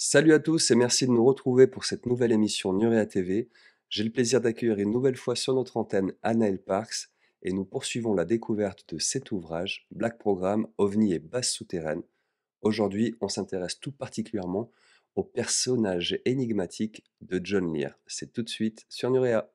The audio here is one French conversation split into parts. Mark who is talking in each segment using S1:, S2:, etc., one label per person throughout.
S1: Salut à tous et merci de nous retrouver pour cette nouvelle émission Nurea TV. J'ai le plaisir d'accueillir une nouvelle fois sur notre antenne Anaël Parks et nous poursuivons la découverte de cet ouvrage, Black Programme, OVNI et base souterraine. Aujourd'hui, on s'intéresse tout particulièrement au personnage énigmatique de John Lear. C'est tout de suite sur Nurea.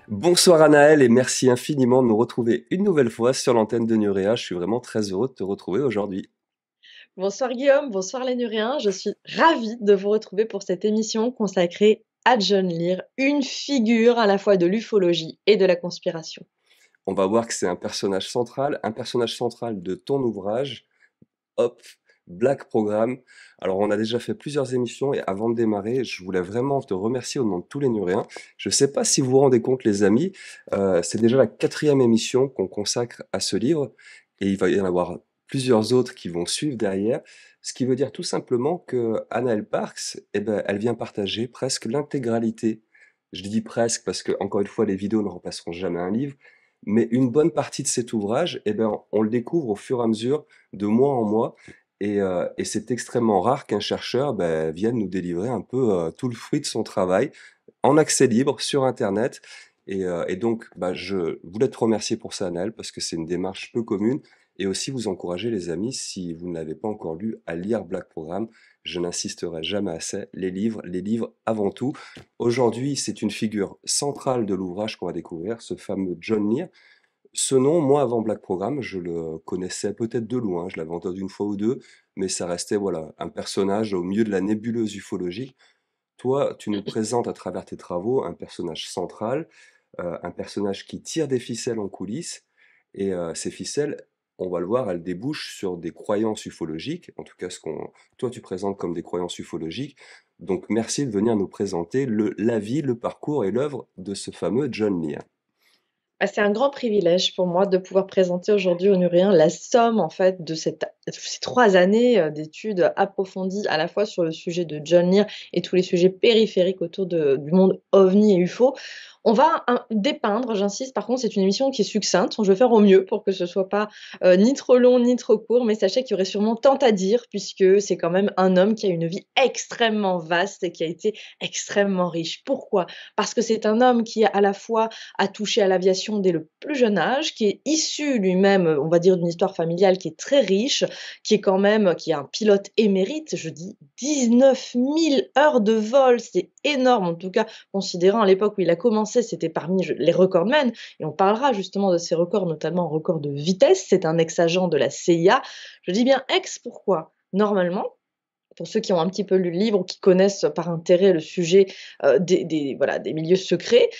S1: Bonsoir Anaël et merci infiniment de nous retrouver une nouvelle fois sur l'antenne de Nurea. Je suis vraiment très heureux de te retrouver aujourd'hui.
S2: Bonsoir Guillaume, bonsoir les Nuréens. Je suis ravie de vous retrouver pour cette émission consacrée à John Lear, une figure à la fois de l'ufologie et de la conspiration.
S1: On va voir que c'est un personnage central de ton ouvrage, hop, Black Programme. Alors, on a déjà fait plusieurs émissions et avant de démarrer, je voulais vraiment te remercier au nom de tous les Nuréens. Je ne sais pas si vous vous rendez compte, les amis, c'est déjà la quatrième émission qu'on consacre à ce livre et il va y en avoir plusieurs autres qui vont suivre derrière. Ce qui veut dire tout simplement que Anaël Parks, eh ben, elle vient partager presque l'intégralité. Je dis presque parce que, encore une fois, les vidéos ne remplaceront jamais un livre, mais une bonne partie de cet ouvrage, eh ben, on le découvre au fur et à mesure, de mois en mois, et c'est extrêmement rare qu'un chercheur vienne nous délivrer un peu tout le fruit de son travail en accès libre sur Internet. Et donc, je voulais te remercier pour ça, Anaël, parce que c'est une démarche peu commune. Et aussi vous encourager, les amis, si vous ne l'avez pas encore lu, à lire Black Programme. Je n'insisterai jamais assez. Les livres avant tout. Aujourd'hui, c'est une figure centrale de l'ouvrage qu'on va découvrir, ce fameux John Lear. Ce nom, moi, avant Black Programme, je le connaissais peut-être de loin, je l'avais entendu une fois ou deux, mais ça restait voilà, un personnage au milieu de la nébuleuse ufologique. Toi, tu nous présentes à travers tes travaux un personnage central, un personnage qui tire des ficelles en coulisses, et ces ficelles, on va le voir, elles débouchent sur des croyances ufologiques, en tout cas ce qu'on toi tu présentes comme des croyances ufologiques. Donc merci de venir nous présenter la vie, le parcours et l'œuvre de ce fameux John Lear.
S2: C'est un grand privilège pour moi de pouvoir présenter aujourd'hui aux Nuréens la somme en fait de ces 3 années d'études approfondies à la fois sur le sujet de John Lear et tous les sujets périphériques autour du monde OVNI et UFO. On va dépeindre, j'insiste, par contre, c'est une émission qui est succincte. Je vais faire au mieux pour que ce soit pas ni trop long ni trop court, mais sachez qu'il y aurait sûrement tant à dire, puisque c'est quand même un homme qui a une vie extrêmement vaste et qui a été extrêmement riche. Pourquoi? Parce que c'est un homme qui, à la fois, a touché à l'aviation dès le plus jeune âge, qui est issu lui-même, on va dire, d'une histoire familiale qui est très riche, qui est un pilote émérite. Je dis 19 000 heures de vol, c'est énorme, en tout cas, considérant à l'époque où il a commencé, c'était parmi les recordmen, et on parlera justement de ces records, notamment en record de vitesse. C'est un ex-agent de la CIA. Je dis bien ex, pourquoi? Normalement, pour ceux qui ont un petit peu lu le livre ou qui connaissent par intérêt le sujet voilà, des milieux secrets,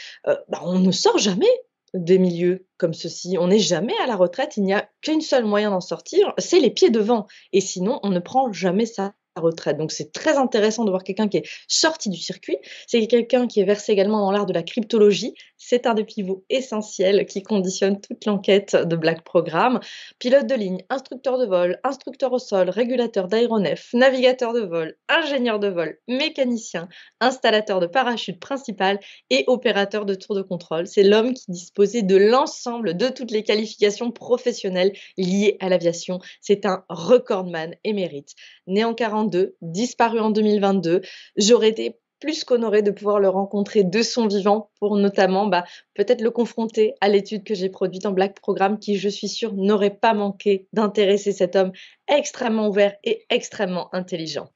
S2: on ne sort jamais des milieux comme ceci. On n'est jamais à la retraite. Il n'y a qu'un seul moyen d'en sortir, c'est les pieds devant. Et sinon, on ne prend jamais sa retraite. Donc c'est très intéressant de voir quelqu'un qui est sorti du circuit. C'est quelqu'un qui est versé également dans l'art de la cryptologie. C'est un des pivots essentiels qui conditionne toute l'enquête de Black Programme. Pilote de ligne, instructeur de vol, instructeur au sol, régulateur d'aéronef, navigateur de vol, ingénieur de vol, mécanicien, installateur de parachute principal et opérateur de tour de contrôle. C'est l'homme qui disposait de l'ensemble de toutes les qualifications professionnelles liées à l'aviation. C'est un recordman émérite. Né en 42, disparu en 2022. J'aurais été plus qu'honorée de pouvoir le rencontrer de son vivant pour notamment peut-être le confronter à l'étude que j'ai produite en Black Programme qui, je suis sûre, n'aurait pas manqué d'intéresser cet homme extrêmement ouvert et extrêmement intelligent.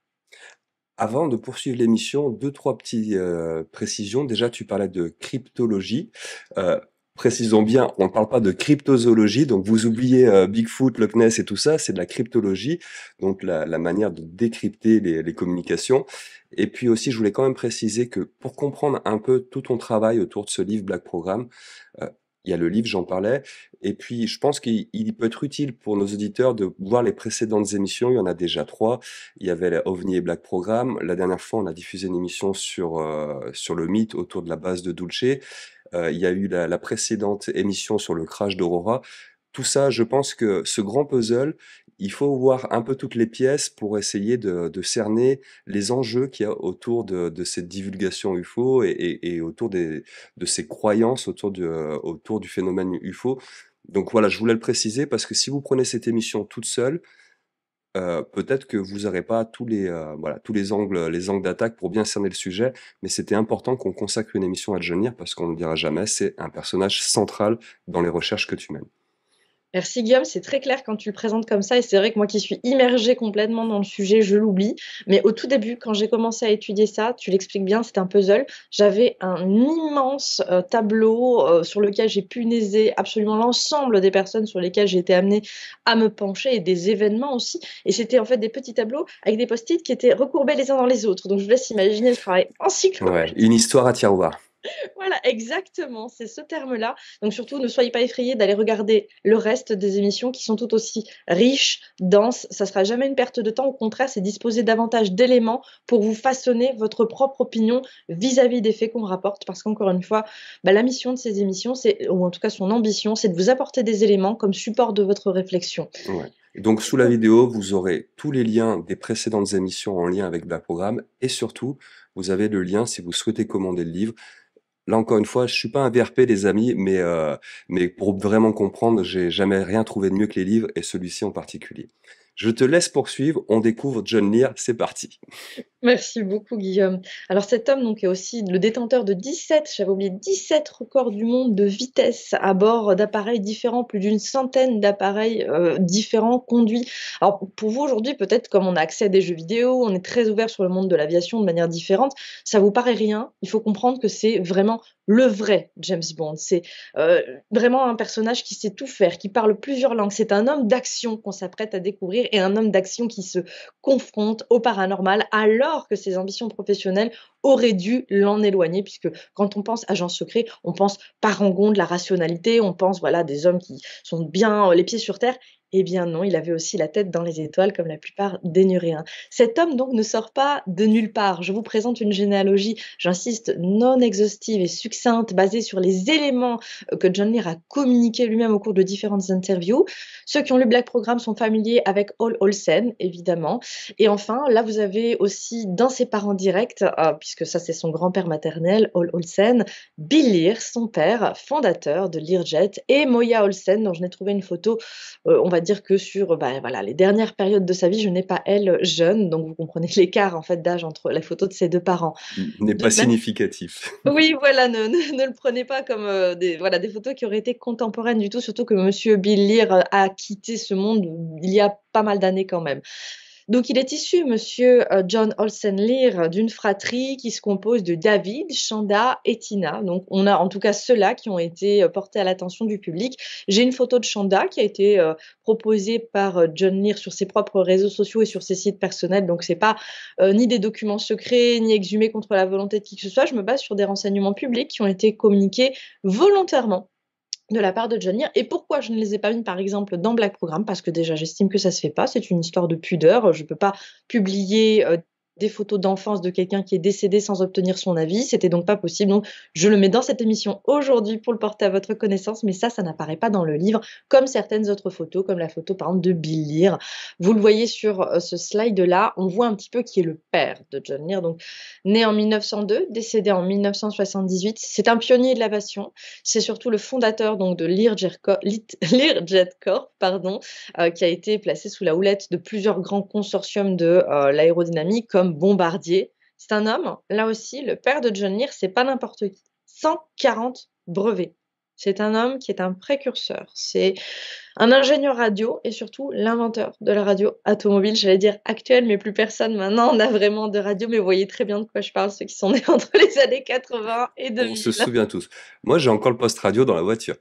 S1: Avant de poursuivre l'émission, deux, trois petites précisions. Déjà, tu parlais de cryptologie. Euh, Précisons bien, on ne parle pas de cryptozoologie, donc vous oubliez Bigfoot, Loch Ness et tout ça, c'est de la cryptologie, donc la manière de décrypter les communications. Et puis aussi, je voulais quand même préciser que pour comprendre un peu tout ton travail autour de ce livre Black Programme, euh, Il y a le livre, j'en parlais. Et puis, je pense qu'il peut être utile pour nos auditeurs de voir les précédentes émissions. Il y en a déjà trois. Il y avait la OVNI et Black Programme. La dernière fois, on a diffusé une émission sur le mythe autour de la base de Dulce. Il y a eu la précédente émission sur le crash d'Aurora. Tout ça, je pense que ce grand puzzle, il faut voir un peu toutes les pièces pour essayer de cerner les enjeux qu'il y a autour de cette divulgation UFO et autour de ces croyances autour du phénomène UFO. Donc voilà, je voulais le préciser parce que si vous prenez cette émission toute seule, peut-être que vous n'aurez pas voilà, tous les angles d'attaque pour bien cerner le sujet, mais c'était important qu'on consacre une émission à John Lear parce qu'on ne le dira jamais, c'est un personnage central dans les recherches que tu mènes.
S2: Merci Guillaume, c'est très clair quand tu le présentes comme ça et c'est vrai que moi qui suis immergée complètement dans le sujet, je l'oublie. Mais au tout début, quand j'ai commencé à étudier ça, tu l'expliques bien, c'est un puzzle. J'avais un immense tableau sur lequel j'ai punaisé absolument l'ensemble des personnes sur lesquelles j'ai été amenée à me pencher et des événements aussi. Et c'était en fait des petits tableaux avec des post-it qui étaient recourbés les uns dans les autres. Donc je vous laisse imaginer le travail
S1: Ouais,
S2: encyclopédique.
S1: une histoire à tiroir.
S2: Voilà, exactement, c'est ce terme-là. Donc surtout, ne soyez pas effrayés d'aller regarder le reste des émissions qui sont tout aussi riches, denses. Ça sera jamais une perte de temps. Au contraire, c'est disposer davantage d'éléments pour vous façonner votre propre opinion vis-à-vis des faits qu'on rapporte. Parce qu'encore une fois, la mission de ces émissions, ou en tout cas son ambition, c'est de vous apporter des éléments comme support de votre réflexion.
S1: Ouais. Et donc sous la vidéo, vous aurez tous les liens des précédentes émissions en lien avec Black Programme et surtout, vous avez le lien si vous souhaitez commander le livre. Là encore une fois, je suis pas un VRP les amis, mais pour vraiment comprendre, j'ai jamais rien trouvé de mieux que les livres et celui-ci en particulier. Je te laisse poursuivre, on découvre John Lear, c'est parti.
S2: Merci beaucoup, Guillaume. Alors, cet homme donc, est aussi le détenteur de 17, j'avais oublié, 17 records du monde de vitesse à bord d'appareils différents, plus d'une centaine d'appareils différents conduits. Alors, pour vous aujourd'hui, peut-être comme on a accès à des jeux vidéo, on est très ouvert sur le monde de l'aviation de manière différente, ça vous paraît rien. Il faut comprendre que c'est vraiment le vrai James Bond. C'est vraiment un personnage qui sait tout faire, qui parle plusieurs langues. C'est un homme d'action qu'on s'apprête à découvrir et un homme d'action qui se confronte au paranormal alors que ses ambitions professionnelles auraient dû l'en éloigner, puisque quand on pense agent secret, on pense parangon de la rationalité, on pense voilà des hommes qui sont bien les pieds sur terre. Eh bien non, il avait aussi la tête dans les étoiles comme la plupart des Nuréens. Cet homme donc ne sort pas de nulle part. Je vous présente une généalogie, j'insiste, non exhaustive et succincte, basée sur les éléments que John Lear a communiqués lui-même au cours de différentes interviews. Ceux qui ont lu Black Programme sont familiers avec Hall Olsen, évidemment. Et enfin, là, vous avez aussi dans ses parents directs, puisque ça c'est son grand-père maternel, Hall Olsen, Bill Lear, son père, fondateur de Learjet, et Moya Olsen, dont je n'ai trouvé une photo, on va dire que sur voilà, les dernières périodes de sa vie, je n'ai pas elle jeune, donc vous comprenez l'écart en fait d'âge entre la photo de ses deux parents.
S1: N'est
S2: De
S1: pas
S2: même,
S1: significatif.
S2: oui, voilà, ne le prenez pas comme des photos qui auraient été contemporaines du tout, surtout que Monsieur Bill Lear a quitté ce monde il y a pas mal d'années quand même. Donc, il est issu, monsieur John Olsen Lear, d'une fratrie qui se compose de David, Chanda et Tina. Donc, on a en tout cas ceux-là qui ont été portés à l'attention du public. J'ai une photo de Chanda qui a été proposée par John Lear sur ses propres réseaux sociaux et sur ses sites personnels. Donc, c'est pas ni des documents secrets, ni exhumés contre la volonté de qui que ce soit. Je me base sur des renseignements publics qui ont été communiqués volontairement de la part de John Lear. Et pourquoi je ne les ai pas mis, par exemple, dans Black Programme? Parce que déjà, j'estime que ça se fait pas. C'est une histoire de pudeur. Je peux pas publier des photos d'enfance de quelqu'un qui est décédé sans obtenir son avis. C'était donc pas possible. Donc, je le mets dans cette émission aujourd'hui pour le porter à votre connaissance, mais ça n'apparaît pas dans le livre, comme certaines autres photos, comme la photo, par exemple, de Bill Lear. Vous le voyez sur ce slide-là. On voit un petit peu qui est le père de John Lear. Donc, né en 1902, décédé en 1978. C'est un pionnier de l'aviation. C'est surtout le fondateur donc de Learjet Corp, pardon, qui a été placé sous la houlette de plusieurs grands consortiums de l'aérodynamique comme Bombardier. C'est un homme, là aussi, le père de John Lear, c'est pas n'importe qui. 140 brevets. C'est un homme qui est un précurseur. C'est un ingénieur radio et surtout l'inventeur de la radio automobile, j'allais dire actuelle, mais plus personne maintenant n'a vraiment de radio. Mais vous voyez très bien de quoi je parle, ceux qui sont nés entre les années 80 et
S1: On se
S2: 2000.
S1: souvient tous. Moi, j'ai encore le poste radio dans la voiture.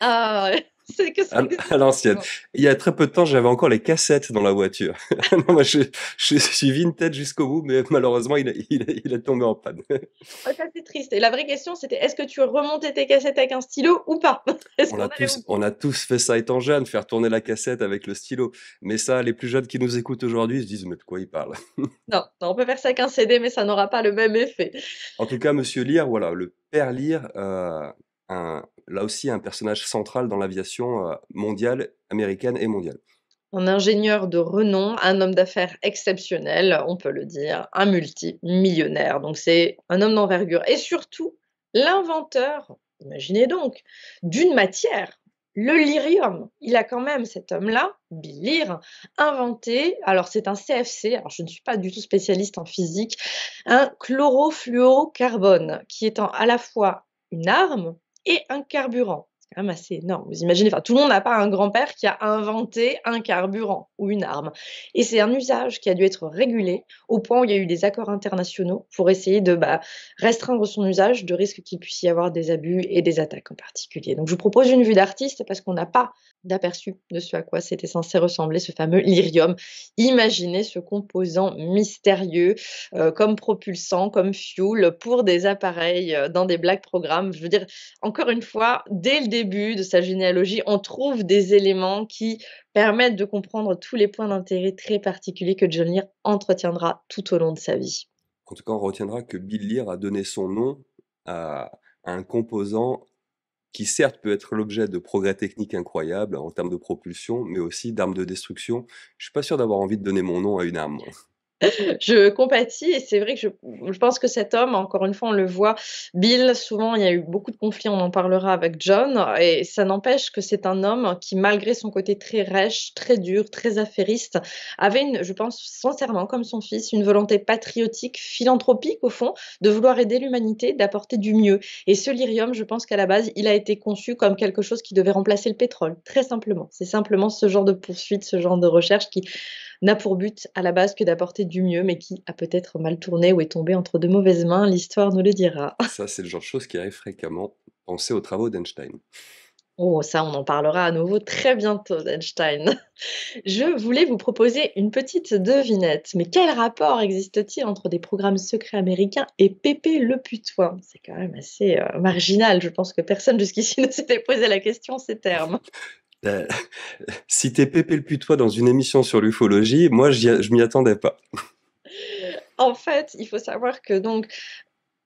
S2: Ah, ouais. C'est que ça
S1: À
S2: existe
S1: l'ancienne.
S2: vraiment.
S1: Il y a très peu de temps, j'avais encore les cassettes dans la voiture. Non, moi, je suis vintage jusqu'au bout, mais malheureusement, il est tombé en panne.
S2: Ouais, ça, c'est triste et la vraie question, c'était: «Est-ce que tu remontais tes cassettes avec un stylo ou pas?» Est-ce qu'on allait au bout?
S1: On a tous fait ça étant jeune, faire tourner la cassette avec le stylo. Mais ça, les plus jeunes qui nous écoutent aujourd'hui se disent: «Mais de quoi il parle?»
S2: Non, non, on peut faire ça avec un CD, mais ça n'aura pas le même effet.
S1: En tout cas, Monsieur Lear, voilà, le père Lear, là aussi un personnage central dans l'aviation, mondiale, américaine et mondiale.
S2: Un ingénieur de renom, un homme d'affaires exceptionnel, on peut le dire, un multimillionnaire. Donc c'est un homme d'envergure et surtout l'inventeur, imaginez donc, d'une matière, le lyrium. Il a quand même, cet homme-là, Bill Lear, inventé, alors c'est un CFC, alors je ne suis pas du tout spécialiste en physique, un chlorofluorocarbone qui est à la fois une arme et un carburant. C'est quand même assez énorme. Vous imaginez, enfin, tout le monde n'a pas un grand-père qui a inventé un carburant ou une arme. Et c'est un usage qui a dû être régulé au point où il y a eu des accords internationaux pour essayer de restreindre son usage, de risque qu'il puisse y avoir des abus et des attaques en particulier. Donc je vous propose une vue d'artiste parce qu'on n'a pas d'aperçu de ce à quoi c'était censé ressembler ce fameux lyrium. Imaginez ce composant mystérieux comme propulsant, comme fuel pour des appareils dans des black programmes. Je veux dire, encore une fois, dès le début de sa généalogie, on trouve des éléments qui permettent de comprendre tous les points d'intérêt très particuliers que John Lear entretiendra tout au long de sa vie.
S1: En tout cas, on retiendra que Bill Lear a donné son nom à un composant qui certes peut être l'objet de progrès techniques incroyables en termes de propulsion, mais aussi d'armes de destruction. Je suis pas sûr d'avoir envie de donner mon nom à une arme, moi.
S2: Je compatis et c'est vrai que je pense que cet homme, encore une fois, on le voit, Bill, souvent, il y a eu beaucoup de conflits, on en parlera avec John et ça n'empêche que c'est un homme qui, malgré son côté très rêche, très dur, très affairiste, avait une, je pense sincèrement, comme son fils, une volonté patriotique, philanthropique au fond, de vouloir aider l'humanité, d'apporter du mieux. Et ce lyrium, je pense qu'à la base, il a été conçu comme quelque chose qui devait remplacer le pétrole, très simplement. C'est simplement ce genre de poursuite, ce genre de recherche qui n'a pour but à la base que d'apporter du mieux, mais qui a peut-être mal tourné ou est tombé entre de mauvaises mains, l'histoire nous le dira.
S1: Ça, c'est le genre de choses qui arrive fréquemment. Pensez aux travaux d'Einstein.
S2: Oh, ça, on en parlera à nouveau très bientôt d'Einstein. Je voulais vous proposer une petite devinette. Mais quel rapport existe-t-il entre des programmes secrets américains et Pépé le Putois? C'est quand même assez marginal. Je pense que personne jusqu'ici ne s'était posé la question en ces termes.
S1: Heu, Citer Pépé le Putois dans une émission sur l'ufologie, moi, je m'y attendais pas.
S2: En fait, il faut savoir que donc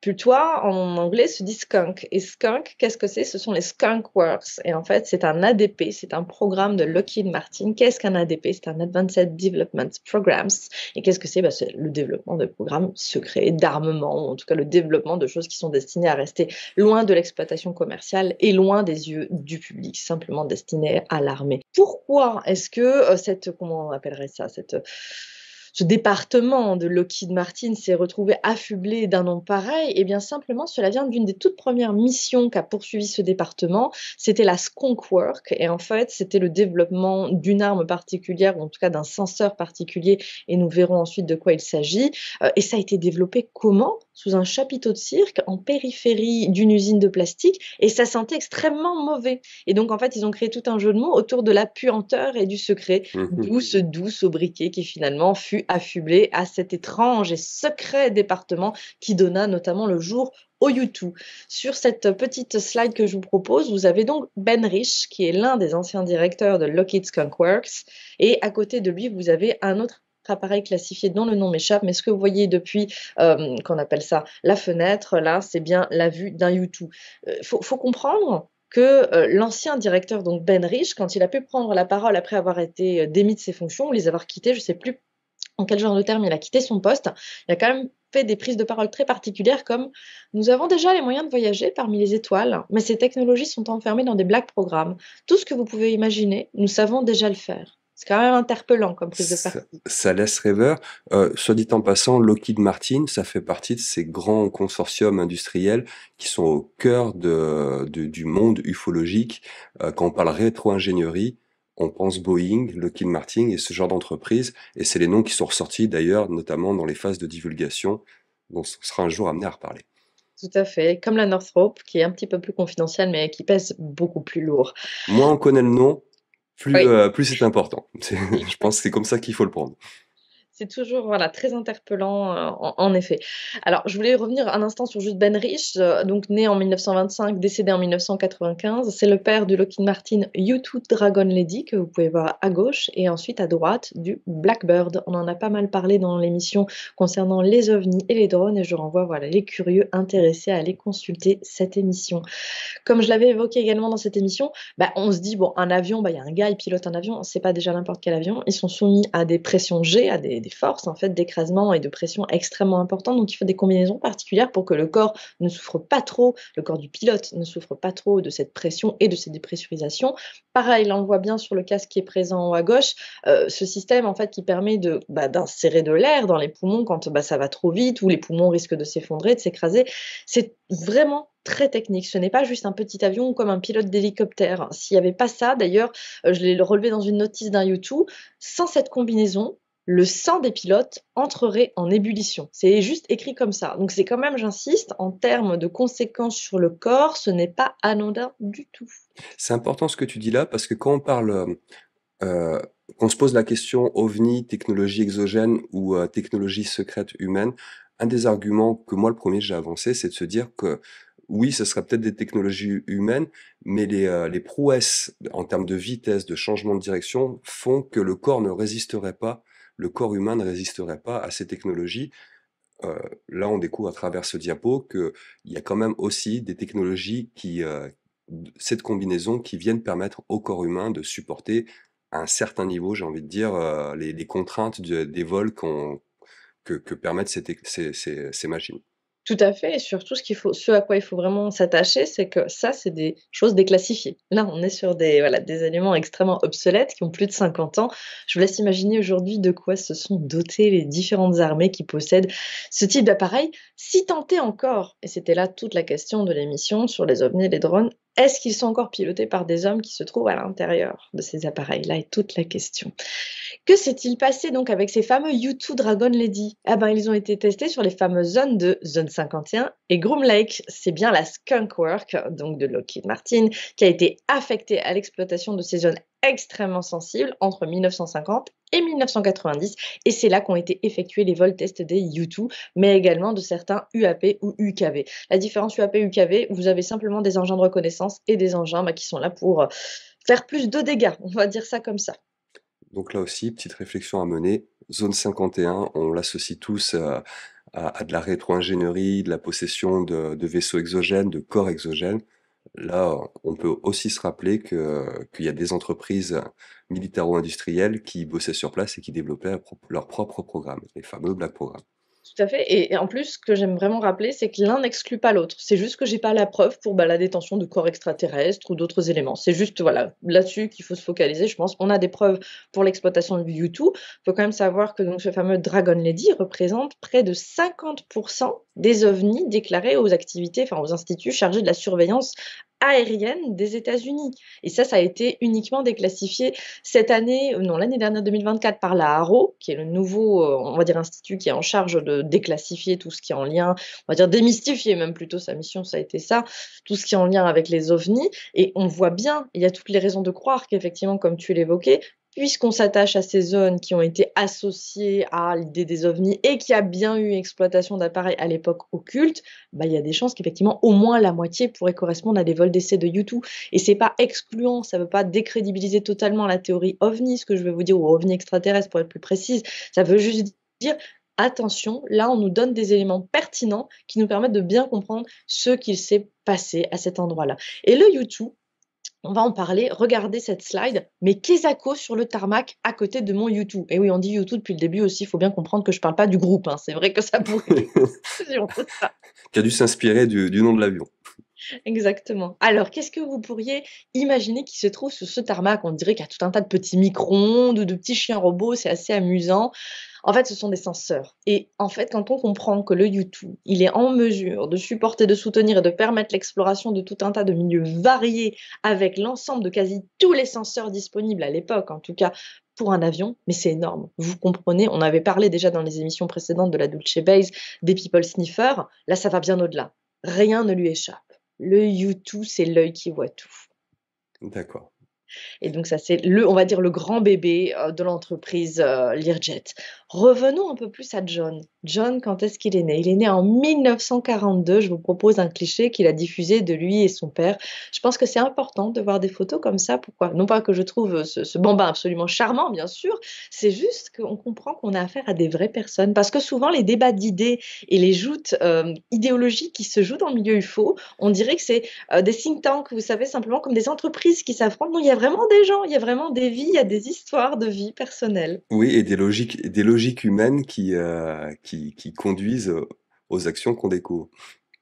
S2: Putois, en anglais, se dit skunk. Et skunk, qu'est-ce que c'est? Ce sont les skunk works. Et en fait, c'est un ADP, c'est un programme de Lockheed Martin. Qu'est-ce qu'un ADP? C'est un Advanced Development Programs. Et qu'est-ce que c'est? C'est le développement de programmes secrets, d'armement, ou en tout cas le développement de choses qui sont destinées à rester loin de l'exploitation commerciale et loin des yeux du public, simplement destinées à l'armée. Pourquoi est-ce que comment on appellerait ça, ce département de Lockheed Martin s'est retrouvé affublé d'un nom pareil, eh bien simplement cela vient d'une des toutes premières missions qu'a poursuivi ce département, c'était la Skunk Work et en fait c'était le développement d'une arme particulière ou en tout cas d'un senseur particulier et nous verrons ensuite de quoi il s'agit. Et ça a été développé comment? Sous un chapiteau de cirque en périphérie d'une usine de plastique et ça sentait extrêmement mauvais. Et donc en fait ils ont créé tout un jeu de mots autour de la puanteur et du secret,
S1: Mmh.
S2: d'où ce doux sobriquet qui finalement fut affublé à cet étrange et secret département qui donna notamment le jour au U2. Sur cette petite slide que je vous propose, vous avez donc Ben Rich, qui est l'un des anciens directeurs de Lockheed Skunk Works, et à côté de lui, vous avez un autre appareil classifié dont le nom m'échappe, mais ce que vous voyez depuis, qu'on appelle ça la fenêtre, là, c'est bien la vue d'un U2. Faut comprendre que l'ancien directeur, donc Ben Rich, quand il a pu prendre la parole après avoir été démis de ses fonctions ou les avoir quittées, je ne sais plus en quel genre de terme il a quitté son poste, il a quand même fait des prises de parole très particulières comme nous avons déjà les moyens de voyager parmi les étoiles, mais ces technologies sont enfermées dans des black programmes. Tout ce que vous pouvez imaginer, nous savons déjà le faire. C'est quand même interpellant comme prise de parti.
S1: Ça laisse rêveur. Soit dit en passant, Lockheed Martin, ça fait partie de ces grands consortiums industriels qui sont au cœur du monde ufologique. Quand on parle rétro-ingénierie, on pense Boeing, Lockheed Martin et ce genre d'entreprise et c'est les noms qui sont ressortis d'ailleurs, notamment dans les phases de divulgation, dont on sera un jour amené à reparler.
S2: Tout à fait, comme la Northrop, qui est un petit peu plus confidentielle, mais qui pèse beaucoup plus lourd.
S1: Moins on connaît le nom, plus,
S2: Oui.
S1: plus c'est important. Je pense que c'est comme ça qu'il faut le prendre.
S2: C'est toujours, voilà, très interpellant, en effet. Alors, je voulais revenir un instant sur juste Ben Rich, donc né en 1925, décédé en 1995. C'est le père du Lockheed Martin U-2 Dragon Lady que vous pouvez voir à gauche et ensuite à droite du Blackbird. On en a pas mal parlé dans l'émission concernant les ovnis et les drones et je renvoie, voilà, les curieux intéressés à aller consulter cette émission. Comme je l'avais évoqué également dans cette émission, bah, on se dit, bon, un avion, bah, il y a un gars, il pilote un avion, c'est pas déjà n'importe quel avion. Ils sont soumis à des pressions G, à des forces en fait d'écrasement et de pression extrêmement importantes. Donc il faut des combinaisons particulières pour que le corps ne souffre pas trop, le corps du pilote ne souffre pas trop de cette pression et de ces dépressurisations. Pareil, là on le voit bien sur le casque qui est présent en haut à gauche, ce système en fait qui permet d'insérer de l'air dans les poumons quand ça va trop vite ou les poumons risquent de s'effondrer, de s'écraser. C'est vraiment très technique. Ce n'est pas juste un petit avion comme un pilote d'hélicoptère. S'il n'y avait pas ça, d'ailleurs, je l'ai relevé dans une notice d'un YouTube, sans cette combinaison, le sang des pilotes entrerait en ébullition. C'est juste écrit comme ça. Donc c'est quand même, j'insiste, en termes de conséquences sur le corps, ce n'est pas anodin du tout.
S1: C'est important ce que tu dis là parce que quand on parle, euh, qu'on se pose la question ovni, technologie exogène ou technologie secrète humaine, un des arguments que moi le premier j'ai avancé, c'est de se dire que oui, ce serait peut-être des technologies humaines, mais les prouesses en termes de vitesse, de changement de direction font que le corps ne résisterait pas, le corps humain ne résisterait pas à ces technologies. Là, on découvre à travers ce diapo qu'il y a quand même aussi des technologies cette combinaison qui viennent permettre au corps humain de supporter à un certain niveau, j'ai envie de dire, les contraintes des vols que permettent ces machines.
S2: Tout à fait et surtout ce à quoi il faut vraiment s'attacher, c'est que ça, c'est des choses déclassifiées. Là, on est sur des éléments extrêmement obsolètes qui ont plus de 50 ans. Je vous laisse imaginer aujourd'hui de quoi se sont dotées les différentes armées qui possèdent ce type d'appareil, si tant est encore, et c'était là toute la question de l'émission sur les ovnis et les drones, est-ce qu'ils sont encore pilotés par des hommes qui se trouvent à l'intérieur de ces appareils-là est toute la question. Que s'est-il passé donc avec ces fameux U-2 Dragon Lady? Eh ben, ils ont été testés sur les fameuses zones de Zone 51 et Groom Lake. C'est bien la Skunk Work, donc de Lockheed Martin, qui a été affectée à l'exploitation de ces zones extrêmement sensibles entre 1950 et 1990. Et c'est là qu'ont été effectués les vols tests des U-2, mais également de certains UAP ou UKV. La différence UAP-UKV, vous avez simplement des engins de reconnaissance et des engins qui sont là pour faire plus de dégâts, on va dire ça comme ça.
S1: Donc là aussi, petite réflexion à mener. Zone 51, on l'associe tous à de la rétro-ingénierie, de la possession de vaisseaux exogènes, de corps exogènes. Là, on peut aussi se rappeler qu'il y a des entreprises militaro-industrielles qui bossaient sur place et qui développaient leur propre programme, les fameux Black Programmes.
S2: Tout à fait et en plus, ce que j'aime vraiment rappeler, c'est que l'un n'exclut pas l'autre. C'est juste que j'ai pas la preuve pour, la détention de corps extraterrestres ou d'autres éléments. C'est juste, voilà, là-dessus qu'il faut se focaliser, je pense. On a des preuves pour l'exploitation du U-2. Faut quand même savoir que donc ce fameux Dragon Lady représente près de 50 des ovnis déclarés aux activités, enfin aux instituts chargés de la surveillance aérienne des États-Unis. Et ça a été uniquement déclassifié cette année, non, l'année dernière 2024 par la HARO, qui est le nouveau, on va dire, institut qui est en charge de déclassifier tout ce qui est en lien, on va dire démystifier même plutôt, sa mission, ça a été ça, tout ce qui est en lien avec les ovnis. Et on voit bien, il y a toutes les raisons de croire qu'effectivement, comme tu l'évoquais, puisqu'on s'attache à ces zones qui ont été associées à l'idée des ovnis et qui a bien eu exploitation d'appareils à l'époque occulte, il y a des chances qu'effectivement au moins la moitié pourrait correspondre à des vols d'essai de U-2. Et c'est pas excluant, ça veut pas décrédibiliser totalement la théorie ovni, ce que je veux vous dire, ou ovni extraterrestre pour être plus précise. Ça veut juste dire attention, là on nous donne des éléments pertinents qui nous permettent de bien comprendre ce qu'il s'est passé à cet endroit-là. Et le U-2, on va en parler. Regardez cette slide. Mais Kezako sur le tarmac à côté de mon U-2. Et oui, on dit U-2 depuis le début aussi. Il faut bien comprendre que je ne parle pas du groupe. C'est vrai que ça pourrait créer une confusion, ça.
S1: Qui a dû s'inspirer du nom de l'avion.
S2: Exactement. Alors, qu'est-ce que vous pourriez imaginer qui se trouve sur ce tarmac? On dirait qu'il y a tout un tas de petits micro-ondes ou de petits chiens robots. C'est assez amusant. En fait, ce sont des senseurs. Et en fait, quand on comprend que le U-2, il est en mesure de supporter, de soutenir et de permettre l'exploration de tout un tas de milieux variés avec l'ensemble de quasi tous les senseurs disponibles à l'époque, en tout cas pour un avion, mais c'est énorme. Vous comprenez, on avait parlé déjà dans les émissions précédentes de la Dulce Base, des People Sniffers. Là, ça va bien au-delà. rien ne lui échappe. Le You-Too, c'est l'œil qui voit tout.
S1: D'accord.
S2: Et donc ça, c'est on va dire le grand bébé, de l'entreprise, Learjet. Revenons un peu plus à John. John, quand est-ce qu'il est né? Il est né en 1942. Je vous propose un cliché qu'il a diffusé de lui et son père. Je pense que c'est important de voir des photos comme ça. Pourquoi? Non pas que je trouve, ce bambin absolument charmant, bien sûr, c'est juste qu'on comprend qu'on a affaire à des vraies personnes. Parce que souvent les débats d'idées et les joutes, idéologiques qui se jouent dans le milieu UFO, on dirait que c'est des think tanks, vous savez, simplement comme des entreprises qui s'affrontent. Non, il y a vraiment des gens, il y a vraiment des vies, il y a des histoires de vie personnelles.
S1: Oui, et des logiques humaines qui conduisent, aux actions qu'on découvre.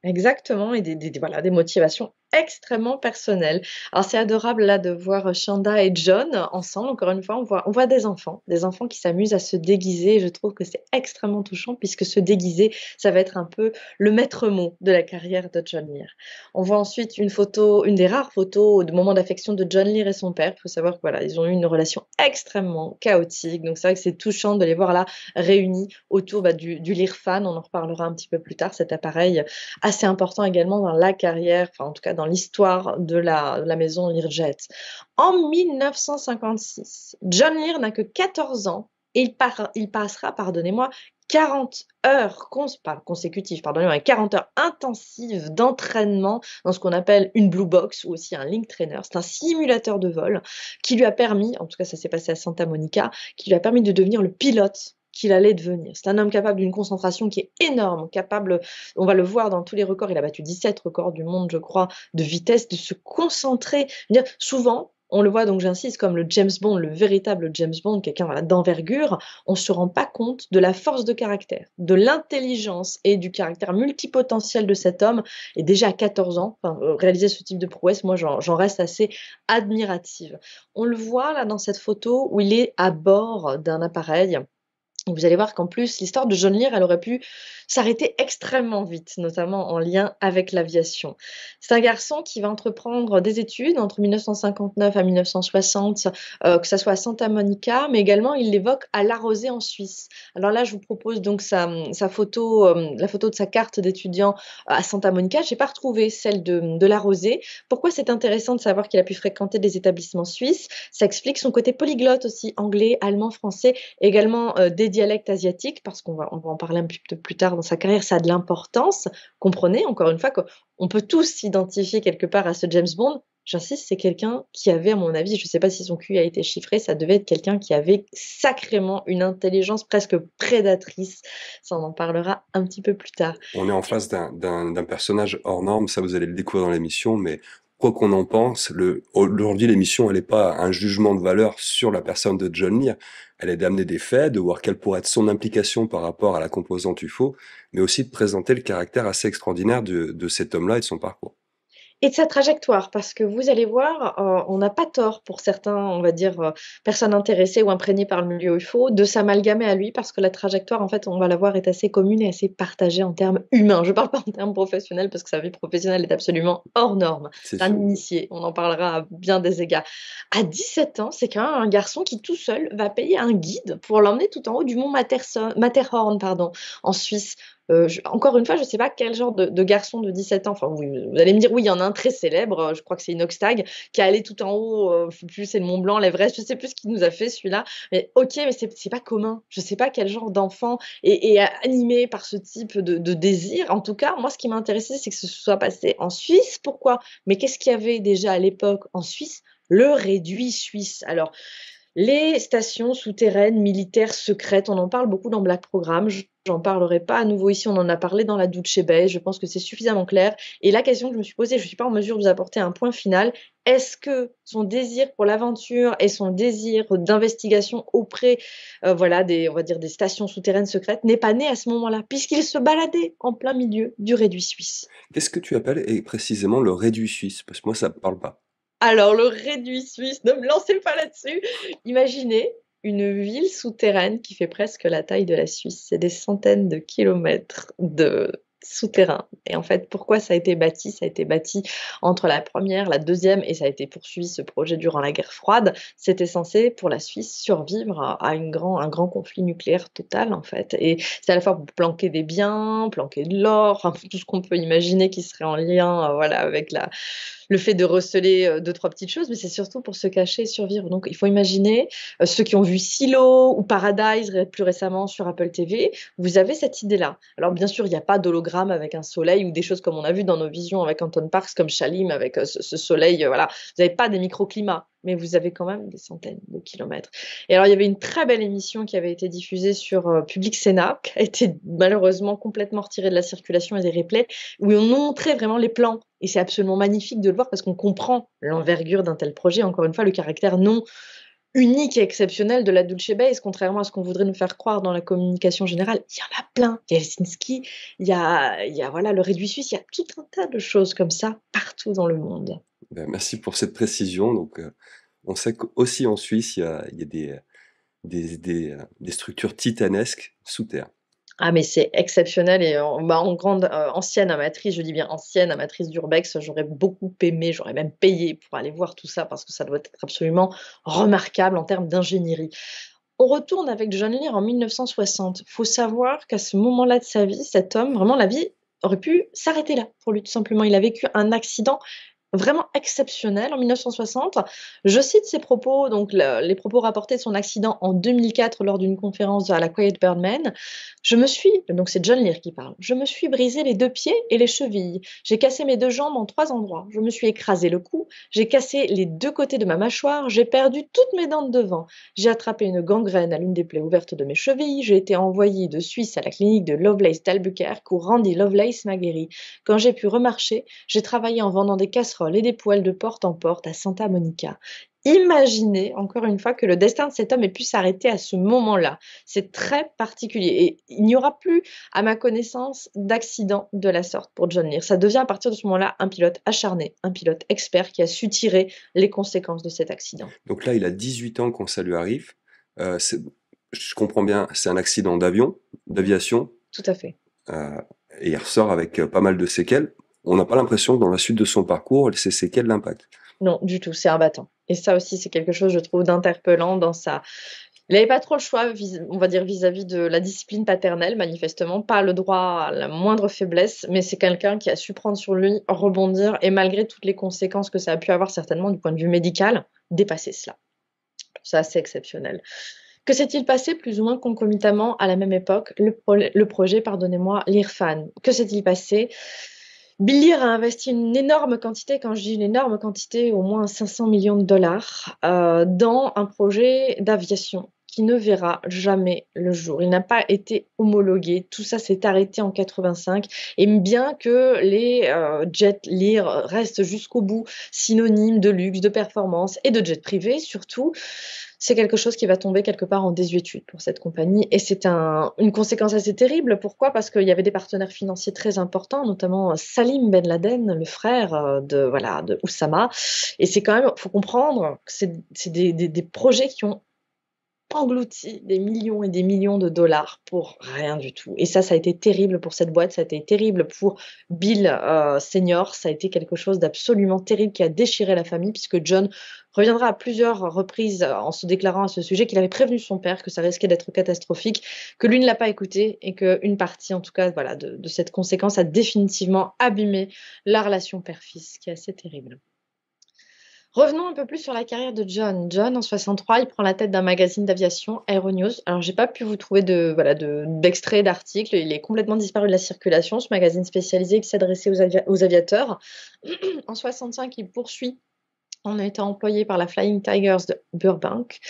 S2: Exactement et voilà, des motivations extrêmement personnelles. Alors c'est adorable là de voir, Shanda et John ensemble. Encore une fois, on voit des enfants qui s'amusent à se déguiser. Je trouve que c'est extrêmement touchant puisque se déguiser, ça va être un peu le maître mot de la carrière de John Lear. On voit ensuite une photo, une des rares photos de moments d'affection de John Lear et son père. Il faut savoir que voilà, ils ont eu une relation extrêmement chaotique. Donc c'est vrai que c'est touchant de les voir là réunis autour, bah, du Lear fan. On en reparlera un petit peu plus tard, cet appareil assez important également dans la carrière, enfin en tout cas dans l'histoire de la maison Learjet. En 1956, John Lear n'a que 14 ans et il passera, pardonnez-moi, 40 heures pas consécutives, pardonnez-moi, 40 heures intensives d'entraînement dans ce qu'on appelle une Blue Box ou aussi un Link Trainer. C'est un simulateur de vol qui lui a permis, en tout cas ça s'est passé à Santa Monica, qui lui a permis de devenir le pilote qu'il allait devenir. C'est un homme capable d'une concentration qui est énorme, capable, on va le voir dans tous les records, il a battu 17 records du monde, je crois, de vitesse, de se concentrer. Je veux dire, souvent, on le voit, donc j'insiste, comme le James Bond, le véritable James Bond, quelqu'un voilà, d'envergure, on ne se rend pas compte de la force de caractère, de l'intelligence et du caractère multipotentiel de cet homme. Et déjà à 14 ans, enfin, réaliser ce type de prouesse, moi j'en reste assez admirative. On le voit là dans cette photo où il est à bord d'un appareil. Vous allez voir qu'en plus, l'histoire de John Lear, elle aurait pu s'arrêter extrêmement vite, notamment en lien avec l'aviation. C'est un garçon qui va entreprendre des études entre 1959 à 1960, que ça soit à Santa Monica, mais également il l'évoque à La Rosée en Suisse. Alors là, je vous propose donc sa photo, la photo de sa carte d'étudiant à Santa Monica. J'ai pas retrouvé celle de La Rosée. Pourquoi c'est intéressant de savoir qu'il a pu fréquenter des établissements suisses? Ça explique son côté polyglotte aussi, anglais, allemand, français, également des dialectes asiatiques, parce qu'on va en parler un petit peu plus tard dans sa carrière, ça a de l'importance. Comprenez, encore une fois, qu'on peut tous s'identifier quelque part à ce James Bond. J'insiste, c'est quelqu'un qui avait, à mon avis, je ne sais pas si son QI a été chiffré, ça devait être quelqu'un qui avait sacrément une intelligence presque prédatrice. Ça, on en parlera un petit peu plus tard.
S1: On est en face d'un personnage hors norme, ça vous allez le découvrir dans l'émission, mais quoi qu'on en pense, aujourd'hui l'émission, elle n'est pas un jugement de valeur sur la personne de John Lear, elle est d'amener des faits, de voir quelle pourrait être son implication par rapport à la composante UFO, mais aussi de présenter le caractère assez extraordinaire de cet homme-là et de son parcours.
S2: Et de sa trajectoire, parce que vous allez voir, on n'a pas tort pour certains, on va dire, personnes intéressées ou imprégnées par le milieu UFO, de s'amalgamer à lui parce que la trajectoire, en fait, on va la voir, est assez commune et assez partagée en termes humains. Je ne parle pas en termes professionnels parce que sa vie professionnelle est absolument hors norme.
S1: C'est
S2: C'est un
S1: sûr.
S2: initié, on en parlera à bien des égards. À 17 ans, c'est quand même un garçon qui, tout seul, va payer un guide pour l'emmener tout en haut du mont Matterhorn, pardon, en Suisse. Encore une fois, je ne sais pas quel genre de garçon de 17 ans, enfin, vous allez me dire, oui, il y en a un très célèbre, je crois que c'est Inox Tag, qui est allé tout en haut, je sais plus, c'est le Mont Blanc, l'Everest, je ne sais plus ce qu'il nous a fait celui-là, mais ok, mais c'est pas commun. Je ne sais pas quel genre d'enfant est animé par ce type de désir. En tout cas, moi, ce qui m'a intéressé, c'est que ce soit passé en Suisse. Pourquoi? Mais qu'est-ce qu'il y avait déjà à l'époque en Suisse? Le réduit suisse. Alors, les stations souterraines militaires secrètes, on en parle beaucoup dans Black Programme. J'en parlerai pas à nouveau ici, on en a parlé dans la Dulce Bay. Je pense que c'est suffisamment clair. Et la question que je me suis posée, je ne suis pas en mesure de vous apporter un point final. Est-ce que son désir pour l'aventure et son désir d'investigation auprès, voilà, on va dire des stations souterraines secrètes n'est pas né à ce moment-là, puisqu'il se baladait en plein milieu du réduit suisse?
S1: Qu'est-ce que tu appelles précisément le réduit suisse? Parce que moi, ça me parle pas.
S2: Alors, le réduit suisse, ne me lancez pas là-dessus. Imaginez une ville souterraine qui fait presque la taille de la Suisse. C'est des centaines de kilomètres souterrain. Et en fait, pourquoi ça a été bâti? Ça a été bâti entre la première, la deuxième, et ça a été poursuivi, ce projet, durant la guerre froide. C'était censé, pour la Suisse, survivre à un grand conflit nucléaire total, en fait. Et c'est à la fois pour planquer des biens, planquer de l'or, enfin, tout ce qu'on peut imaginer qui serait en lien, voilà, avec le fait de receler deux, trois petites choses, mais c'est surtout pour se cacher et survivre. Donc, il faut imaginer, ceux qui ont vu Silo ou Paradise plus récemment sur Apple TV, vous avez cette idée-là. Alors, bien sûr, il n'y a pas d'hologramme avec un soleil ou des choses comme on a vu dans nos visions avec Anton Parks, comme Shalim, avec ce soleil, voilà. Vous n'avez pas des microclimats, mais vous avez quand même des centaines de kilomètres. Et alors, il y avait une très belle émission qui avait été diffusée sur Public Sénat, qui a été malheureusement complètement retirée de la circulation et des replays, où on montrait vraiment les plans. Et c'est absolument magnifique de le voir parce qu'on comprend l'envergure d'un tel projet. Encore une fois, le caractère non unique et exceptionnel de la Dulce Base, contrairement à ce qu'on voudrait nous faire croire dans la communication générale. Il y en a plein. Il y a Helsinki, il y a voilà, le Réduit Suisse, il y a tout un tas de choses comme ça partout dans le monde.
S1: Ben, merci pour cette précision. Donc, on sait qu'aussi en Suisse, il y a des structures titanesques sous terre.
S2: Ah, mais c'est exceptionnel et en grande, ancienne amatrice, je dis bien ancienne amatrice d'urbex, j'aurais beaucoup aimé, j'aurais même payé pour aller voir tout ça parce que ça doit être absolument remarquable en termes d'ingénierie. On retourne avec John Lear en 1960. Faut savoir qu'à ce moment-là de sa vie, cet homme, vraiment la vie aurait pu s'arrêter là pour lui, tout simplement. Il a vécu un accident vraiment exceptionnel en 1960. Je cite ses propos, donc les propos rapportés de son accident en 2004 lors d'une conférence à la Quiet Birdman. Donc c'est John Lear qui parle. Je me suis brisé les deux pieds et les chevilles. J'ai cassé mes deux jambes en 3 endroits. Je me suis écrasé le cou. J'ai cassé les 2 côtés de ma mâchoire. J'ai perdu toutes mes dents de devant. J'ai attrapé une gangrène à l'une des plaies ouvertes de mes chevilles. J'ai été envoyé de Suisse à la clinique de Lovelace d'Albuquerque où Randy Lovelace m'a guéri. Quand j'ai pu remarcher, j'ai travaillé en vendant des casseroles et des poêles de porte en porte à Santa Monica. Imaginez, encore une fois, que le destin de cet homme ait pu s'arrêter à ce moment-là. C'est très particulier. Et il n'y aura plus, à ma connaissance, d'accident de la sorte pour John Lear. Ça devient à partir de ce moment-là un pilote acharné, un pilote expert qui a su tirer les conséquences de cet accident.
S1: Donc là, il a 18 ans quand ça lui arrive. C'est- je comprends bien, c'est un accident d'aviation,
S2: Tout à fait.
S1: euh, et il ressort avec pas mal de séquelles. On n'a pas l'impression que dans la suite de son parcours, ces séquelles l'impactent.
S2: Non, du tout, c'est un battant. Et ça aussi, c'est quelque chose, je trouve, d'interpellant dans sa... Il n'avait pas trop le choix, on va dire, vis-à-vis de la discipline paternelle, manifestement, pas le droit à la moindre faiblesse, mais c'est quelqu'un qui a su prendre sur lui, rebondir, et malgré toutes les conséquences que ça a pu avoir certainement du point de vue médical, dépasser cela. C'est assez exceptionnel. Que s'est-il passé plus ou moins concomitamment à la même époque, le projet, pardonnez-moi, l'IRFAN? Que s'est-il passé? Bill Lear a investi une énorme quantité, quand je dis une énorme quantité, au moins 500 millions de dollars, dans un projet d'aviation qui ne verra jamais le jour. Il n'a pas été homologué. Tout ça s'est arrêté en 85. Et bien que les jets Lear restent jusqu'au bout synonymes de luxe, de performance et de jet privé surtout, c'est quelque chose qui va tomber quelque part en désuétude pour cette compagnie. Et c'est une conséquence assez terrible. Pourquoi? Parce qu'il y avait des partenaires financiers très importants, notamment Salim Ben Laden, le frère de Oussama. Et c'est quand même, faut comprendre que c'est des projets qui ont englouti des millions et des millions de dollars pour rien du tout. Et ça a été terrible pour cette boîte, ça a été terrible pour Bill Senior, ça a été quelque chose d'absolument terrible qui a déchiré la famille, puisque John reviendra à plusieurs reprises en se déclarant à ce sujet qu'il avait prévenu son père que ça risquait d'être catastrophique, que lui ne l'a pas écouté et qu'une partie, en tout cas, voilà, de cette conséquence a définitivement abîmé la relation père-fils, qui est assez terrible. Revenons un peu plus sur la carrière de John. John, en 63, il prend la tête d'un magazine d'aviation, Aeronews. Alors, j'ai pas pu vous trouver d'extrait d'article. Il est complètement disparu de la circulation, ce magazine spécialisé qui s'adressait aux aviateurs. En 65, il poursuit en étant employé par la Flying Tigers de Burbank.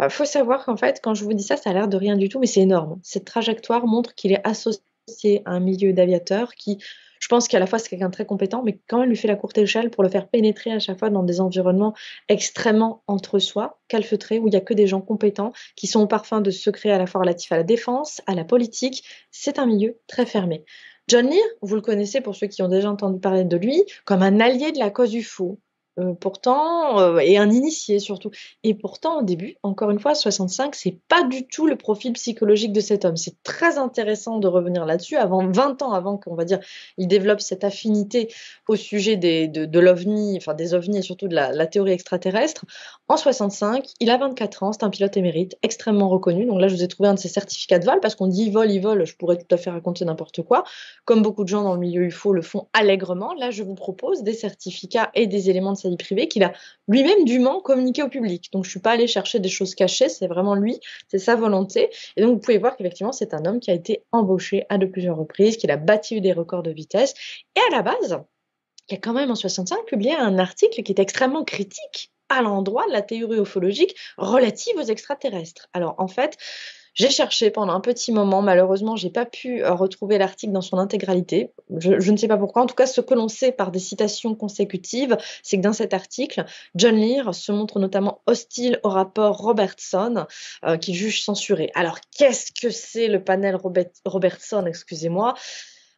S2: Faut savoir qu'en fait, quand je vous dis ça, ça a l'air de rien du tout, mais c'est énorme. Cette trajectoire montre qu'il est associé à un milieu d'aviateurs qui, je pense qu'à la fois c'est quelqu'un de très compétent, mais quand même lui fait la courte échelle pour le faire pénétrer à chaque fois dans des environnements extrêmement entre soi, calfeutrés, où il n'y a que des gens compétents qui sont au parfum de secrets à la fois relatifs à la défense, à la politique. C'est un milieu très fermé. John Lear, vous le connaissez pour ceux qui ont déjà entendu parler de lui, comme un allié de la cause UFO. Pourtant, et un initié surtout. Et pourtant, au début, encore une fois, 65, c'est pas du tout le profil psychologique de cet homme. C'est très intéressant de revenir là-dessus. Avant 20 ans avant qu'on va dire, il développe cette affinité au sujet de l'OVNI, enfin des OVNI et surtout de la théorie extraterrestre. En 65, il a 24 ans, c'est un pilote émérite, extrêmement reconnu. Donc là, je vous ai trouvé un de ses certificats de vol parce qu'on dit il vole, je pourrais tout à fait raconter n'importe quoi. Comme beaucoup de gens dans le milieu UFO le font allègrement, là, je vous propose des certificats et des éléments de sa vie privée qu'il a lui-même dûment communiqué au public. Donc, je ne suis pas allée chercher des choses cachées, c'est vraiment lui, c'est sa volonté. Et donc, vous pouvez voir qu'effectivement, c'est un homme qui a été embauché à de plusieurs reprises, qu'il a battu des records de vitesse. Et à la base, il a quand même en 65 publié un article qui est extrêmement critique à l'endroit de la théorie ufologique relative aux extraterrestres. Alors, en fait, j'ai cherché pendant un petit moment, malheureusement, j'ai pas pu retrouver l'article dans son intégralité. Je ne sais pas pourquoi. En tout cas, ce que l'on sait par des citations consécutives, c'est que dans cet article, John Lear se montre notamment hostile au rapport Robertson, qu'il juge censuré. Alors, qu'est-ce que c'est le panel Robertson, excusez-moi?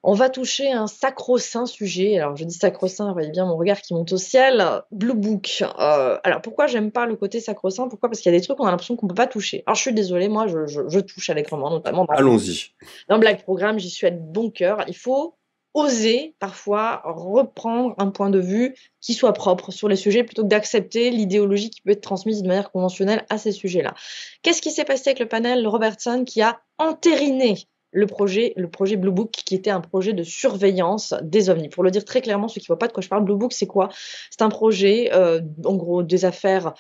S2: On va toucher un sacro-saint sujet. Alors, je dis sacro-saint, vous voyez bien mon regard qui monte au ciel. Blue Book. Alors, pourquoi j'aime pas le côté sacro-saint? Pourquoi? Parce qu'il y a des trucs qu'on a l'impression qu'on peut pas toucher. Alors, je suis désolée, moi, je touche allègrement, notamment
S1: Allons-y.
S2: dans Black Programme, j'y suis de bon cœur. Il faut oser, parfois, reprendre un point de vue qui soit propre sur les sujets plutôt que d'accepter l'idéologie qui peut être transmise de manière conventionnelle à ces sujets-là. Qu'est-ce qui s'est passé avec le panel Robertson qui a entériné le projet Blue Book, qui était un projet de surveillance des ovnis. Pour le dire très clairement, ceux qui ne voient pas de quoi je parle, Blue Book, c'est quoi? C'est un projet, en gros, des affaires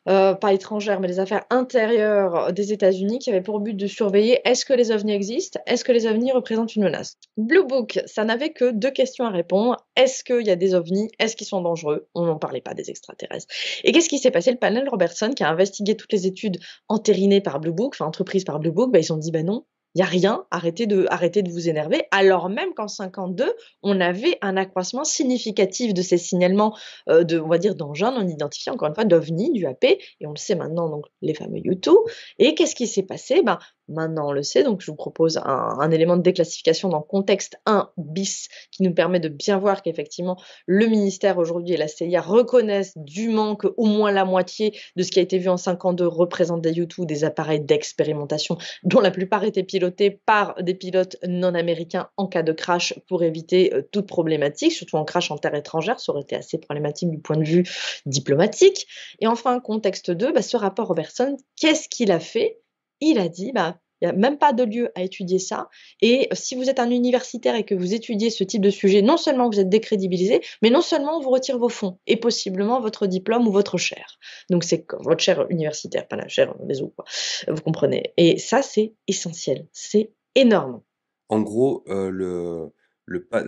S2: pas étrangères, mais des affaires intérieures des États-Unis qui avaient pour but de surveiller est-ce que les ovnis existent, est-ce que les ovnis représentent une menace. Blue Book, ça n'avait que deux questions à répondre. Est-ce qu'il y a des ovnis? Est-ce qu'ils sont dangereux? On n'en parlait pas des extraterrestres. Et qu'est-ce qui s'est passé? Le panel Robertson, qui a investigué toutes les études entérinées par Blue Book, enfin entreprises par Blue Book, ils ont dit non, il n'y a rien, arrêtez de vous énerver, alors même qu'en 52, on avait un accroissement significatif de ces signalements on va dire, d'engins non identifiés, encore une fois, d'OVNI, du AP, et on le sait maintenant, donc les fameux U2. Et qu'est-ce qui s'est passé? Maintenant, on le sait, donc je vous propose un élément de déclassification dans Contexte 1 bis qui nous permet de bien voir qu'effectivement, le ministère aujourd'hui et la CIA reconnaissent dûment qu'au moins la moitié de ce qui a été vu en 52 représente des U2, des appareils d'expérimentation, dont la plupart étaient pilotés par des pilotes non américains en cas de crash pour éviter toute problématique, surtout en crash en terre étrangère, ça aurait été assez problématique du point de vue diplomatique. Et enfin, contexte 2, ce rapport Robertson, qu'est-ce qu'il a fait? Il a dit, il n'y a même pas de lieu à étudier ça. Et si vous êtes un universitaire et que vous étudiez ce type de sujet, non seulement vous êtes décrédibilisé, mais non seulement on vous retire vos fonds et possiblement votre diplôme ou votre chaire. Donc c'est votre chaire universitaire, pas la chaire des autres, quoi. Vous comprenez. Et ça, c'est essentiel. C'est énorme.
S1: En gros, le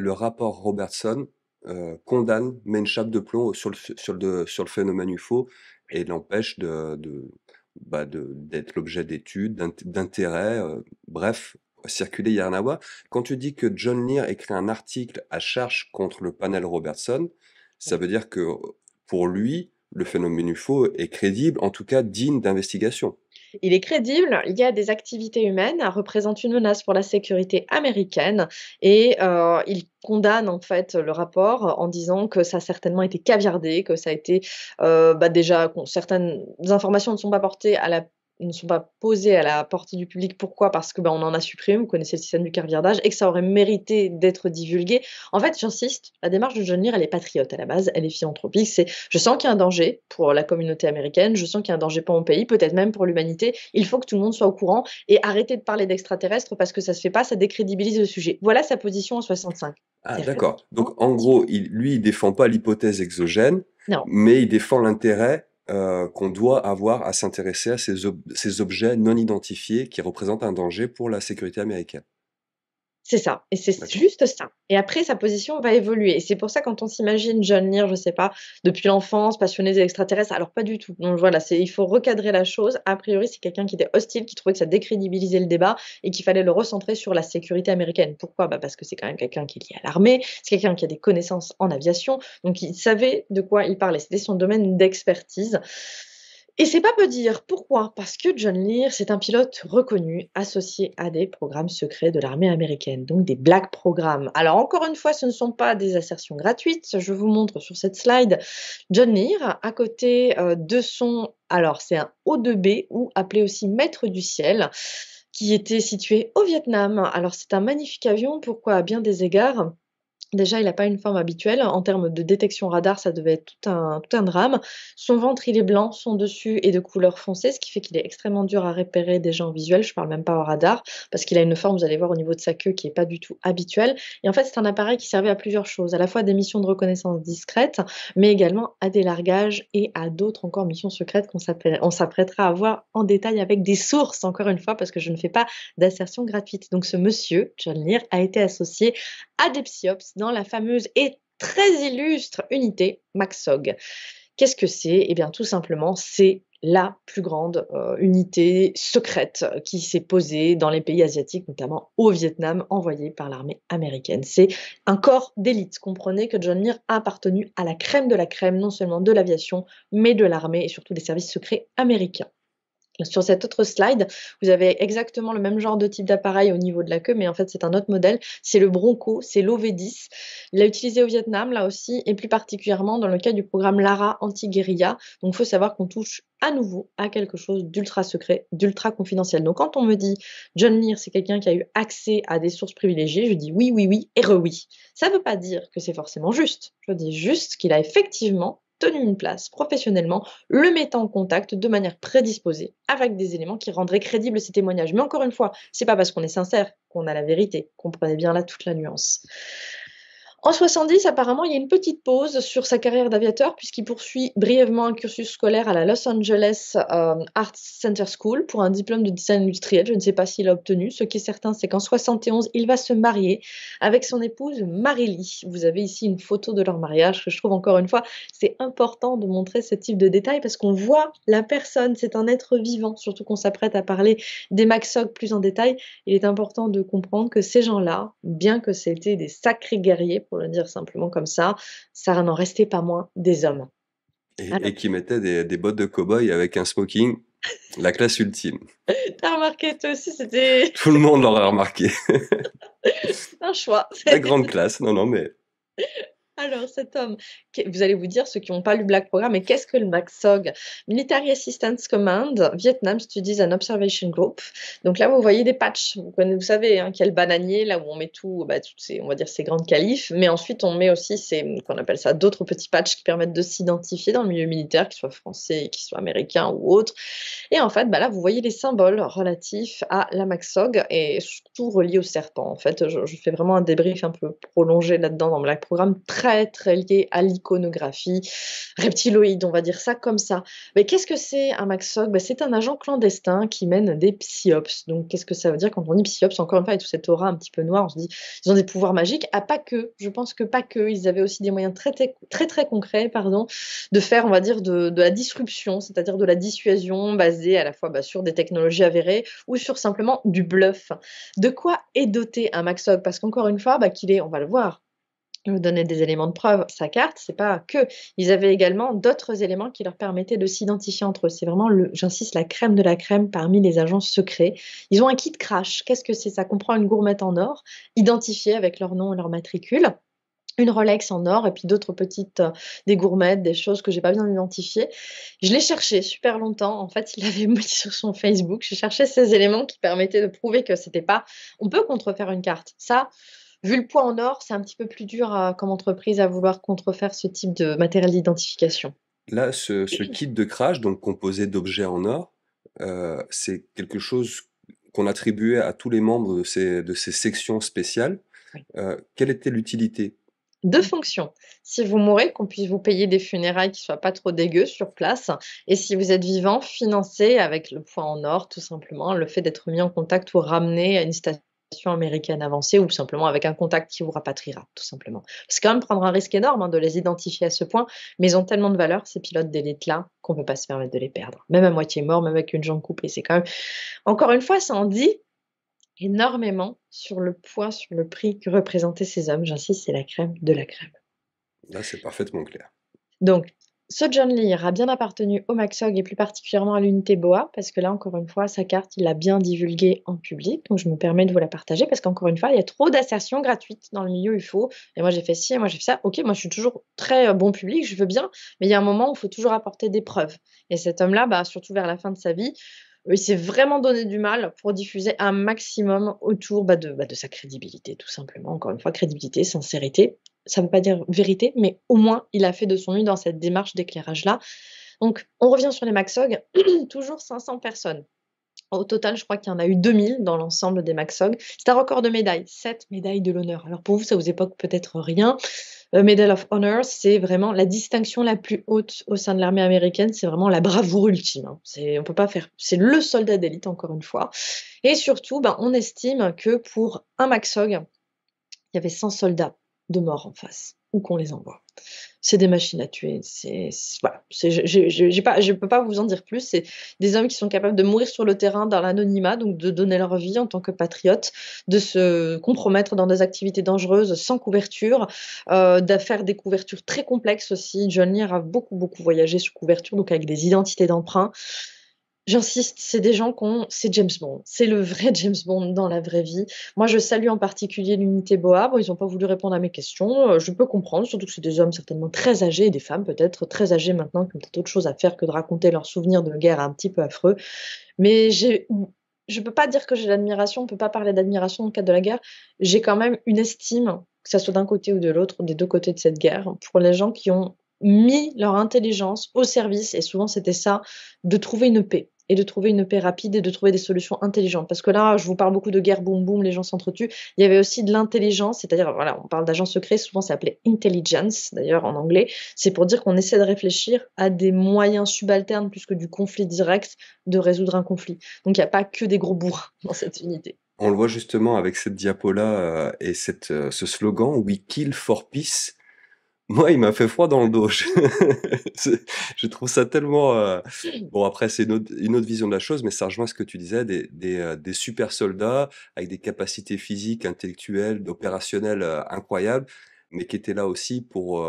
S1: rapport Robertson condamne, met une chape de plomb sur le phénomène UFO et l'empêche d'être l'objet d'études, d'intérêt, bref, circuler, il y a rien à voir. Quand tu dis que John Lear écrit un article à charge contre le panel Robertson, ça veut dire que pour lui, le phénomène UFO est crédible, en tout cas digne d'investigation.
S2: Il est crédible, il y a des activités humaines, représentent une menace pour la sécurité américaine et il condamne en fait le rapport en disant que ça a certainement été caviardé, que ça a été déjà certaines informations ne sont pas posées à la portée du public. Pourquoi? Parce que on en a supprimé, vous connaissez le système du caviardage, et que ça aurait mérité d'être divulgué. En fait, j'insiste, la démarche de John Lear, elle est patriote à la base, elle est philanthropique. C'est je sens qu'il y a un danger pour la communauté américaine, je sens qu'il y a un danger pour mon pays, peut-être même pour l'humanité. Il faut que tout le monde soit au courant et arrêter de parler d'extraterrestres parce que ça se fait pas, ça décrédibilise le sujet. Voilà sa position en 65.
S1: Ah
S2: C'est
S1: d'accord. Donc
S2: relativement
S1: en gros,
S2: passionnant.
S1: il défend pas l'hypothèse exogène,
S2: Non.
S1: mais il défend l'intérêt, qu'on doit avoir à s'intéresser à ces objets non identifiés qui représentent un danger pour la sécurité américaine.
S2: C'est ça, et c'est
S1: D'accord.
S2: juste ça. Et après, sa position va évoluer. Et c'est pour ça, quand on s'imagine John Lear, je sais pas, depuis l'enfance, passionné des extraterrestres, alors pas du tout. Donc voilà, il faut recadrer la chose. A priori, c'est quelqu'un qui était hostile, qui trouvait que ça décrédibilisait le débat et qu'il fallait le recentrer sur la sécurité américaine. Pourquoi? Parce que c'est quand même quelqu'un qui est lié à l'armée, c'est quelqu'un qui a des connaissances en aviation, donc il savait de quoi il parlait. C'était son domaine d'expertise. Et c'est pas peu dire. Pourquoi? Parce que John Lear, c'est un pilote reconnu, associé à des programmes secrets de l'armée américaine, donc des Black Programs. Alors encore une fois, ce ne sont pas des assertions gratuites. Je vous montre sur cette slide John Lear, à côté de son... Alors c'est un O2B, ou appelé aussi Maître du ciel, qui était situé au Vietnam. Alors c'est un magnifique avion, pourquoi? À bien des égards. Déjà, il n'a pas une forme habituelle. En termes de détection radar, ça devait être tout un drame. Son ventre, il est blanc, son dessus est de couleur foncée, ce qui fait qu'il est extrêmement dur à repérer déjà en visuel. Je ne parle même pas au radar, parce qu'il a une forme, vous allez voir, au niveau de sa queue qui n'est pas du tout habituelle. Et en fait, c'est un appareil qui servait à plusieurs choses, à la fois des missions de reconnaissance discrètes, mais également à des largages et à d'autres encore missions secrètes on s'apprêtera à voir en détail avec des sources, encore une fois, parce que je ne fais pas d'assertion gratuite. Donc ce monsieur, John Lear, a été associé à des PSYOPs dans la fameuse et très illustre unité MACSOG. Qu'est-ce que c'est? Eh bien, tout simplement, c'est la plus grande unité secrète qui s'est posée dans les pays asiatiques, notamment au Vietnam, envoyée par l'armée américaine. C'est un corps d'élite. Comprenez que John Lear a appartenu à la crème de la crème, non seulement de l'aviation, mais de l'armée et surtout des services secrets américains. Sur cette autre slide, vous avez exactement le même genre de type d'appareil au niveau de la queue, mais en fait, c'est un autre modèle. C'est le Bronco, c'est l'OV-10. Il l'a utilisé au Vietnam, là aussi, et plus particulièrement dans le cadre du programme Lara anti-guérilla. Donc, il faut savoir qu'on touche à nouveau à quelque chose d'ultra secret, d'ultra confidentiel. Donc, quand on me dit John Lear, c'est quelqu'un qui a eu accès à des sources privilégiées, je dis oui, oui, oui, et oui. Ça ne veut pas dire que c'est forcément juste. Je dis juste qu'il a effectivement tenu une place professionnellement, le mettant en contact de manière prédisposée avec des éléments qui rendraient crédibles ces témoignages. Mais encore une fois, c'est pas parce qu'on est sincère qu'on a la vérité. Comprenez bien là toute la nuance. En 70, apparemment, il y a une petite pause sur sa carrière d'aviateur puisqu'il poursuit brièvement un cursus scolaire à la Los Angeles Arts Center School pour un diplôme de design industriel. Je ne sais pas s'il a obtenu. Ce qui est certain, c'est qu'en 71, il va se marier avec son épouse Marily. Vous avez ici une photo de leur mariage que je trouve encore une fois, c'est important de montrer ce type de détails parce qu'on voit la personne, c'est un être vivant, surtout qu'on s'apprête à parler des MACSOG plus en détail. Il est important de comprendre que ces gens-là, bien que c'était des sacrés guerriers, pour le dire simplement comme ça n'en restait pas moins des hommes. Alors,
S1: Et qui mettait des bottes de cow-boy avec un smoking, la classe ultime.
S2: t'as remarqué toi aussi, c'était
S1: Tout le monde l'aurait remarqué.
S2: un choix.
S1: La grande classe, non, non, mais
S2: Alors, cet homme, vous allez vous dire, ceux qui n'ont pas lu Black Program, mais qu'est-ce que le MACSOG? Military Assistance Command, Vietnam Studies and Observation Group. Donc là, vous voyez des patchs. Vous savez, hein, qu'il y a le bananier, là où on met tout, toutes ces, on va dire, ces grandes qualifs. Mais ensuite, on met aussi qu'on appelle ça, d'autres petits patchs qui permettent de s'identifier dans le milieu militaire, qu'ils soient français, qu'ils soient américains ou autres. Et en fait, là, vous voyez les symboles relatifs à la MACSOG et surtout reliés au serpent. En fait, je fais vraiment un débrief un peu prolongé là-dedans dans Black Programme, très, très lié à l'iconographie reptiloïde, on va dire ça comme ça. Mais qu'est-ce que c'est un MACSOG? C'est un agent clandestin qui mène des psyops. Donc, qu'est-ce que ça veut dire quand on dit psyops? Encore une fois, avec toute cette aura un petit peu noire, on se dit, ils ont des pouvoirs magiques. Ah, pas que. Je pense que pas que. Ils avaient aussi des moyens très, très, très, très concrets, pardon, de faire, on va dire, de la disruption, c'est-à-dire de la dissuasion basée à la fois sur des technologies avérées ou sur simplement du bluff. De quoi est doté un MACSOG? Parce qu'encore une fois, qu'il est, on va le voir, je vais vous donner des éléments de preuve. Sa carte, c'est pas que. Ils avaient également d'autres éléments qui leur permettaient de s'identifier entre eux. C'est vraiment, j'insiste, la crème de la crème parmi les agents secrets. Ils ont un kit crash. Qu'est-ce que c'est? Ça comprend une gourmette en or, identifiée avec leur nom et leur matricule. Une Rolex en or et puis d'autres petites, des gourmettes, des choses que j'ai pas bien identifiées. Je l'ai cherché super longtemps. En fait, il avait mis sur son Facebook. J'ai cherché ces éléments qui permettaient de prouver que c'était pas on peut contrefaire une carte. Ça, vu le poids en or, c'est un petit peu plus dur comme entreprise à vouloir contrefaire ce type de matériel d'identification.
S1: là, ce kit de crash, donc composé d'objets en or, c'est quelque chose qu'on attribuait à tous les membres de ces sections spéciales.
S2: Oui.
S1: Quelle était l'utilité?
S2: 2 fonctions. Si vous mourrez, qu'on puisse vous payer des funérailles qui soient pas trop dégueu sur place et si vous êtes vivant, financer avec le poids en or tout simplement, le fait d'être mis en contact ou ramené à une station américaine avancée ou simplement avec un contact qui vous rapatriera, tout simplement. C'est quand même prendre un risque énorme, hein, de les identifier à ce point, mais ils ont tellement de valeur ces pilotes d'élite-là qu'on peut pas se permettre de les perdre. Même à moitié mort, même avec une jambe coupée, c'est quand même encore une fois, ça en dit énormément sur le poids, sur le prix que représentaient ces hommes. J'insiste, c'est la crème de la crème.
S1: Là, c'est parfaitement clair.
S2: Donc Ce John Lear a bien appartenu au MACSOG et plus particulièrement à l'unité BOA, parce que là, encore une fois, sa carte, il l'a bien divulguée en public. Donc, je me permets de vous la partager parce qu'encore une fois, il y a trop d'assertions gratuites dans le milieu UFO. Et moi, j'ai fait ci, et moi, j'ai fait ça. Ok, moi, je suis toujours très bon public, je veux bien, mais il y a un moment où il faut toujours apporter des preuves. Et cet homme-là, bah, surtout vers la fin de sa vie, il s'est vraiment donné du mal pour diffuser un maximum autour de sa crédibilité, tout simplement. Encore une fois, crédibilité, sincérité. Ça ne veut pas dire vérité, mais au moins, il a fait de son mieux dans cette démarche d'éclairage-là. Donc, on revient sur les MACSOG, toujours 500 personnes. Au total, je crois qu'il y en a eu 2000 dans l'ensemble des MACSOG. C'est un record de médailles, 7 médailles de l'honneur. Alors pour vous, ça vous évoque peut-être rien. Medal of Honor, c'est vraiment la distinction la plus haute au sein de l'armée américaine. C'est vraiment la bravoure ultime, hein. On peut pas faire. C'est le soldat d'élite, encore une fois. Et surtout, ben, on estime que pour un MACSOG, il y avait 100 soldats de mort en face, où qu'on les envoie. C'est des machines à tuer. Voilà. Je peux pas vous en dire plus. C'est des hommes qui sont capables de mourir sur le terrain dans l'anonymat, donc de donner leur vie en tant que patriotes, de se compromettre dans des activités dangereuses sans couverture, de faire des couvertures très complexes aussi. John Lear a beaucoup, beaucoup voyagé sous couverture, donc avec des identités d'emprunt. J'insiste, c'est des gens c'est James Bond. C'est le vrai James Bond dans la vraie vie. Moi, je salue en particulier l'unité BOA. Bon, ils n'ont pas voulu répondre à mes questions. Je peux comprendre, surtout que c'est des hommes certainement très âgés, et des femmes peut-être très âgées maintenant, qui ont peut-être autre chose à faire que de raconter leurs souvenirs de guerre un petit peu affreux. Mais je peux pas dire que j'ai l'admiration, on peut pas parler d'admiration dans le cadre de la guerre. J'ai quand même une estime, que ça soit d'un côté ou de l'autre, des deux côtés de cette guerre, pour les gens qui ont mis leur intelligence au service, et souvent c'était ça, de trouver une paix. Et de trouver une paix rapide et de trouver des solutions intelligentes. Parce que là, je vous parle beaucoup de guerre, boum boum, les gens s'entretuent. Il y avait aussi de l'intelligence, c'est-à-dire, voilà, on parle d'agents secrets, souvent c'est appelé intelligence, d'ailleurs en anglais. C'est pour dire qu'on essaie de réfléchir à des moyens subalternes plus que du conflit direct de résoudre un conflit. Donc il n'y a pas que des gros bourrins dans cette unité.
S1: On le voit justement avec cette diapo-là et ce slogan We kill for peace. Moi, il m'a fait froid dans le dos. Je trouve ça tellement. Bon, après, c'est une autre vision de la chose, mais ça rejoint ce que tu disais des super soldats avec des capacités physiques, intellectuelles, opérationnelles incroyables, mais qui étaient là aussi pour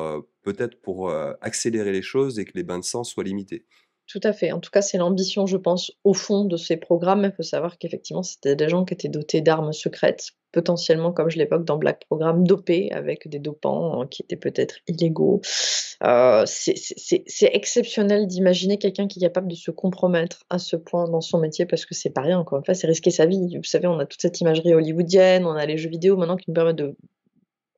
S1: peut-être pour accélérer les choses et que les bains de sang soient limités.
S2: Tout à fait. En tout cas, c'est l'ambition, je pense, au fond de ces programmes. Il faut savoir qu'effectivement, c'était des gens qui étaient dotés d'armes secrètes, potentiellement, comme je l'évoque dans Black Programme, dopés avec des dopants qui étaient peut-être illégaux. C'est exceptionnel d'imaginer quelqu'un qui est capable de se compromettre à ce point dans son métier parce que c'est pas rien, encore une fois, c'est risquer sa vie. Vous savez, on a toute cette imagerie hollywoodienne, on a les jeux vidéo maintenant qui nous permettent de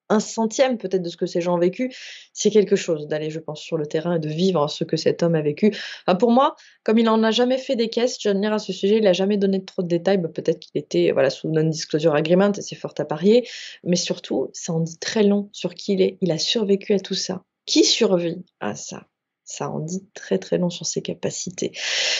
S2: un centième peut-être de ce que ces gens ont vécu, c'est quelque chose d'aller, je pense, sur le terrain et de vivre ce que cet homme a vécu. Pour moi, comme il en a jamais fait des caisses, John Lear, à ce sujet, il a jamais donné trop de détails. Peut-être qu'il était voilà, sous non-disclosure agreement et c'est fort à parier. Mais surtout, ça en dit très long sur qui il est. Il a survécu à tout ça. Qui survit à ça? Ça en dit très très long sur ses capacités.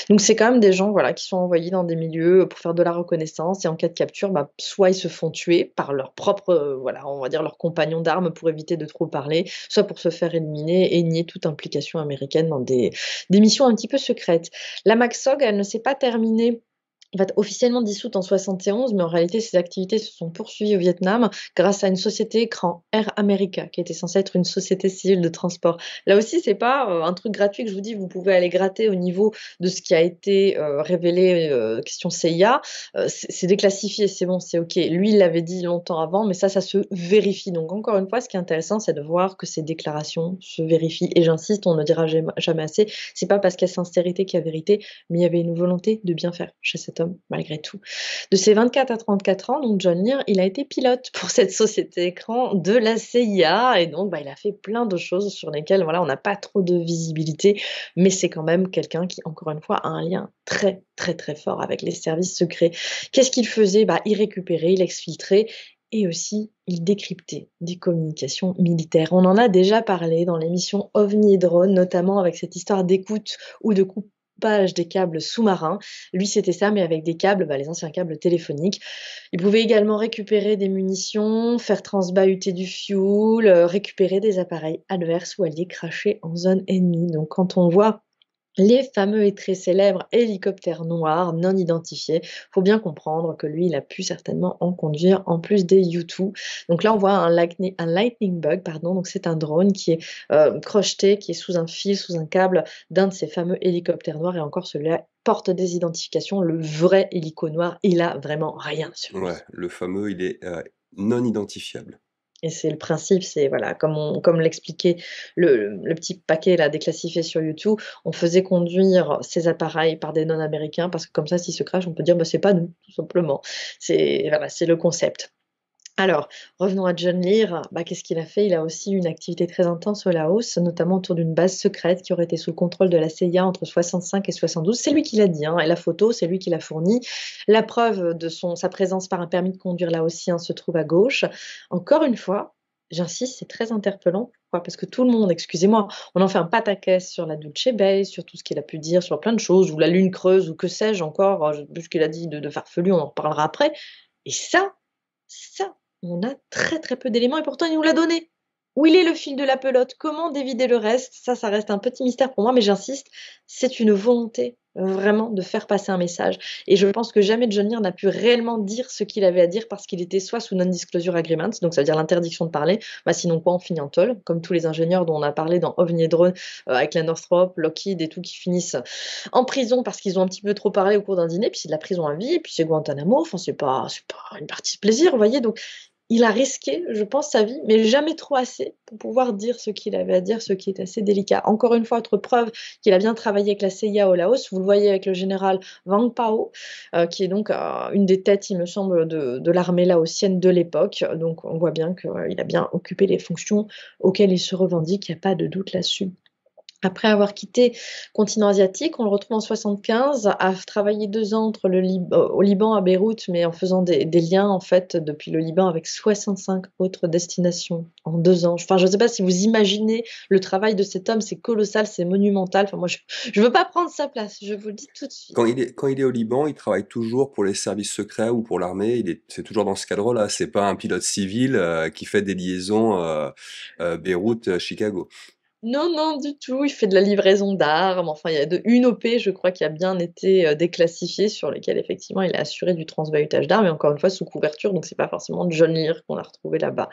S2: Donc c'est quand même des gens voilà, qui sont envoyés dans des milieux pour faire de la reconnaissance et en cas de capture, bah, soit ils se font tuer par leur propre, voilà, on va dire leurs compagnons d'armes pour éviter de trop parler, soit pour se faire éliminer et nier toute implication américaine dans des missions un petit peu secrètes. La MACSOG, elle ne s'est pas terminée. Elle va être officiellement dissoute en 71, mais en réalité, ses activités se sont poursuivies au Vietnam grâce à une société écran, Air America, qui était censée être une société civile de transport. Là aussi, c'est pas un truc gratuit que je vous dis, vous pouvez aller gratter au niveau de ce qui a été révélé question CIA. C'est déclassifié, c'est bon, c'est OK. Lui, il l'avait dit longtemps avant, mais ça se vérifie. Donc, encore une fois, ce qui est intéressant, c'est de voir que ces déclarations se vérifient. Et j'insiste, on ne dira jamais assez, c'est pas parce qu'il y a sincérité qu'il y a vérité, mais il y avait une volonté de bien faire chez cet homme, malgré tout. De ses 24 à 34 ans, donc John Lear, il a été pilote pour cette société écran de la CIA, et donc il a fait plein de choses sur lesquelles voilà, on n'a pas trop de visibilité, mais c'est quand même quelqu'un qui, encore une fois, a un lien très, très, très fort avec les services secrets. Qu'est-ce qu'il faisait? Il récupérait, il exfiltrait, et aussi, il décryptait des communications militaires. On en a déjà parlé dans l'émission OVNI et Drone, notamment avec cette histoire d'écoute ou de coupage des câbles sous-marins. Lui, c'était ça, mais avec des câbles, les anciens câbles téléphoniques. Il pouvait également récupérer des munitions, faire transbahuter du fuel, récupérer des appareils adverses ou alliés crachés en zone ennemie. Donc, quand on voit Les fameux et très célèbres hélicoptères noirs non identifiés. Faut bien comprendre que lui, il a pu certainement en conduire en plus des U2. Donc là, on voit un lightning bug, pardon. Donc c'est un drone qui est crocheté, qui est sous un fil, sous un câble d'un de ces fameux hélicoptères noirs. Et encore, celui-là porte des identifications. Le vrai hélico noir, il a vraiment rien sur
S1: Ouais,
S2: lui.
S1: le fameux, il est non identifiable.
S2: Et c'est le principe, c'est voilà, comme l'expliquait le petit paquet là déclassifié sur YouTube, on faisait conduire ces appareils par des non-américains parce que comme ça, s'ils se crashent, on peut dire: «Bah, c'est pas nous», tout simplement. C'est voilà, c'est le concept. Alors, revenons à John Lear. Bah, qu'est-ce qu'il a fait? Il a aussi eu une activité très intense au Laos, notamment autour d'une base secrète qui aurait été sous le contrôle de la CIA entre 65 et 72. C'est lui qui l'a dit, hein, et la photo, c'est lui qui l'a fournie. La preuve de sa présence par un permis de conduire laotien se trouve à gauche. Encore une fois, j'insiste, c'est très interpellant. Pourquoi? Parce que tout le monde, excusez-moi, on en fait un pataquès sur la Dulce Bay, sur tout ce qu'il a pu dire, sur plein de choses, ou la Lune creuse, ou que sais-je encore, je sais plus ce qu'il a dit de farfelu, on en reparlera après. Et ça, on a très, très peu d'éléments et pourtant il nous l'a donné. Où il est le fil de la pelote? Comment dévider le reste? Ça reste un petit mystère pour moi, mais j'insiste, c'est une volonté, vraiment de faire passer un message et je pense que jamais John Lear n'a pu réellement dire ce qu'il avait à dire parce qu'il était soit sous non-disclosure agreement, donc ça veut dire l'interdiction de parler, bah, sinon quoi? On finit en tôle, comme tous les ingénieurs dont on a parlé dans OVNI et Drone, avec la Northrop, Lockheed et tout qui finissent en prison parce qu'ils ont un petit peu trop parlé au cours d'un dîner, puis c'est de la prison à vie, et puis c'est Guantanamo, enfin c'est pas une partie de plaisir, vous voyez? Donc il a risqué, je pense, sa vie, mais jamais trop assez pour pouvoir dire ce qu'il avait à dire, ce qui est assez délicat. Encore une fois, autre preuve qu'il a bien travaillé avec la CIA au Laos, vous le voyez avec le général Wang Pao, qui est donc une des têtes, il me semble, de l'armée laotienne de l'époque. Donc on voit bien qu'il a bien occupé les fonctions auxquelles il se revendique, il n'y a pas de doute là-dessus. Après avoir quitté le continent asiatique, on le retrouve en 75 à travailler 2 ans entre au Liban, à Beyrouth, mais en faisant des liens, en fait, depuis le Liban avec 65 autres destinations en 2 ans. Enfin, je ne sais pas si vous imaginez le travail de cet homme, c'est colossal, c'est monumental. Enfin, moi, je veux pas prendre sa place, je vous le dis tout de suite.
S1: Quand il est au Liban, il travaille toujours pour les services secrets ou pour l'armée. C'est toujours dans ce cadre-là. C'est pas un pilote civil qui fait des liaisons Beyrouth-Chicago.
S2: Non, non, du tout, il fait de la livraison d'armes, enfin, il y a une OP, je crois, qui a bien été, déclassifiée, sur lesquelles effectivement il a assuré du transvahutage d'armes et encore une fois sous couverture, donc c'est pas forcément John Lear qu'on a retrouvé là-bas.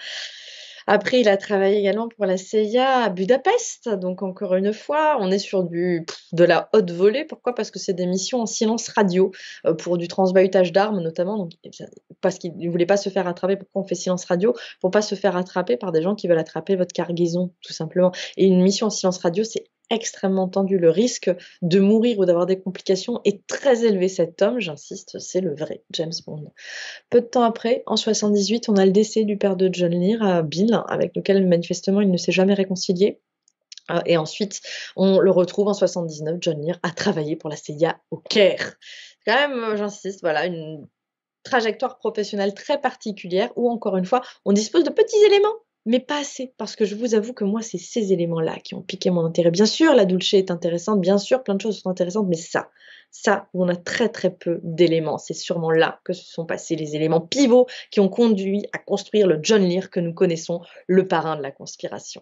S2: Après, il a travaillé également pour la CIA à Budapest, donc encore une fois, on est sur de la haute volée. Pourquoi? Parce que c'est des missions en silence radio, pour du transvahutage d'armes notamment, donc parce qu'il ne voulait pas se faire attraper. Pourquoi on fait silence radio? Pour pas se faire attraper par des gens qui veulent attraper votre cargaison, tout simplement. Et une mission en silence radio, c'est extrêmement tendu. Le risque de mourir ou d'avoir des complications est très élevé. Cet homme, j'insiste, c'est le vrai James Bond. Peu de temps après, en 78, on a le décès du père de John Lear, Bill, avec lequel manifestement il ne s'est jamais réconcilié. Et ensuite, on le retrouve en 79, John Lear a travaillé pour la CIA au Caire. Quand même, j'insiste, voilà, une trajectoire professionnelle très particulière où, encore une fois, on dispose de petits éléments, mais pas assez. Parce que je vous avoue que moi, c'est ces éléments-là qui ont piqué mon intérêt. Bien sûr, la Dulce est intéressante, bien sûr, plein de choses sont intéressantes, mais ça, on a très très peu d'éléments. C'est sûrement là que se sont passés les éléments pivots qui ont conduit à construire le John Lear que nous connaissons, le parrain de la conspiration.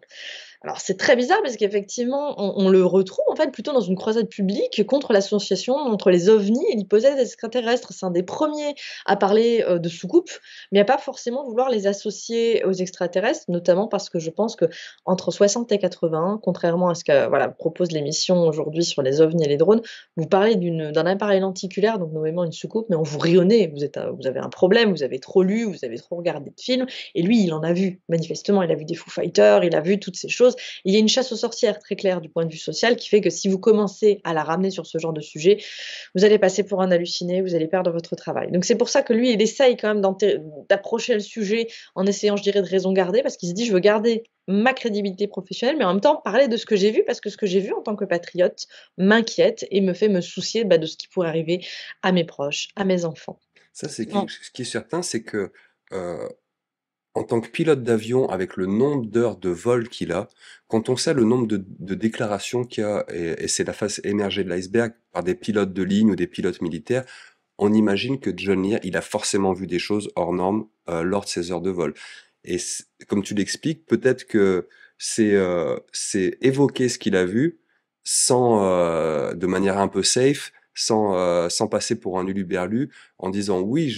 S2: Alors c'est très bizarre parce qu'effectivement, on le retrouve en fait plutôt dans une croisade publique contre l'association entre les ovnis et l'hypothèse extraterrestre. C'est un des premiers à parler de soucoupes, mais à pas forcément vouloir les associer aux extraterrestres, notamment parce que je pense que entre 60 et 80, contrairement à ce que voilà, propose l'émission aujourd'hui sur les ovnis et les drones, vous parlez d'un appareil lenticulaire, donc nommément une soucoupe, mais on vous rionnez, vous avez un problème, vous avez trop lu, vous avez trop regardé de films, et lui, il en a vu, manifestement, il a vu des Foo Fighters, il a vu toutes ces choses. Il y a une chasse aux sorcières très claire du point de vue social qui fait que si vous commencez à la ramener sur ce genre de sujet, vous allez passer pour un halluciné, vous allez perdre votre travail. Donc c'est pour ça que lui, il essaye quand même d'approcher le sujet en essayant, je dirais, de raison garder, parce qu'il se dit, je veux garder ma crédibilité professionnelle, mais en même temps parler de ce que j'ai vu, parce que ce que j'ai vu en tant que patriote m'inquiète et me fait me soucier de ce qui pourrait arriver à mes proches, à mes enfants.
S1: Ça,
S2: Bon.
S1: ce qui est certain, c'est que euh, en tant que pilote d'avion, avec le nombre d'heures de vol qu'il a, quand on sait le nombre de déclarations qu'il y a, et c'est la face émergée de l'iceberg par des pilotes de ligne ou des pilotes militaires, on imagine que John Lear, il a forcément vu des choses hors normes lors de ses heures de vol. Et comme tu l'expliques, peut-être que c'est évoquer ce qu'il a vu, de manière un peu safe, sans passer pour un huluberlu, en disant oui,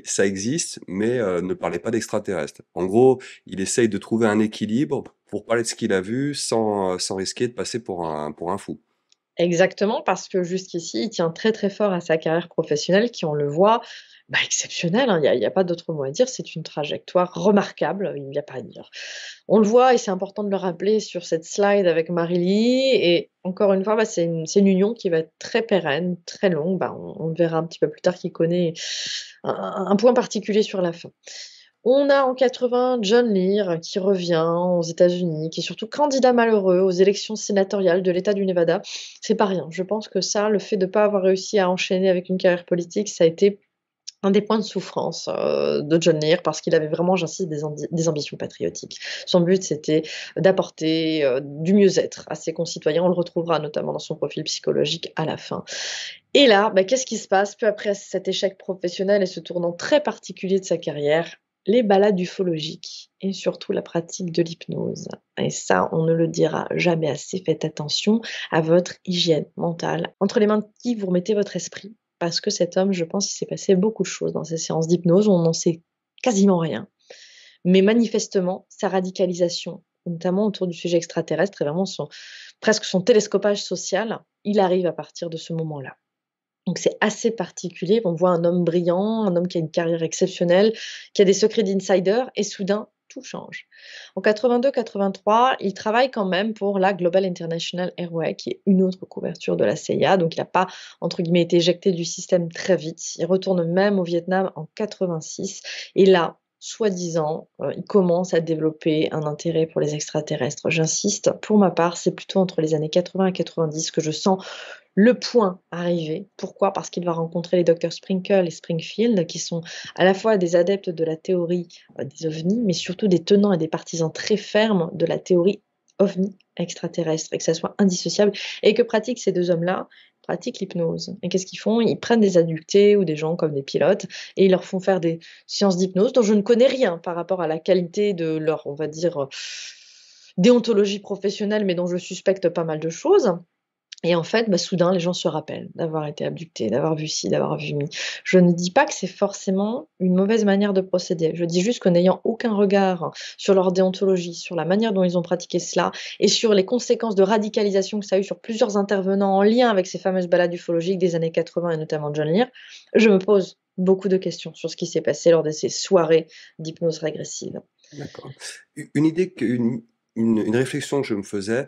S1: ça existe, mais ne parlez pas d'extraterrestres. En gros, il essaye de trouver un équilibre pour parler de ce qu'il a vu sans risquer de passer pour un fou.
S2: Exactement, parce que jusqu'ici, il tient très, très fort à sa carrière professionnelle qui, on le voit, bah, exceptionnelle, hein, il y a pas d'autre mot à dire. C'est une trajectoire remarquable, il n'y a pas à dire. On le voit et c'est important de le rappeler sur cette slide avec Marie-Lie et encore une fois, bah, c'est une union qui va être très pérenne, très longue. Bah, on le verra un petit peu plus tard qui connaît un point particulier sur la fin. On a en 80 John Lear qui revient aux États-Unis, qui est surtout candidat malheureux aux élections sénatoriales de l'État du Nevada. C'est pas rien. Je pense que ça, le fait de ne pas avoir réussi à enchaîner avec une carrière politique, ça a été un des points de souffrance de John Lear parce qu'il avait vraiment, j'insiste, des ambitions patriotiques. Son but, c'était d'apporter du mieux-être à ses concitoyens. On le retrouvera notamment dans son profil psychologique à la fin. Et là, bah, qu'est-ce qui se passe peu après cet échec professionnel et ce tournant très particulier de sa carrière? Les balades ufologiques et surtout la pratique de l'hypnose. Et ça, on ne le dira jamais assez. Faites attention à votre hygiène mentale. Entre les mains de qui vous remettez votre esprit? Parce que cet homme, je pense, il s'est passé beaucoup de choses dans ces séances d'hypnose. On n'en sait quasiment rien. Mais manifestement, sa radicalisation, notamment autour du sujet extraterrestre, et vraiment presque son télescopage social, il arrive à partir de ce moment-là. Donc c'est assez particulier. On voit un homme brillant, un homme qui a une carrière exceptionnelle, qui a des secrets d'insider et soudain, tout change. En 82-83, il travaille quand même pour la Global International Airway, qui est une autre couverture de la CIA. Donc il n'a pas, entre guillemets, été éjecté du système très vite. Il retourne même au Vietnam en 86. Et là, soi-disant, il commence à développer un intérêt pour les extraterrestres. J'insiste, pour ma part, c'est plutôt entre les années 80 et 90 que je sens le point arrivé. Pourquoi? Parce qu'il va rencontrer les docteurs Sprinkle et Springfield, qui sont à la fois des adeptes de la théorie des ovnis, mais surtout des tenants et des partisans très fermes de la théorie ovni extraterrestre, et que ça soit indissociable, et que pratiquent ces deux hommes-là, pratiquent l'hypnose. Et qu'est-ce qu'ils font? Ils prennent des adultés ou des gens comme des pilotes, et ils leur font faire des séances d'hypnose dont je ne connais rien par rapport à la qualité de leur, on va dire, déontologie professionnelle, mais dont je suspecte pas mal de choses. Et en fait, bah, soudain, les gens se rappellent d'avoir été abductés, d'avoir vu ci, d'avoir vu mi. Je ne dis pas que c'est forcément une mauvaise manière de procéder. Je dis juste qu'en n'ayant aucun regard sur leur déontologie, sur la manière dont ils ont pratiqué cela et sur les conséquences de radicalisation que ça a eu sur plusieurs intervenants en lien avec ces fameuses balades ufologiques des années 80 et notamment John Lear, je me pose beaucoup de questions sur ce qui s'est passé lors de ces soirées d'hypnose régressive.
S1: D'accord. Une idée, une réflexion que je me faisais,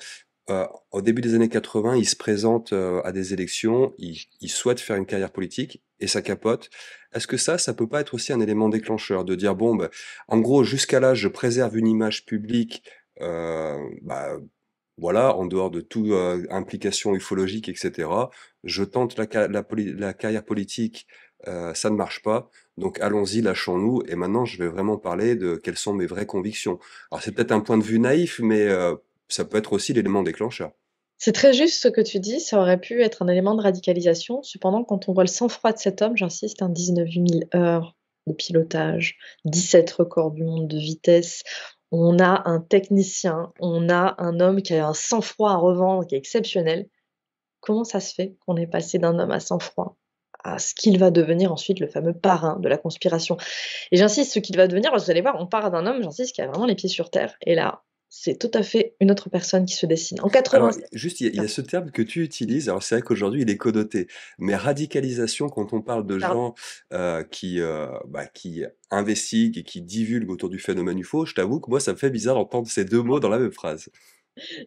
S1: au début des années 80, il se présente à des élections, il souhaite faire une carrière politique et ça capote. Est-ce que ça peut pas être aussi un élément déclencheur de dire, bon, bah, en gros, jusqu'à là, je préserve une image publique, bah, voilà, en dehors de toute implication ufologique, etc. Je tente la carrière politique, ça ne marche pas. Donc allons-y, lâchons-nous. Et maintenant, je vais vraiment parler de quelles sont mes vraies convictions. Alors c'est peut-être un point de vue naïf, mais ça peut être aussi l'élément déclencheur.
S2: C'est très juste ce que tu dis, ça aurait pu être un élément de radicalisation. Cependant, quand on voit le sang-froid de cet homme, j'insiste, 19 000 heures de pilotage, 17 records du monde de vitesse, on a un technicien, on a un homme qui a un sang-froid à revendre qui est exceptionnel. Comment ça se fait qu'on est passé d'un homme à sang-froid à ce qu'il va devenir ensuite le fameux parrain de la conspiration? Et j'insiste, ce qu'il va devenir, parce que vous allez voir, on part d'un homme, j'insiste, qui a vraiment les pieds sur terre. Et là, c'est tout à fait une autre personne qui se dessine. En
S1: Alors,
S2: 87.
S1: juste, il y a ce terme que tu utilises, alors c'est vrai qu'aujourd'hui il est connoté, mais radicalisation, quand on parle de gens qui investiguent et qui divulguent autour du phénomène UFO, je t'avoue que moi ça me fait bizarre d'entendre ces deux mots dans la même phrase.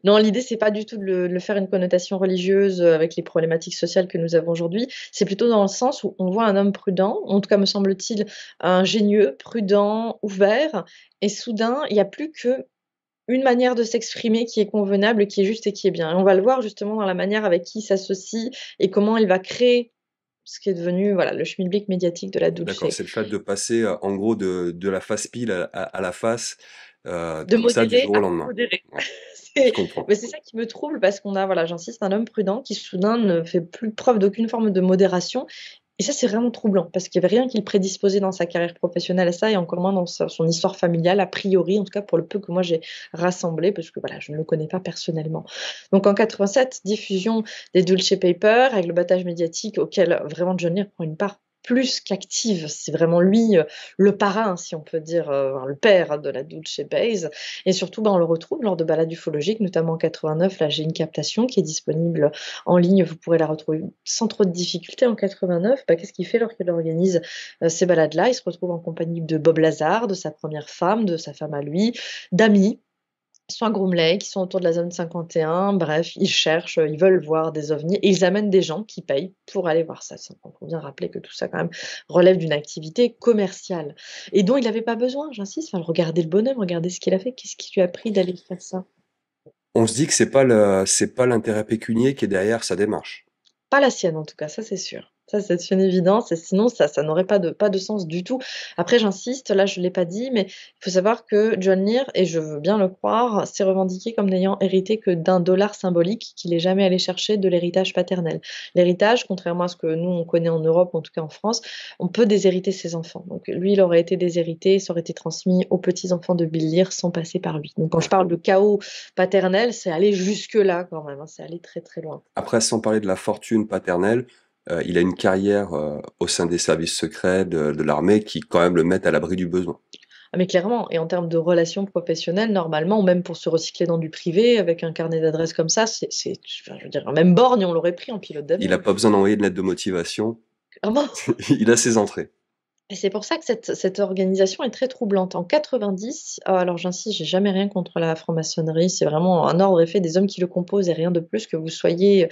S2: Non, l'idée, c'est pas du tout de le faire une connotation religieuse, avec les problématiques sociales que nous avons aujourd'hui. C'est plutôt dans le sens où on voit un homme prudent, en tout cas me semble-t-il, ingénieux, prudent, ouvert et soudain, il y a plus qu'une manière de s'exprimer qui est convenable, qui est juste et qui est bien. Et on va le voir justement dans la manière avec qui il s'associe et comment il va créer ce qui est devenu, voilà, le schmilblick médiatique de la Dulce.
S1: D'accord, c'est le fait de passer en gros de la face pile à la face,
S2: De
S1: comme ça du
S2: modéré
S1: jour au
S2: à
S1: lendemain.
S2: modéré.
S1: Ouais, je
S2: C'est
S1: comprends.
S2: mais c'est ça qui me trouble parce qu'on a, voilà, j'insiste, un homme prudent qui soudain ne fait plus preuve d'aucune forme de modération Et ça, c'est vraiment troublant parce qu'il y avait rien qui le prédisposait dans sa carrière professionnelle à ça et encore moins dans son histoire familiale, a priori, en tout cas pour le peu que moi j'ai rassemblé, parce que voilà, je ne le connais pas personnellement. Donc en 87, diffusion des Dulce Papers avec le battage médiatique auquel vraiment John Lear prend une part plus qu'active. C'est vraiment lui le parrain, si on peut dire, le père de la Dulce Base. Et surtout, on le retrouve lors de balades ufologiques, notamment en 89. Là, j'ai une captation qui est disponible en ligne, vous pourrez la retrouver sans trop de difficultés. En 89, qu'est-ce qu'il fait lorsqu'il organise ces balades-là? Il se retrouve en compagnie de Bob Lazar, de sa première femme, de sa femme à lui, d'amis qui sont à Groom Lake, qui sont autour de la zone 51. Bref, ils cherchent, ils veulent voir des ovnis et ils amènent des gens qui payent pour aller voir ça. Il faut bien rappeler que tout ça, quand même, relève d'une activité commerciale et dont il n'avait pas besoin, j'insiste. Enfin, regardez le bonhomme, regardez ce qu'il a fait. Qu'est-ce qui lui a pris d'aller faire ça?
S1: On se dit que c'est pas l'intérêt pécunier qui est derrière sa démarche.
S2: Pas la sienne en tout cas, ça c'est sûr. Ça, c'est une évidence et sinon ça n'aurait pas de sens du tout. Après j'insiste, là je l'ai pas dit, mais il faut savoir que John Lear, et je veux bien le croire, s'est revendiqué comme n'ayant hérité que d'un dollar symbolique qu'il est jamais allé chercher de l'héritage paternel. L'héritage, contrairement à ce que nous on connaît en Europe, en tout cas en France, on peut déshériter ses enfants. Donc lui, il aurait été déshérité, ça aurait été transmis aux petits-enfants de Bill Lear sans passer par lui. Donc quand je parle de chaos paternel, c'est aller jusque-là quand même, hein, c'est aller très très loin.
S1: Après, sans parler de la fortune paternelle, il a une carrière au sein des services secrets de l'armée qui quand même le mettent à l'abri du besoin.
S2: Ah mais clairement, et en termes de relations professionnelles, normalement, ou même pour se recycler dans du privé, avec un carnet d'adresses comme ça, enfin, je veux dire, même Borgne, on l'aurait pris en pilote
S1: Il
S2: d'avion,
S1: n'a
S2: hein.
S1: pas besoin d'envoyer de lettre de motivation,
S2: Clairement.
S1: il a ses entrées.
S2: Et c'est pour ça que cette organisation est très troublante. En 90, alors j'insiste, j'ai jamais rien contre la franc-maçonnerie, c'est vraiment un ordre et fait des hommes qui le composent et rien de plus, que vous soyez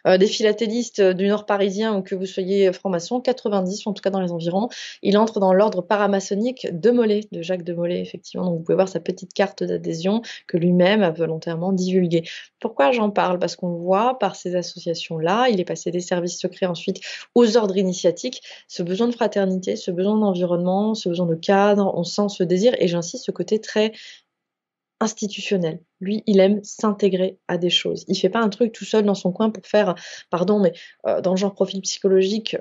S2: des philatélistes du Nord parisien ou que vous soyez franc-maçon, 90, en tout cas dans les environs, il entre dans l'ordre paramaçonnique de Molay, de Jacques de Molay, effectivement. Donc vous pouvez voir sa petite carte d'adhésion que lui-même a volontairement divulguée. Pourquoi j'en parle? Parce qu'on voit par ces associations-là, il est passé des services secrets ensuite aux ordres initiatiques, ce besoin de fraternité, ce besoin d'environnement, ce besoin de cadre, on sent ce désir, et j'insiste, ce côté très institutionnel. Lui, il aime s'intégrer à des choses. Il fait pas un truc tout seul dans son coin pour faire, pardon, mais dans le genre profil psychologique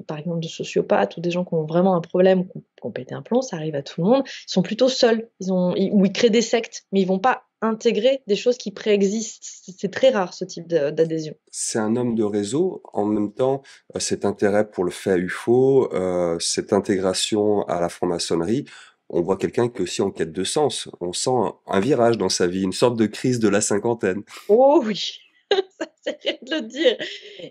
S2: par exemple, de sociopathes ou des gens qui ont vraiment un problème, qui ont pété un plomb, ça arrive à tout le monde. Ils sont plutôt seuls. Ou ils créent des sectes, mais ils vont pas intégrer des choses qui préexistent. C'est très rare ce type d'adhésion.
S1: C'est un homme de réseau, en même temps, cet intérêt pour le fait UFO, cette intégration à la franc-maçonnerie, on voit quelqu'un qui est aussi en quête de sens. On sent un virage dans sa vie, une sorte de crise de la cinquantaine.
S2: Oh oui, ça c'est rien de le dire.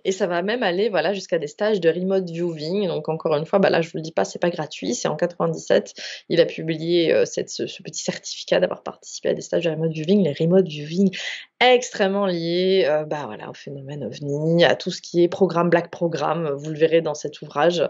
S2: Et ça va même aller, voilà, jusqu'à des stages de remote viewing. Donc encore une fois, là je vous le dis pas, c'est pas gratuit. C'est en 97, il a publié ce petit certificat d'avoir participé à des stages de remote viewing. Les remote viewing extrêmement liés, voilà, au phénomène ovni, à tout ce qui est programme Black Programme. Vous le verrez dans cet ouvrage.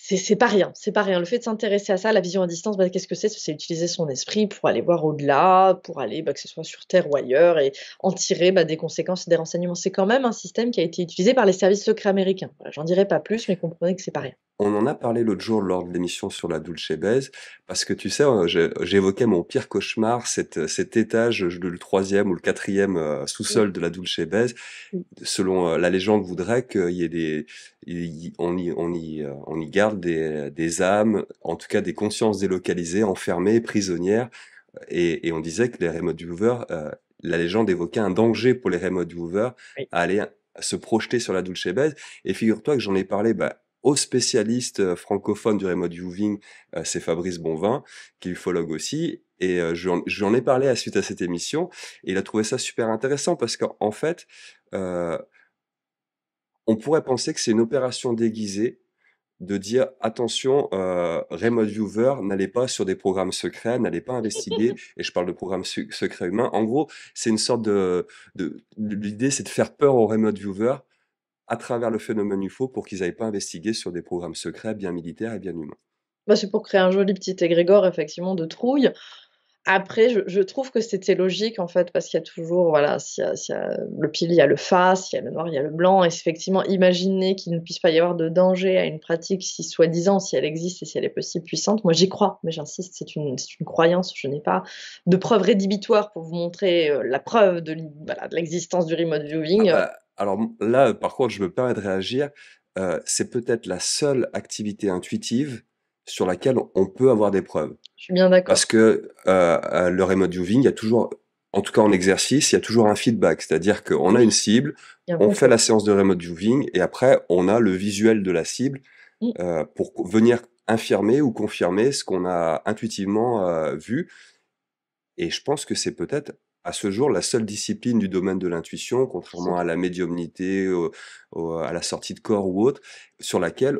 S2: C'est pas rien, c'est pas rien. Le fait de s'intéresser à ça, la vision à distance, qu'est-ce que c'est? C'est utiliser son esprit pour aller voir au-delà, pour aller, que ce soit sur Terre ou ailleurs, et en tirer des conséquences et des renseignements. C'est quand même un système qui a été utilisé par les services secrets américains. Voilà, j'en dirai pas plus, mais comprenez que c'est pas rien.
S1: On en a parlé l'autre jour lors de l'émission sur la Dulce Base, parce que tu sais, j'évoquais mon pire cauchemar, cet étage, le troisième ou le quatrième
S2: Oui,
S1: sous-sol de la Dulce Base.
S2: oui.
S1: Selon la légende voudrait qu'il y ait on y garde des âmes, en tout cas des consciences délocalisées, enfermées, prisonnières. Et on disait que les remote viewers, la légende évoquait un danger pour les remote viewers
S2: Oui.
S1: à aller se projeter sur la Dulce Base. Et figure-toi que j'en ai parlé au spécialiste francophone du remote viewing, c'est Fabrice Bonvin, qui est ufologue aussi. Et je lui en ai parlé à suite à cette émission, et il a trouvé ça super intéressant parce qu'en fait, euh, on pourrait penser que c'est une opération déguisée de dire attention, remote viewer, n'allez pas sur des programmes secrets, n'allez pas investiguer, et je parle de programmes secrets humains. En gros, c'est une sorte l'idée, c'est de faire peur aux remote viewers à travers le phénomène UFO pour qu'ils n'aillent pas investiguer sur des programmes secrets bien militaires et bien humains.
S2: C'est pour créer un joli petit égrégore, effectivement, de trouille. Après, je trouve que c'était logique, en fait, parce qu'il y a toujours, voilà, s'il y a le pile, il y a le face, s'il y a le noir, il y a le blanc, et c'est effectivement, imaginer qu'il ne puisse pas y avoir de danger à une pratique si soi-disant, si elle existe et si elle est possible puissante, moi j'y crois, mais j'insiste, c'est une croyance, je n'ai pas de preuves rédhibitoires pour vous montrer la preuve de l'existence du remote
S1: Ah
S2: viewing.
S1: alors là, par contre, je me permets de réagir. c'est peut-être la seule activité intuitive sur laquelle on peut avoir des preuves.
S2: Je suis bien
S1: Parce
S2: d'accord.
S1: que, le remote viewing, il y a toujours, en tout cas en exercice, il y a toujours un feedback. C'est-à-dire qu'on a
S2: Oui,
S1: une cible,
S2: il y a un
S1: on fait
S2: contrôle.
S1: la séance de remote viewing et après on a le visuel de la cible,
S2: Mmh.
S1: pour venir infirmer ou confirmer ce qu'on a intuitivement, vu. Et je pense que c'est peut-être, à ce jour, la seule discipline du domaine de l'intuition,
S2: C'est
S1: contrairement à la médiumnité, à la sortie de corps ou autre, sur laquelle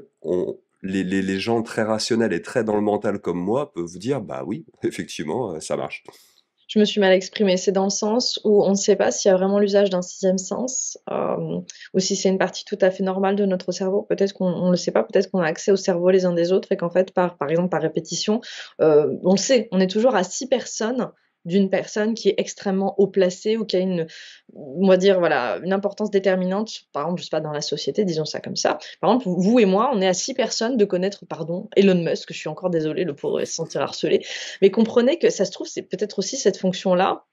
S1: les gens très rationnels et très dans le mental comme moi peuvent vous dire: «Bah oui, effectivement, ça marche».
S2: Je me suis mal exprimée. C'est dans le sens où on ne sait pas s'il y a vraiment l'usage d'un sixième sens, ou si c'est une partie tout à fait normale de notre cerveau. Peut-être qu'on le sait pas, peut-être qu'on a accès au cerveau les uns des autres et qu'en fait, par exemple, par répétition, on le sait, on est toujours à 6 personnes d'une personne qui est extrêmement haut placée ou qui a une, on va dire, voilà, une importance déterminante, par exemple, je sais pas, dans la société, disons ça comme ça. Par exemple, vous et moi, on est à 6 personnes de connaître, pardon, Elon Musk, je suis encore désolée, le pauvre va se sentir harcelé. Mais comprenez que ça se trouve, c'est peut-être aussi cette fonction-là,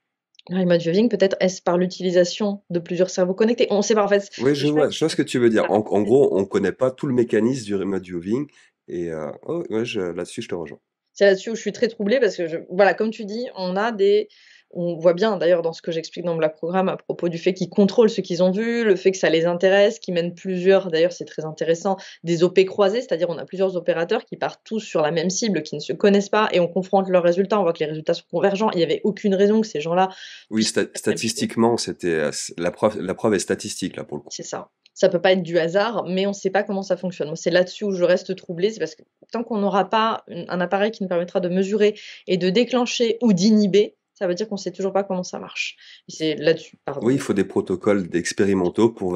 S2: le remote viewing, peut-être est-ce par l'utilisation de plusieurs cerveaux connectés? On ne sait pas en fait.
S1: Oui,
S2: Je
S1: je vois ce que tu veux dire. En gros, on connaît pas tout le mécanisme du remote viewing et oh, ouais, là-dessus, je te rejoins.
S2: C'est là-dessus où je suis très troublée parce que voilà, comme tu dis, on voit bien d'ailleurs dans ce que j'explique dans le Black Programme à propos du fait qu'ils contrôlent ce qu'ils ont vu, le fait que ça les intéresse, qu'ils mènent plusieurs, d'ailleurs c'est très intéressant, des OP croisés, c'est-à-dire on a plusieurs opérateurs qui partent tous sur la même cible, qui ne se connaissent pas et on confronte leurs résultats, on voit que les résultats sont convergents. Il n'y avait aucune raison que ces gens-là
S1: Oui,
S2: puissent faire la même chose.
S1: statistiquement, la preuve est statistique là pour le coup.
S2: C'est ça. Ça peut pas être du hasard, mais on ne sait pas comment ça fonctionne. Moi, c'est là-dessus où je reste troublée, c'est parce que tant qu'on n'aura pas un appareil qui nous permettra de mesurer et de déclencher ou d'inhiber, ça veut dire qu'on ne sait toujours pas comment ça marche. Et c'est là-dessus,
S1: Oui, il
S2: pardon.
S1: faut des protocoles expérimentaux pour
S2: Oui,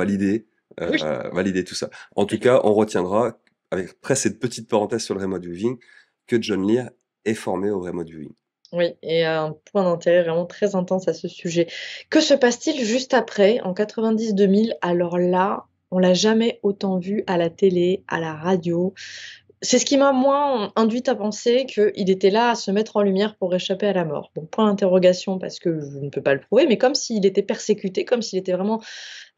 S1: valider tout ça. En tout cas, on retiendra, avec après cette petite parenthèse sur le remote viewing, que John Lear est formé au remote viewing.
S2: oui, et un point d'intérêt vraiment très intense à ce sujet. Que se passe-t-il juste après, en 90-2000? Alors là, on l'a jamais autant vu à la télé, à la radio. C'est ce qui m'a, moi, induite à penser qu'il était là à se mettre en lumière pour échapper à la mort. Bon, point d'interrogation parce que je ne peux pas le prouver, mais comme s'il était persécuté, comme s'il était vraiment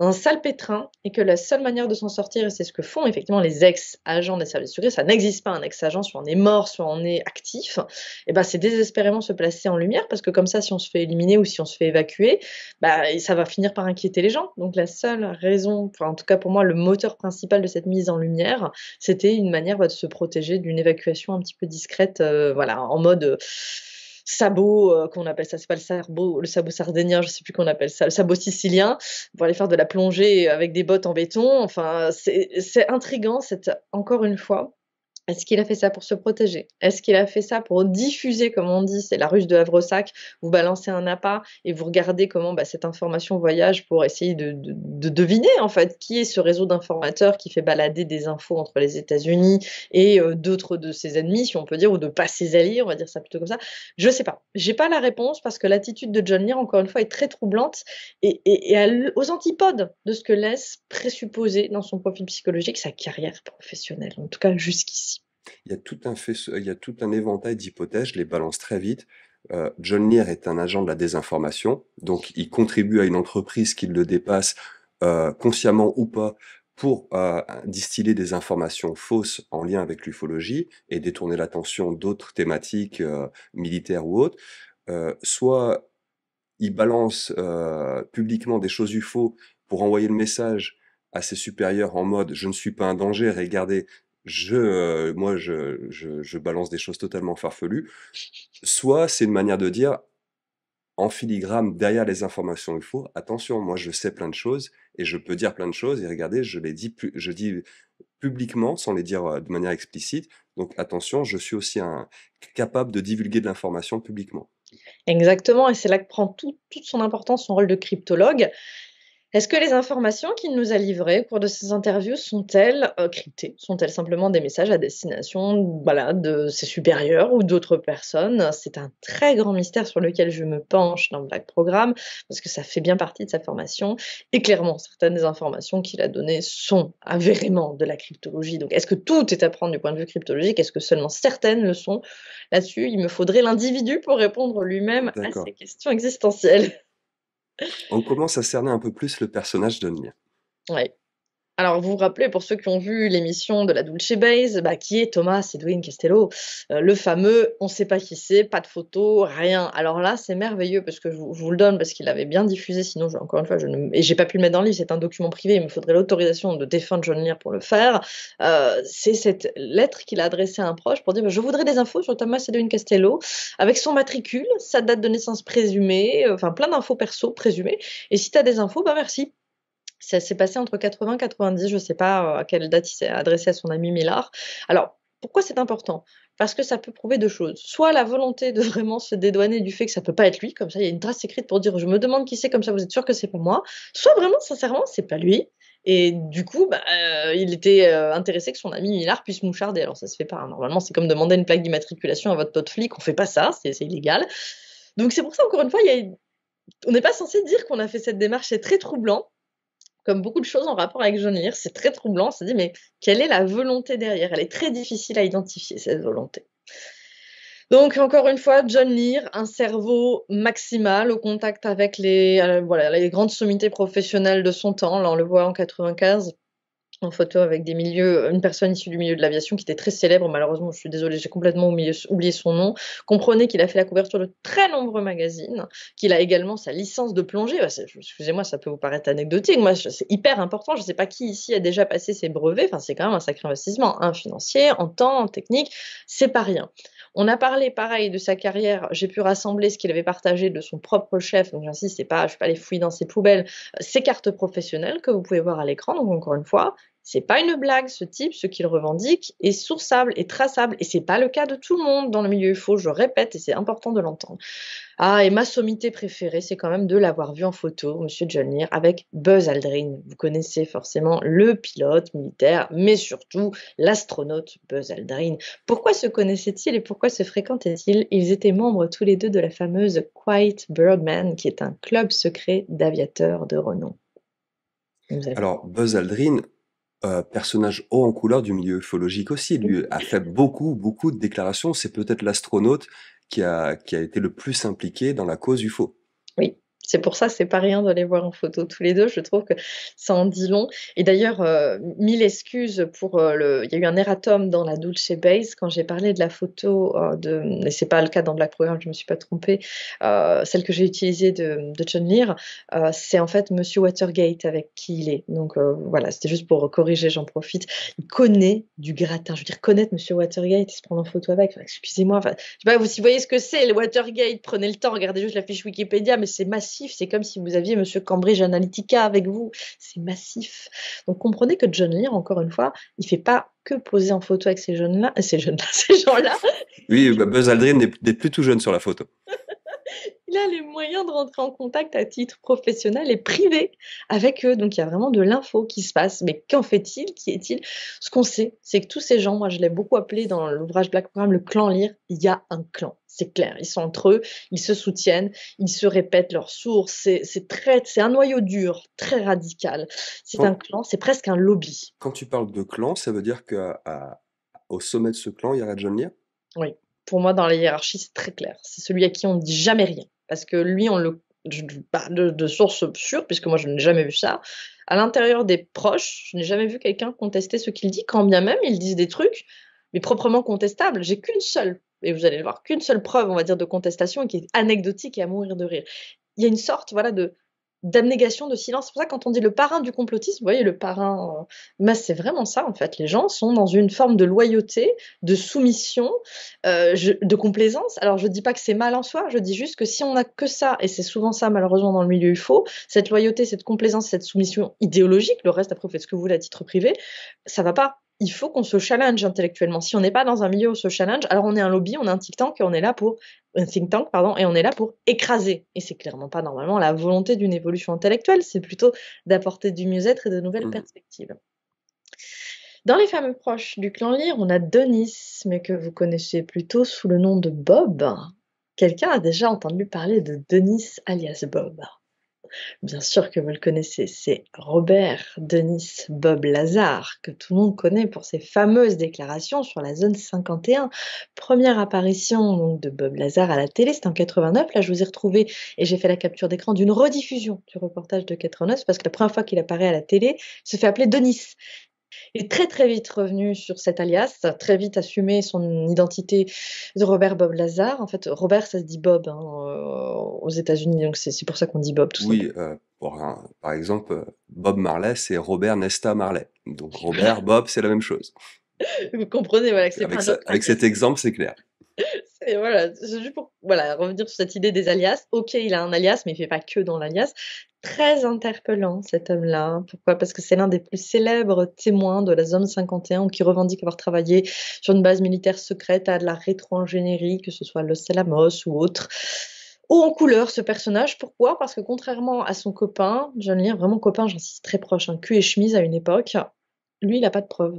S2: un salpêtrin et que la seule manière de s'en sortir, et c'est ce que font effectivement les ex-agents des services secrets, ça n'existe pas un ex-agent, soit on est mort, soit on est actif, et ben c'est désespérément se placer en lumière parce que comme ça, si on se fait éliminer ou si on se fait évacuer, bah, ça va finir par inquiéter les gens. Donc la seule raison, enfin, en tout cas pour moi, le moteur principal de cette mise en lumière, c'était une manière de se protéger d'une évacuation un petit peu discrète, voilà, en mode sabot, qu'on appelle ça, c'est pas le sabot sardinien, je sais plus qu'on appelle ça, le sabot sicilien, pour aller faire de la plongée avec des bottes en béton. Enfin, c'est intriguant, encore une fois, est-ce qu'il a fait ça pour se protéger? Est-ce qu'il a fait ça pour diffuser, comme on dit, c'est la ruse de Havresac, vous balancez un appât et vous regardez comment, bah, cette information voyage pour essayer de deviner, en fait, qui est ce réseau d'informateurs qui fait balader des infos entre les États-Unis et d'autres de ses ennemis, si on peut dire, ou de pas ses alliés, on va dire ça plutôt comme ça. Je sais pas. J'ai pas la réponse parce que l'attitude de John Lear, encore une fois, est très troublante et aux antipodes de ce que laisse présupposer dans son profil psychologique sa carrière professionnelle, en tout cas jusqu'ici.
S1: Il y a tout un éventail d'hypothèses, je les balance très vite. John Lear est un agent de la désinformation, donc il contribue à une entreprise qui le dépasse, consciemment ou pas, pour distiller des informations fausses en lien avec l'ufologie et détourner l'attention d'autres thématiques militaires ou autres. Soit il balance publiquement des choses UFO pour envoyer le message à ses supérieurs en mode: «Je ne suis pas un danger, regardez, moi je balance des choses totalement farfelues». Soit c'est une manière de dire en filigrane derrière les informations UFO: «Attention, moi je sais plein de choses et je peux dire plein de choses et regardez, je dis publiquement sans les dire, de manière explicite, donc attention, je suis aussi capable de divulguer de l'information publiquement».
S2: Exactement, et c'est là que prend toute son importance son rôle de cryptologue. Est-ce que les informations qu'il nous a livrées au cours de ces interviews sont-elles, cryptées? Sont-elles simplement des messages à destination, voilà, de ses supérieurs ou d'autres personnes? C'est un très grand mystère sur lequel je me penche dans Black Programme, parce que ça fait bien partie de sa formation et clairement, certaines des informations qu'il a données sont avérément de la cryptologie. Donc est-ce que tout est à prendre du point de vue cryptologique? Est-ce que seulement certaines le sont? Là-dessus, il me faudrait l'individu pour répondre lui-même à
S1: D'accord.
S2: ces questions existentielles.
S1: On commence à cerner un peu plus le personnage de Nier.
S2: Ouais. Alors, vous vous rappelez, pour ceux qui ont vu l'émission de la Dulce Base, bah, qui est Thomas Edwin Castello, le fameux, on ne sait pas qui c'est, pas de photo, rien. Alors là, c'est merveilleux parce que je vous le donne parce qu'il l'avait bien diffusé, sinon, encore une fois, et j'ai pas pu le mettre dans le livre, c'est un document privé, il me faudrait l'autorisation de défunt John Lear pour le faire. C'est cette lettre qu'il a adressée à un proche pour dire bah, je voudrais des infos sur Thomas Edwin Castello, avec son matricule, sa date de naissance présumée, enfin plein d'infos perso présumées. Et si tu as des infos, bah merci. Ça s'est passé entre 80 et 90, je ne sais pas à quelle date il s'est adressé à son ami Millard. Alors, pourquoi c'est important? Parce que ça peut prouver deux choses. Soit la volonté de vraiment se dédouaner du fait que ça peut pas être lui, comme ça il y a une trace écrite pour dire je me demande qui c'est, comme ça vous êtes sûr que c'est pas moi. Soit vraiment, sincèrement, c'est pas lui. Et du coup, bah, il était intéressé que son ami Millard puisse moucharder. Alors ça se fait pas, hein. Normalement, c'est comme demander une plaque d'immatriculation à votre pote flic, on fait pas ça, c'est illégal. Donc c'est pour ça, encore une fois, on n'est pas censé dire qu'on a fait cette démarche, c'est très troublant comme beaucoup de choses en rapport avec John Lear, c'est très troublant. On se dit, mais quelle est la volonté derrière? Elle est très difficile à identifier, cette volonté. Donc, encore une fois, John Lear, un cerveau maximal au contact avec les grandes sommités professionnelles de son temps. Là, on le voit en 95 en photo avec une personne issue du milieu de l'aviation qui était très célèbre. Malheureusement, je suis désolée, j'ai complètement oublié son nom. Comprenez qu'il a fait la couverture de très nombreux magazines, qu'il a également sa licence de plongée. Bah, excusez-moi, ça peut vous paraître anecdotique. Moi, c'est hyper important. Je ne sais pas qui ici a déjà passé ses brevets. Enfin, c'est quand même un sacré investissement, hein, financier, en temps, en technique. C'est pas rien. On a parlé, pareil, de sa carrière. J'ai pu rassembler ce qu'il avait partagé de son propre chef. Donc, j'insiste, je ne vais pas les fouiller dans ses poubelles. Ses cartes professionnelles que vous pouvez voir à l'écran. Donc, encore une fois, c'est pas une blague, ce type, ce qu'il revendique est sourçable et traçable, et c'est pas le cas de tout le monde dans le milieu UFO, je répète, et c'est important de l'entendre. Ah, et ma sommité préférée, c'est quand même de l'avoir vu en photo, Monsieur John Lear, avec Buzz Aldrin. Vous connaissez forcément le pilote militaire, mais surtout l'astronaute Buzz Aldrin. Pourquoi se connaissaient-ils et pourquoi se fréquentaient-ils? Ils étaient membres tous les deux de la fameuse Quiet Birdman, qui est un club secret d'aviateurs de renom.
S1: Alors, Buzz Aldrin, personnage haut en couleur du milieu ufologique aussi, lui a fait beaucoup, beaucoup de déclarations. C'est peut-être l'astronaute qui a été le plus impliqué dans la cause UFO.
S2: Oui, c'est pour ça, c'est pas rien de les voir en photo tous les deux. Je trouve que ça en dit long. Et d'ailleurs, mille excuses pour il y a eu un erratum dans la Dulce Base quand j'ai parlé de la photo et c'est pas le cas dans Black Programme, je me suis pas trompée. Celle que j'ai utilisée de John Lear, c'est en fait Monsieur Watergate avec qui il est. Donc voilà, c'était juste pour corriger, j'en profite. Il connaît du gratin. Je veux dire, connaître Monsieur Watergate et se prendre en photo avec. Enfin, excusez-moi. Enfin, je sais pas, si vous voyez ce que c'est, le Watergate, prenez le temps, regardez juste la fiche Wikipédia, mais c'est massif. C'est comme si vous aviez Monsieur Cambridge Analytica avec vous. C'est massif. Donc comprenez que John Lear, encore une fois, il fait pas que poser en photo avec ces jeunes-là, ces gens-là.
S1: Oui, bah, Buzz Aldrin n'est plus tout jeune sur la photo.
S2: Il a les moyens de rentrer en contact à titre professionnel et privé avec eux. Donc il y a vraiment de l'info qui se passe. Mais qu'en fait-il? Qui est-il? Ce qu'on sait, c'est que tous ces gens, moi je l'ai beaucoup appelé dans l'ouvrage Black Programme le clan Lear, il y a un clan. C'est clair, ils sont entre eux, ils se soutiennent, ils se répètent leurs sources. C'est un noyau dur, très radical. C'est un
S1: Quand,
S2: clan, c'est presque un lobby.
S1: quand tu parles de clan, ça veut dire qu'au sommet de ce clan, il y a John Lear?
S2: Oui, pour moi, dans la hiérarchie, c'est très clair. C'est celui à qui on ne dit jamais rien. Parce que lui, je parle de sources sûres, puisque moi, je n'ai jamais vu ça. À l'intérieur des proches, je n'ai jamais vu quelqu'un contester ce qu'il dit, quand bien même ils disent des trucs, mais proprement contestables. J'ai qu'une seule, et vous allez le voir, qu'une seule preuve, on va dire, de contestation, qui est anecdotique et à mourir de rire. Il y a une sorte, voilà, d'abnégation, de silence. C'est pour ça que quand on dit le parrain du complotisme, vous voyez, le parrain, c'est vraiment ça en fait. Les gens sont dans une forme de loyauté, de soumission, de complaisance. Alors je dis pas que c'est mal en soi, je dis juste que si on n'a que ça, et c'est souvent ça malheureusement dans le milieu UFO, cette loyauté, cette complaisance, cette soumission idéologique, le reste après vous faites ce que vous voulez à titre privé, ça va pas. Il faut qu'on se challenge intellectuellement. Si on n'est pas dans un milieu où on se challenge, alors on est un lobby, on est un think tank et on est là pour et on est là pour écraser. Et c'est clairement pas normalement la volonté d'une évolution intellectuelle, c'est plutôt d'apporter du mieux-être et de nouvelles perspectives. Dans les fameux proches du clan Lear, on a Denis, mais que vous connaissez plutôt sous le nom de Bob. Quelqu'un a déjà entendu parler de Denis alias Bob? Bien sûr que vous le connaissez, c'est Robert Denis Bob Lazar, que tout le monde connaît pour ses fameuses déclarations sur la zone 51. Première apparition donc, de Bob Lazar à la télé, c'était en 89. Là, je vous ai retrouvé et j'ai fait la capture d'écran d'une rediffusion du reportage de 89, parce que la première fois qu'il apparaît à la télé, il se fait appeler Denis. Il est très très vite revenu sur cet alias, très vite assumé son identité de Robert Bob Lazar. En fait, Robert, ça se dit Bob hein, aux États-Unis, donc c'est pour ça qu'on dit Bob tout
S1: Oui,
S2: simplement.
S1: par exemple, Bob Marley, c'est Robert Nesta Marley. Donc Robert, Bob, c'est la même chose.
S2: Vous comprenez, voilà, que
S1: Donc
S2: c'est pas
S1: avec
S2: un
S1: ça,
S2: autre
S1: avec
S2: alias.
S1: cet exemple, c'est clair.
S2: Et voilà, c'est juste pour voilà, revenir sur cette idée des alias. OK, il a un alias, mais il fait pas que dans l'alias. Très interpellant cet homme-là. Pourquoi? Parce que c'est l'un des plus célèbres témoins de la zone 51 ou qui revendique avoir travaillé sur une base militaire secrète à de la rétro-ingénierie, que ce soit Los Alamos ou autre. Haut en couleur ce personnage. Pourquoi? Parce que contrairement à son copain, John Lear, vraiment copain, j'insiste, très proche, hein, cul et chemise à une époque, lui, il a pas de preuves.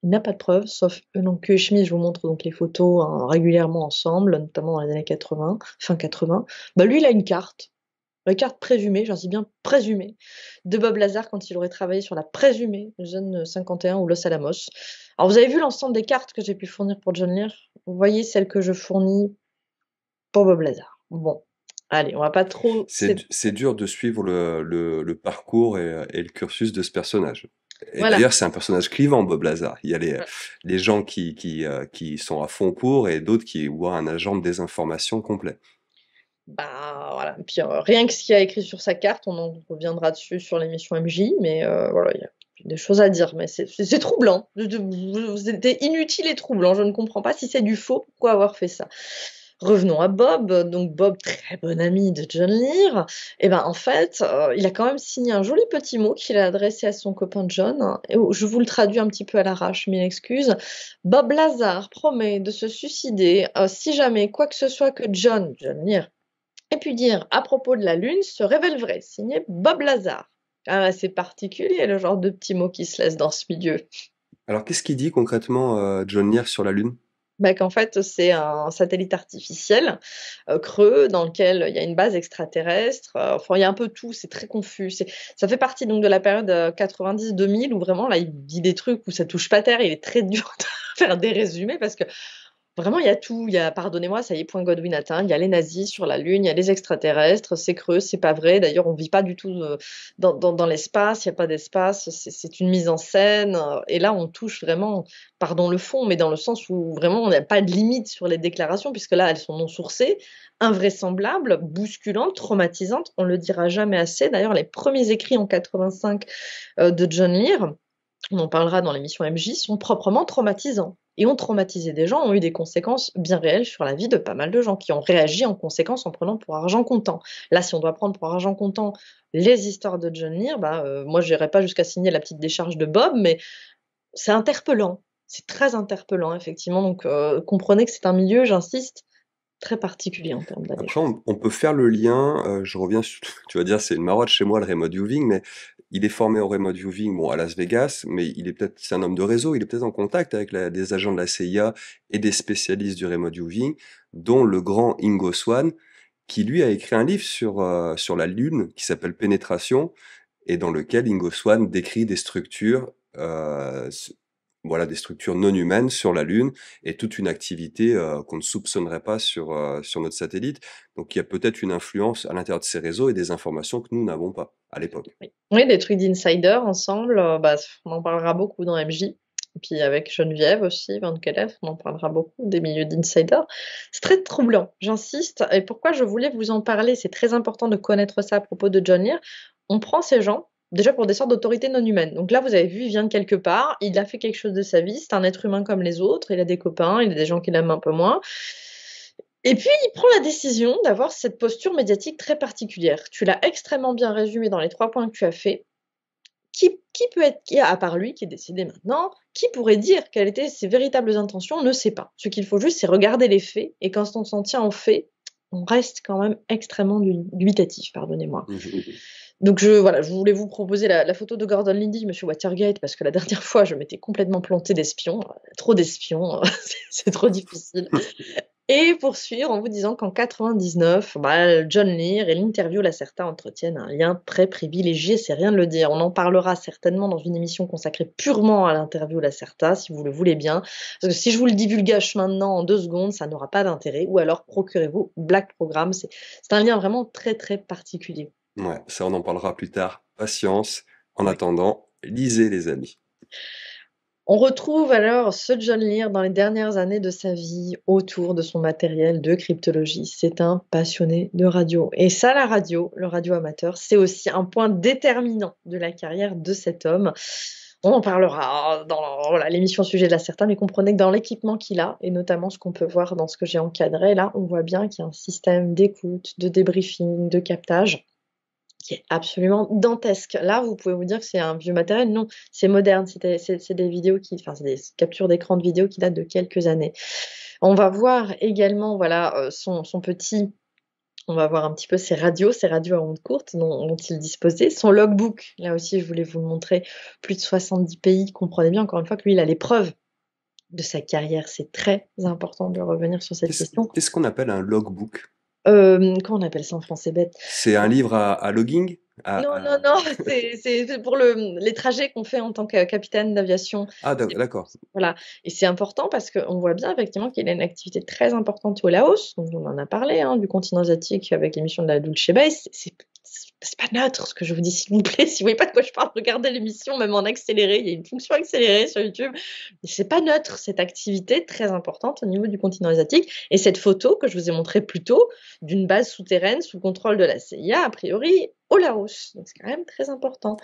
S2: Il n'a pas de preuves, sauf donc que Schmitt, je vous montre donc les photos hein, régulièrement ensemble, notamment dans les années 80, fin 80. Bah lui, il a une carte, la carte présumée, j'insiste bien présumée, de Bob Lazar quand il aurait travaillé sur la présumée zone 51 ou Los Alamos. Alors vous avez vu l'ensemble des cartes que j'ai pu fournir pour John Lear? Vous voyez celles que je fournis pour Bob Lazar. Bon, allez, on va pas trop.
S1: C'est dur de suivre le parcours et le cursus de ce personnage. Et
S2: Voilà.
S1: d'ailleurs, c'est un personnage clivant, Bob Lazar. Il y a les gens qui sont à fond pour et d'autres qui voient un agent de désinformation complet.
S2: Bah, voilà, et puis, rien que ce qu'il y a écrit sur sa carte, on en reviendra dessus sur l'émission MJ, mais voilà, il y a des choses à dire, mais c'est troublant. C'était inutile et troublant. Je ne comprends pas si c'est du faux, pourquoi avoir fait ça? Revenons à Bob, donc Bob, très bon ami de John Lear, et ben, en fait, il a quand même signé un joli petit mot qu'il a adressé à son copain John, hein, et je vous le traduis un petit peu à l'arrache, mille excuses. Bob Lazar promet de se suicider, si jamais quoi que ce soit que John Lear et puis dire à propos de la Lune se révèle vrai, signé Bob Lazar. Ah, c'est particulier le genre de petits mots qui se laissent dans ce milieu.
S1: Alors, qu'est-ce qu'il dit concrètement, John Lear sur la Lune?
S2: Bah, qu'en fait, c'est un satellite artificiel creux dans lequel il y a une base extraterrestre. Enfin, il y a un peu tout, c'est très confus. Ça fait partie donc de la période 90-2000 où vraiment là, il dit des trucs où ça touche pas terre. Il est très dur de faire des résumés parce que vraiment, il y a tout. Il y a, pardonnez-moi, ça y est, point Godwin atteint. Il y a les nazis sur la Lune, il y a les extraterrestres, c'est creux, c'est pas vrai. D'ailleurs, on vit pas du tout dans l'espace, il n'y a pas d'espace, c'est une mise en scène. Et là, on touche vraiment, pardon le fond, mais dans le sens où vraiment on n'a pas de limite sur les déclarations, puisque là, elles sont non sourcées, invraisemblables, bousculantes, traumatisantes. On le dira jamais assez. D'ailleurs, les premiers écrits en 85 de John Lear, on en parlera dans l'émission MJ, sont proprement traumatisants et ont traumatisé des gens, ont eu des conséquences bien réelles sur la vie de pas mal de gens qui ont réagi en conséquence en prenant pour argent comptant. Là, si on doit prendre pour argent comptant les histoires de John Lear, bah, moi, je n'irai pas jusqu'à signer la petite décharge de Bob, mais c'est interpellant. C'est très interpellant, effectivement. Donc, comprenez que c'est un milieu, j'insiste, très particulier en termes
S1: Après,
S2: d'allégeance.
S1: on peut faire le lien, je reviens sur tu vas dire: «C'est une marotte chez moi, le remote viewing», mais il est formé au remote viewing, bon, à Las Vegas, mais c'est un homme de réseau, il est peut-être en contact avec des agents de la CIA et des spécialistes du remote viewing, dont le grand Ingo Swann, qui lui a écrit un livre sur la Lune qui s'appelle Pénétration et dans lequel Ingo Swann décrit des structures, voilà, des structures non humaines sur la Lune et toute une activité qu'on ne soupçonnerait pas sur notre satellite. Donc il y a peut-être une influence à l'intérieur de ces réseaux et des informations que nous n'avons pas à l'époque.
S2: Oui. Oui, des trucs d'insider ensemble, bah, on en parlera beaucoup dans MJ. Et puis avec Geneviève aussi, Van Kelef, on en parlera beaucoup des milieux d'insider. C'est très troublant, j'insiste. Et pourquoi je voulais vous en parler, c'est très important de connaître ça à propos de John Lear. On prend ces gens, déjà pour des sortes d'autorités non humaines. Donc là, vous avez vu, il vient de quelque part, il a fait quelque chose de sa vie, c'est un être humain comme les autres, il a des copains, il a des gens qu'il aime un peu moins. Et puis, il prend la décision d'avoir cette posture médiatique très particulière. Tu l'as extrêmement bien résumé dans les 3 points que tu as faits. Qui peut être, qui, à part lui, qui est décédé maintenant, qui pourrait dire quelles étaient ses véritables intentions? On ne sait pas. Ce qu'il faut juste, c'est regarder les faits, et quand on s'en tient aux faits, on reste quand même extrêmement dubitatif, pardonnez-moi. Donc voilà, je voulais vous proposer la photo de Gordon Liddy, Monsieur Watergate, parce que la dernière fois, je m'étais complètement plantée d'espions, trop d'espions, c'est trop difficile. Et poursuivre en vous disant qu'en 99, bah, John Lear et l'interview Lacerta entretiennent un lien très privilégié, c'est rien de le dire. On en parlera certainement dans une émission consacrée purement à l'interview Lacerta, si vous le voulez bien. Parce que si je vous le divulgage maintenant en 2 secondes, ça n'aura pas d'intérêt. Ou alors procurez-vous Black Programme. C'est un lien vraiment très très particulier.
S1: Ouais, ça on en parlera plus tard. Patience. En
S2: Ouais.
S1: attendant, lisez les amis.
S2: On retrouve alors ce John Lear dans les dernières années de sa vie autour de son matériel de cryptologie. C'est un passionné de radio. Et ça, la radio, le radio amateur, c'est aussi un point déterminant de la carrière de cet homme. On en parlera dans voilà, l'émission Sujet de la Certa, mais comprenez que dans l'équipement qu'il a, et notamment ce qu'on peut voir dans ce que j'ai encadré, là, on voit bien qu'il y a un système d'écoute, de débriefing, de captage qui est absolument dantesque. Là, vous pouvez vous dire que c'est un vieux matériel. Non, c'est moderne. C'est des vidéos c'est des captures d'écran de vidéo qui datent de quelques années. On va voir également, voilà, son petit. On va voir un petit peu ses radios à ondes courtes dont il disposait. Son logbook, là aussi, je voulais vous le montrer. Plus de 70 pays. Comprenez bien, encore une fois, que lui, il a les preuves de sa carrière. C'est très important de revenir sur cette question.
S1: Qu'est-ce qu'on appelle un logbook?
S2: Comment on appelle ça en français bête?
S1: C'est un livre à logging?
S2: Non, non, non, c'est pour les trajets qu'on fait en tant que capitaine d'aviation.
S1: Ah,
S2: C'est
S1: d'accord.
S2: voilà et c'est important parce qu'on voit bien effectivement qu'il a une activité très importante au Laos, donc on en a parlé, hein, du continent asiatique avec l'émission de la Dulce Bay. C'est pas neutre ce que je vous dis, s'il vous plaît. Si vous voyez pas de quoi je parle, regardez l'émission même en accéléré. Il y a une fonction accélérée sur YouTube. Et c'est pas neutre cette activité très importante au niveau du continent asiatique. Et cette photo que je vous ai montrée plus tôt d'une base souterraine sous contrôle de la CIA, a priori au Laos. Donc c'est quand même très important.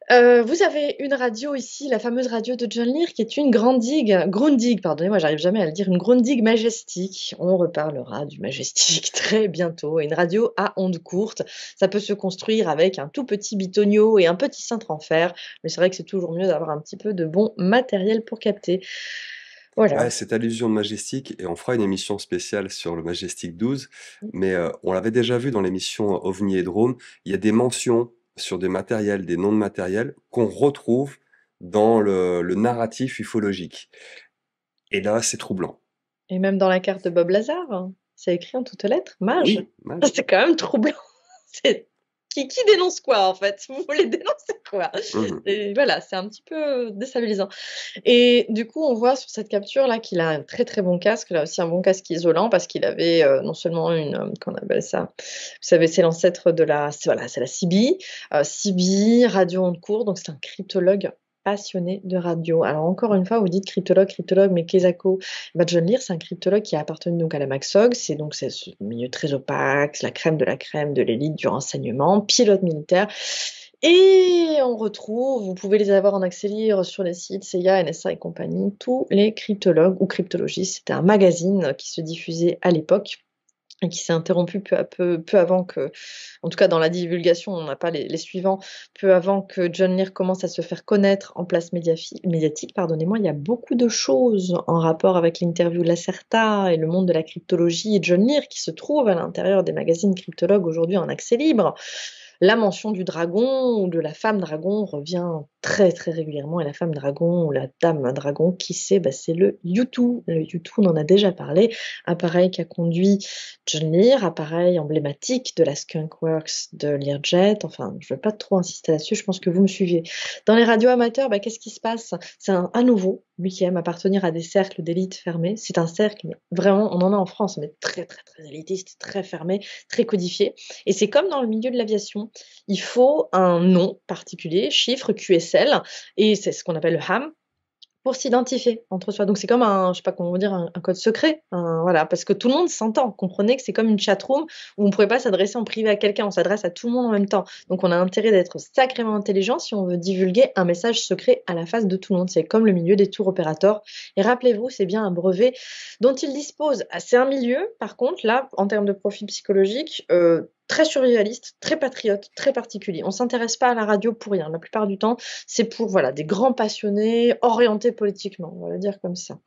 S2: Vous avez une radio ici, la fameuse radio de John Lear, qui est une Grundig, pardonnez-moi, j'arrive jamais à le dire, une Grundig Majestic. On reparlera du Majestic très bientôt. Une radio à ondes courtes, ça peut se construire avec un tout petit bitonio et un petit cintre en fer, mais c'est vrai que c'est toujours mieux d'avoir un petit peu de bon matériel pour capter. Voilà.
S1: Ouais, cette allusion de Majestic, et on fera une émission spéciale sur le Majestic 12, mais on l'avait déjà vu dans l'émission OVNI et Drone, il y a des mentions sur des matériels, des noms de matériel qu'on retrouve dans le narratif ufologique. Et là, c'est troublant.
S2: Et même dans la carte de Bob Lazar, hein, c'est écrit en toutes lettres, mage.
S1: Oui, mage.
S2: C'est quand même troublant. C'est qui dénonce quoi en fait? Vous voulez dénoncer quoi?
S1: Mhm.
S2: Et voilà, c'est un petit peu déstabilisant. Et du coup, on voit sur cette capture là qu'il a un très très bon casque, là aussi un bon casque isolant parce qu'il avait non seulement qu'on appelle ça, vous savez, c'est l'ancêtre de voilà, c'est la CB, CB, radio onde courte, donc c'est un cryptologue passionné de radio. Alors encore une fois, vous dites cryptologue, mais Kezako, bah, John Lear, c'est un cryptologue qui a appartenu donc à la MAXOG, c'est ce milieu très opaque, c'est la crème de l'élite du renseignement, pilote militaire. Et on retrouve, vous pouvez les avoir en accès libre sur les sites CIA, NSA et compagnie, tous les cryptologues ou cryptologistes. C'était un magazine qui se diffusait à l'époque et qui s'est interrompu peu avant que, en tout cas dans la divulgation, on n'a pas les suivants, peu avant que John Lear commence à se faire connaître en place médiatique, pardonnez-moi, il y a beaucoup de choses en rapport avec l'interview de Lacerta et le monde de la cryptologie et John Lear qui se trouvent à l'intérieur des magazines cryptologues aujourd'hui en accès libre. La mention du dragon ou de la femme dragon revient très très régulièrement et la femme dragon ou la dame dragon, qui c'est? Bah, c'est le U2. Le U2, on en a déjà parlé, appareil qui a conduit John Lear, appareil emblématique de la Skunk Works de Learjet. Enfin, je ne vais pas trop insister là-dessus, je pense que vous me suivez. Dans les radios amateurs, bah, qu'est-ce qui se passe? C'est à nouveau, lui qui aime appartenir à des cercles d'élite fermés. C'est un cercle, mais vraiment, on en a en France, mais très très très élitiste, très fermé, très codifié. Et c'est comme dans le milieu de l'aviation, il faut un nom particulier, chiffre, QSL, et c'est ce qu'on appelle le ham, pour s'identifier entre soi. Donc c'est comme je sais pas comment vous dire, un code secret, voilà, parce que tout le monde s'entend. Comprenez que c'est comme une chatroom où on ne pourrait pas s'adresser en privé à quelqu'un, on s'adresse à tout le monde en même temps. Donc on a intérêt d'être sacrément intelligent si on veut divulguer un message secret à la face de tout le monde. C'est comme le milieu des tour opérateurs. Et rappelez-vous, c'est bien un brevet dont il dispose. C'est un milieu, par contre, là, en termes de profil psychologique, très survivaliste, très patriote, très particulier. On s'intéresse pas à la radio pour rien. La plupart du temps, c'est pour voilà, des grands passionnés orientés politiquement, on va le dire comme ça.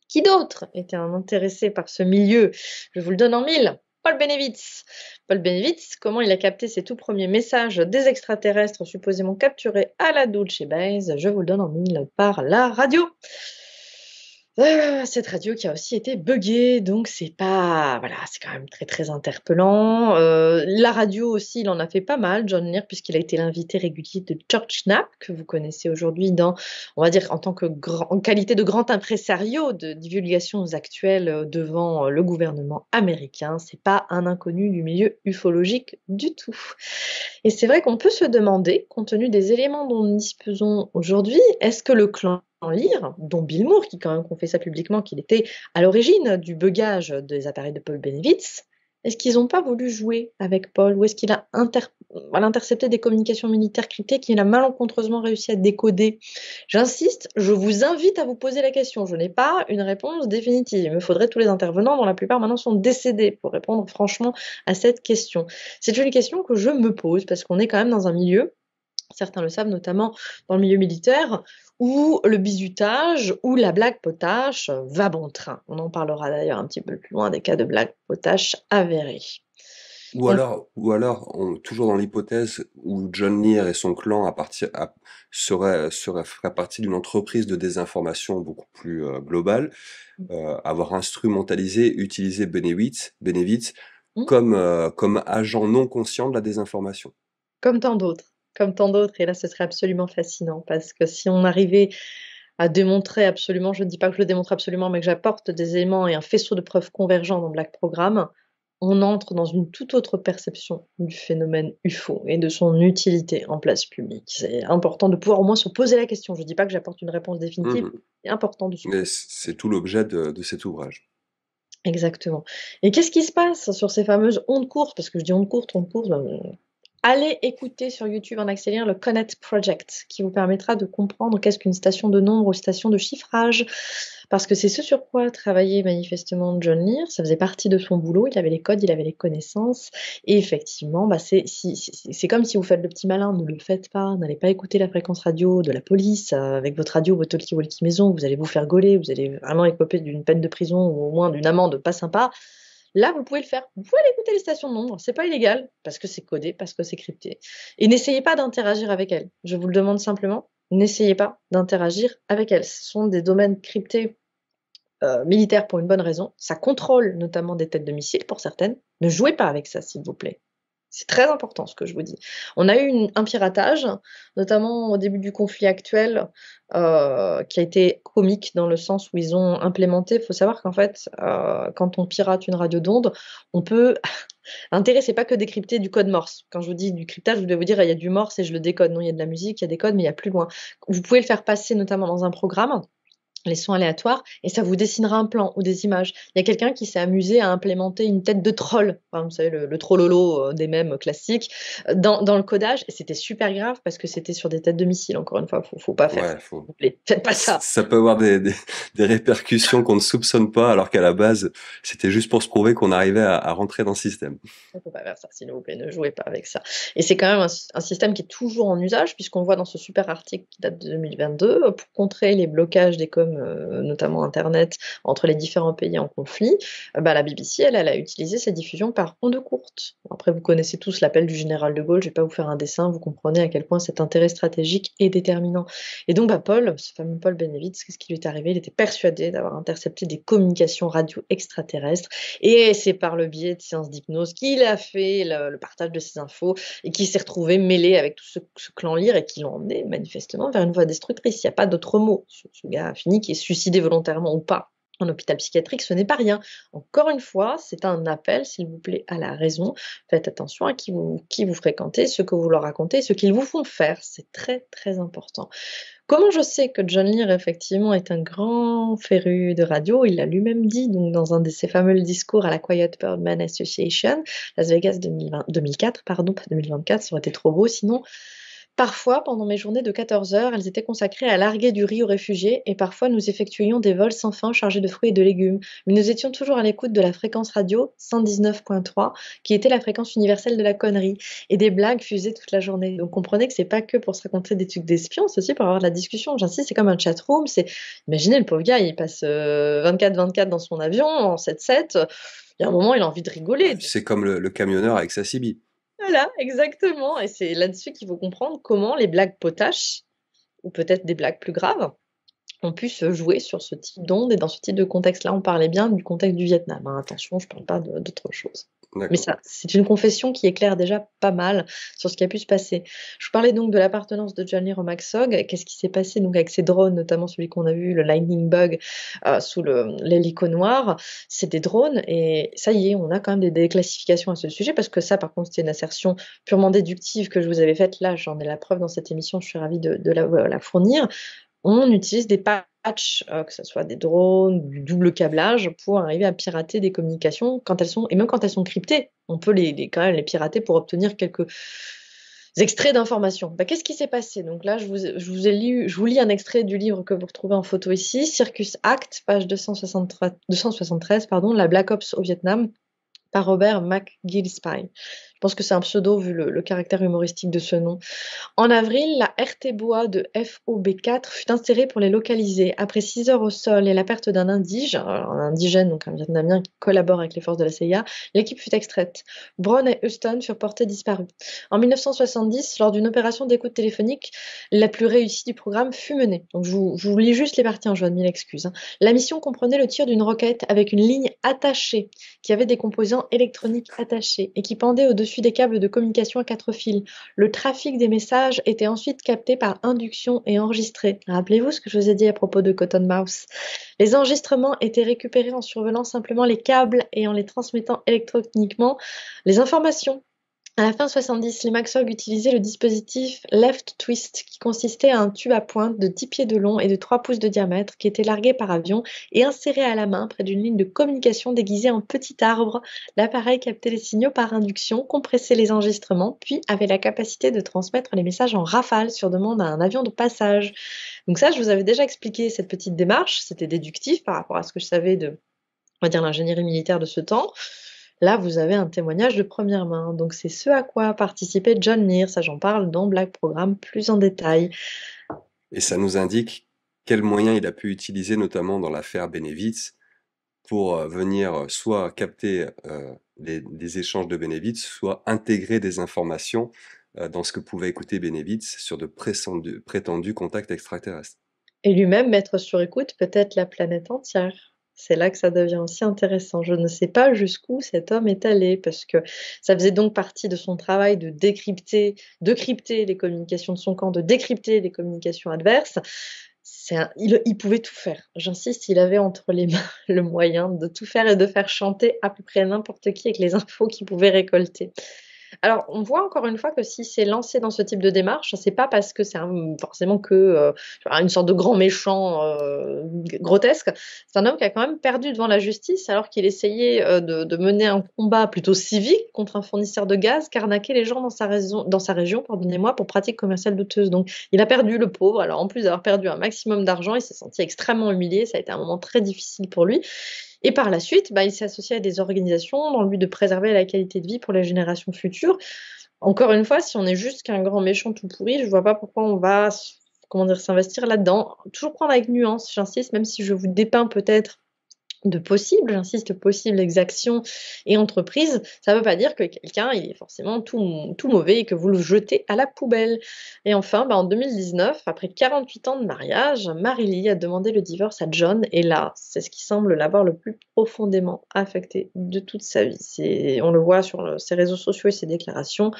S2: Qui d'autre était un intéressé par ce milieu? Je vous le donne en mille. Paul Benevitz. Paul Benevitz, comment il a capté ses tout premiers messages des extraterrestres supposément capturés à la Dulce Base? Je vous le donne en mille par la radio. Cette radio qui a aussi été buggée, donc c'est pas voilà, c'est quand même très, très interpellant. La radio aussi, il en a fait pas mal, John Lear, puisqu'il a été l'invité régulier de George Knapp, que vous connaissez aujourd'hui dans on va dire en tant que en qualité de grand impresario de divulgations actuelles, devant, le gouvernement américain. C'est pas un inconnu du milieu ufologique du tout. Et c'est vrai qu'on peut se demander, compte tenu des éléments dont nous disposons aujourd'hui, est-ce que le clan Lear, dont Bill Moore, qui quand même confessa publiquement qu'il était à l'origine du bugage des appareils de Paul Bennewitz, est-ce qu'ils n'ont pas voulu jouer avec Paul ou est-ce qu'il a voilà, intercepté des communications militaires cryptées qu'il a malencontreusement réussi à décoder? J'insiste, je vous invite à vous poser la question. Je n'ai pas une réponse définitive. Il me faudrait tous les intervenants, dont la plupart maintenant sont décédés, pour répondre franchement à cette question. C'est une question que je me pose parce qu'on est quand même dans un milieu, certains le savent, notamment dans le milieu militaire, où le bizutage ou la blague potache va bon train. On en parlera d'ailleurs un petit peu plus loin des cas de blague potache avérés. Donc,
S1: Toujours dans l'hypothèse où John Lear et son clan feraient partie d'une entreprise de désinformation beaucoup plus globale, avoir instrumentalisé, utilisé Bennewitz
S2: hmm,
S1: comme agent non conscient de la désinformation.
S2: comme tant d'autres, et là ce serait absolument fascinant, parce que si on arrivait à démontrer absolument, je ne dis pas que je le démontre absolument, mais que j'apporte des éléments et un faisceau de preuves convergents dans Black Programme, on entre dans une toute autre perception du phénomène UFO et de son utilité en place publique. C'est important de pouvoir au moins se poser la question. Je ne dis pas que j'apporte une réponse définitive,
S1: Mhm.
S2: c'est important de se
S1: Mais
S2: poser.
S1: c'est tout l'objet de cet ouvrage.
S2: Exactement. Et qu'est-ce qui se passe sur ces fameuses ondes courtes? Parce que je dis ondes courtes, ben, allez écouter sur YouTube en accélérant le Conet Project, qui vous permettra de comprendre qu'est-ce qu'une station de nombre ou station de chiffrage, parce que c'est ce sur quoi travaillait manifestement John Lear. Ça faisait partie de son boulot. Il avait les codes, il avait les connaissances, et effectivement, bah c'est comme si vous faites le petit malin. Ne le faites pas. N'allez pas écouter la fréquence radio de la police avec votre radio, votre talkie-walkie maison. Vous allez vous faire gauler. Vous allez vraiment écoper d'une peine de prison ou au moins d'une amende pas sympa. Là, vous pouvez le faire. Vous pouvez aller écouter les stations de nombre, c'est pas illégal, parce que c'est codé, parce que c'est crypté. Et n'essayez pas d'interagir avec elles. Je vous le demande simplement, n'essayez pas d'interagir avec elles. Ce sont des domaines cryptés militaires pour une bonne raison. Ça contrôle notamment des têtes de missiles pour certaines. Ne jouez pas avec ça, s'il vous plaît. C'est très important ce que je vous dis. On a eu un piratage, notamment au début du conflit actuel, qui a été comique dans le sens où ils ont implémenté. Il faut savoir qu'en fait, quand on pirate une radio d'onde, on peut. L'intérêt, c'est pas que décrypter du code Morse. Quand je vous dis du cryptage, je voulais vous dire il y a du Morse et je le décode. Non, il y a de la musique, il y a des codes, mais il y a plus loin. Vous pouvez le faire passer notamment dans un programme, les sons aléatoires, et ça vous dessinera un plan ou des images. Il y a quelqu'un qui s'est amusé à implémenter une tête de troll, enfin, vous savez, le trollolo des mèmes classiques, dans le codage, et c'était super grave parce que c'était sur des têtes de missiles, encore une fois, faut pas faire ça,
S1: Ouais,
S2: s'il vous plaît. Faites pas ça.
S1: ça peut avoir des répercussions qu'on ne soupçonne pas, alors qu'à la base, c'était juste pour se prouver qu'on arrivait à rentrer dans le système.
S2: Il ne faut pas faire ça, s'il vous plaît, ne jouez pas avec ça. Et c'est quand même un système qui est toujours en usage, puisqu'on voit dans ce super article qui date de 2022, pour contrer les blocages des coms, notamment Internet, entre les différents pays en conflit, bah, la BBC, elle a utilisé cette diffusion par ondes courtes. Après, vous connaissez tous l'appel du général de Gaulle, je ne vais pas vous faire un dessin, vous comprenez à quel point cet intérêt stratégique est déterminant. Et donc, bah, Paul, ce fameux Paul Bennewitz, qu'est-ce qui lui est arrivé? Il était persuadé d'avoir intercepté des communications radio extraterrestres, et c'est par le biais de séances d'hypnose qu'il a fait le partage de ces infos et qui s'est retrouvé mêlé avec tout ce clan Lear et qui l'ont emmené manifestement vers une voie destructrice. Il n'y a pas d'autre mot. Ce gars a fini, qui est suicidé volontairement ou pas en hôpital psychiatrique, ce n'est pas rien. Encore une fois, c'est un appel, s'il vous plaît, à la raison. Faites attention à qui vous fréquentez, ce que vous leur racontez, ce qu'ils vous font faire. C'est très, très important. Comment je sais que John Lear, effectivement, est un grand féru de radio? Il l'a lui-même dit donc, dans un de ses fameux discours à la Quiet Birdman Association, Las Vegas 2004, pardon, pas 2024, ça aurait été trop beau sinon. Parfois, pendant mes journées de 14 heures, elles étaient consacrées à larguer du riz aux réfugiés et parfois nous effectuions des vols sans fin chargés de fruits et de légumes. Mais nous étions toujours à l'écoute de la fréquence radio 119.3 qui était la fréquence universelle de la connerie et des blagues fusaient toute la journée. Donc comprenez que c'est pas que pour se raconter des trucs d'espions, c'est aussi pour avoir de la discussion. J'insiste, c'est comme un chat room. Imaginez le pauvre gars, il passe 24-24 dans son avion en 7-7. Il y a un moment, il a envie de rigoler.
S1: C'est comme le camionneur avec sa CB.
S2: Voilà, exactement. Et c'est là-dessus qu'il faut comprendre comment les blagues potaches, ou peut-être des blagues plus graves, ont pu se jouer sur ce type d'onde et dans ce type de contexte-là. On parlait bien du contexte du Vietnam, hein. Attention, je ne parle pas d'autre chose. Mais
S1: D'accord.
S2: ça, c'est une confession qui éclaire déjà pas mal sur ce qui a pu se passer. Je vous parlais donc de l'appartenance de John Lear au MACSOG. Qu'est-ce qui s'est passé donc avec ces drones, notamment celui qu'on a vu, le Lightning Bug, sous l'hélico noir. C'est des drones et ça y est, on a quand même des déclassifications à ce sujet parce que ça, par contre, c'est une assertion purement déductive que je vous avais faite. Là, j'en ai la preuve dans cette émission, je suis ravie de la fournir. On utilise des patchs, que ce soit des drones, du double câblage, pour arriver à pirater des communications quand elles sont, et même quand elles sont cryptées, on peut quand même les pirater pour obtenir quelques extraits d'informations. Bah, qu'est-ce qui s'est passé? Donc là, je vous lis un extrait du livre que vous retrouvez en photo ici, Circus Act, page 273, pardon, la Black Ops au Vietnam, par Robert McGillespie. Je pense que c'est un pseudo vu le caractère humoristique de ce nom. En avril, la RT-Boa de FOB4 fut insérée pour les localiser. Après 6 heures au sol et la perte d'un un indigène, donc un Vietnamien qui collabore avec les forces de la CIA, l'équipe fut extraite. Brown et Houston furent portés disparus. En 1970, lors d'une opération d'écoute téléphonique, la plus réussie du programme fut menée. Donc je vous lis juste les parties, je vois 1000 excuses. La mission comprenait le tir d'une roquette avec une ligne attachée qui avait des composants électroniques attachés et qui pendait au-dessus des câbles de communication à 4 fils. Le trafic des messages était ensuite capté par induction et enregistré. Rappelez-vous ce que je vous ai dit à propos de Cottonmouth. Les enregistrements étaient récupérés en survolant simplement les câbles et en les transmettant électroniquement les informations. À la fin 70, les MACSOG utilisaient le dispositif Left Twist qui consistait à un tube à pointe de 10 pieds de long et de 3 pouces de diamètre qui était largué par avion et inséré à la main près d'une ligne de communication déguisée en petit arbre. L'appareil captait les signaux par induction, compressait les enregistrements, puis avait la capacité de transmettre les messages en rafale sur demande à un avion de passage. Donc ça, je vous avais déjà expliqué cette petite démarche, c'était déductif par rapport à ce que je savais de, on va dire, l'ingénierie militaire de ce temps. Là, vous avez un témoignage de première main. Donc, c'est ce à quoi a participé John Lear. Ça, j'en parle dans Black Programme plus en détail.
S1: Et ça nous indique quels moyens il a pu utiliser, notamment dans l'affaire Benevitz, pour venir soit capter des échanges de Benevitz, soit intégrer des informations dans ce que pouvait écouter Benevitz sur de prétendus contacts extraterrestres.
S2: Et lui-même mettre sur écoute peut-être la planète entière. C'est là que ça devient aussi intéressant. Je ne sais pas jusqu'où cet homme est allé, parce que ça faisait donc partie de son travail de crypter les communications de son camp, de décrypter les communications adverses. Il pouvait tout faire. J'insiste, il avait entre les mains le moyen de tout faire et de faire chanter à peu près n'importe qui avec les infos qu'il pouvait récolter. Alors, on voit encore une fois que si c'est lancé dans ce type de démarche, c'est pas parce que c'est forcément que une sorte de grand méchant grotesque. C'est un homme qui a quand même perdu devant la justice alors qu'il essayait de mener un combat plutôt civique contre un fournisseur de gaz, qu'arnaquer les gens dans sa région, pardonnez-moi, pour pratiques commerciales douteuses. Donc, il a perdu, le pauvre. Alors, en plus d'avoir perdu un maximum d'argent, il s'est senti extrêmement humilié. Ça a été un moment très difficile pour lui. Et par la suite, il s'est associé à des organisations dans le but de préserver la qualité de vie pour les générations futures. Encore une fois, si on est juste qu'un grand méchant tout pourri, je ne vois pas pourquoi on va s'investir là-dedans. Toujours prendre avec nuance, j'insiste, même si je vous dépeins peut-être de possibles, j'insiste, possibles exactions et entreprises, ça ne veut pas dire que quelqu'un il est forcément tout mauvais et que vous le jetez à la poubelle. Et enfin, en 2019, après 48 ans de mariage, Mary-Lee a demandé le divorce à John, et là, c'est ce qui semble l'avoir le plus profondément affecté de toute sa vie. On le voit sur ses réseaux sociaux et ses déclarations.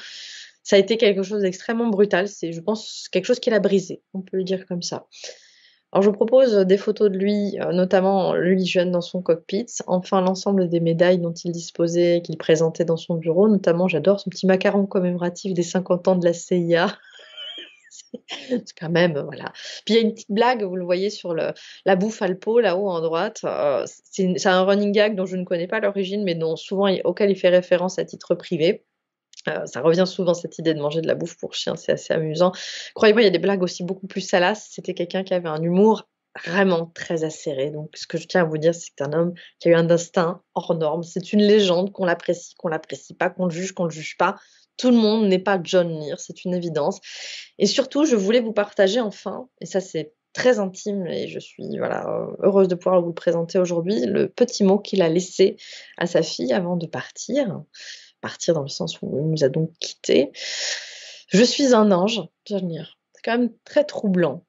S2: Ça a été quelque chose d'extrêmement brutal. C'est, je pense, quelque chose qui l'a brisé. On peut le dire comme ça. Alors, je vous propose des photos de lui, notamment lui jeune dans son cockpit. Enfin, l'ensemble des médailles dont il disposait, qu'il présentait dans son bureau. Notamment, j'adore son petit macaron commémoratif des 50 ans de la CIA. C'est quand même, voilà. Puis il y a une petite blague, vous le voyez sur la bouffe Alpo, là-haut en droite. C'est un running gag dont je ne connais pas l'origine, mais auquel il fait référence à titre privé. Ça revient souvent, cette idée de manger de la bouffe pour chien, c'est assez amusant. Croyez-moi, il y a des blagues aussi beaucoup plus salaces. C'était quelqu'un qui avait un humour vraiment très acéré. Donc, ce que je tiens à vous dire, c'est que c'est un homme qui a eu un instinct hors norme. C'est une légende, qu'on l'apprécie pas, qu'on le juge pas. Tout le monde n'est pas John Lear, c'est une évidence. Et surtout, je voulais vous partager enfin, et ça c'est très intime et je suis heureuse de pouvoir vous le présenter aujourd'hui, le petit mot qu'il a laissé à sa fille avant de partir. Partir dans le sens où il nous a donc quittés. Je suis un ange, John Lear. C'est quand même très troublant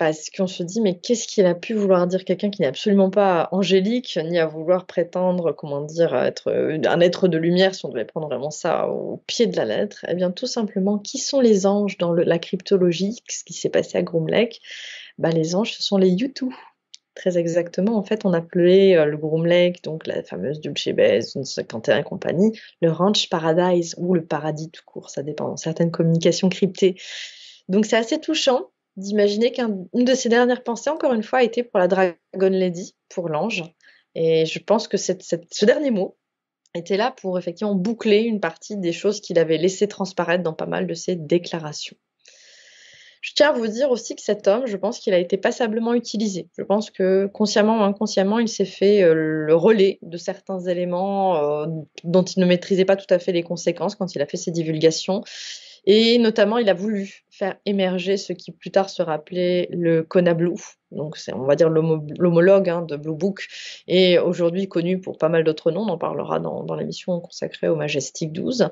S2: parce qu'on se dit: «Mais qu'est-ce qu'il a pu vouloir dire?» Quelqu'un qui n'est absolument pas angélique, ni à vouloir prétendre, comment dire, à être, un être de lumière, si on devait prendre vraiment ça au pied de la lettre. Eh bien, tout simplement, qui sont les anges dans la cryptologie? Ce qui s'est passé à Groom Lake? Bah, les anges, ce sont les Yutu. Très exactement, en fait, on appelait, le Groom Lake, donc la fameuse Dulce Bay, Zone 51 et compagnie, le Ranch Paradise ou le paradis tout court, ça dépend, certaines communications cryptées. Donc c'est assez touchant d'imaginer qu'une de ses dernières pensées, encore une fois, a été pour la Dragon Lady, pour l'ange. Et je pense que ce dernier mot était là pour effectivement boucler une partie des choses qu'il avait laissé transparaître dans pas mal de ses déclarations. Je tiens à vous dire aussi que cet homme, je pense qu'il a été passablement utilisé. Je pense que consciemment ou inconsciemment, il s'est fait le relais de certains éléments dont il ne maîtrisait pas tout à fait les conséquences quand il a fait ses divulgations. Et notamment, il a voulu faire émerger ce qui plus tard sera appelé le Kona Blue. Donc, c'est, on va dire, l'homologue de Blue Book, et aujourd'hui connu pour pas mal d'autres noms. On en parlera dans l'émission consacrée au Majestic 12.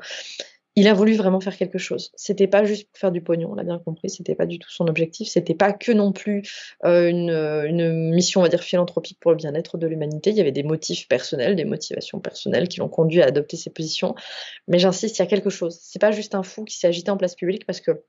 S2: Il a voulu vraiment faire quelque chose. C'était pas juste pour faire du pognon, on l'a bien compris, c'était pas du tout son objectif. C'était pas que non plus une mission, on va dire, philanthropique pour le bien-être de l'humanité. Il y avait des motifs personnels, des motivations personnelles qui l'ont conduit à adopter ces positions. Mais j'insiste, il y a quelque chose. C'est pas juste un fou qui s'est agité en place publique, parce que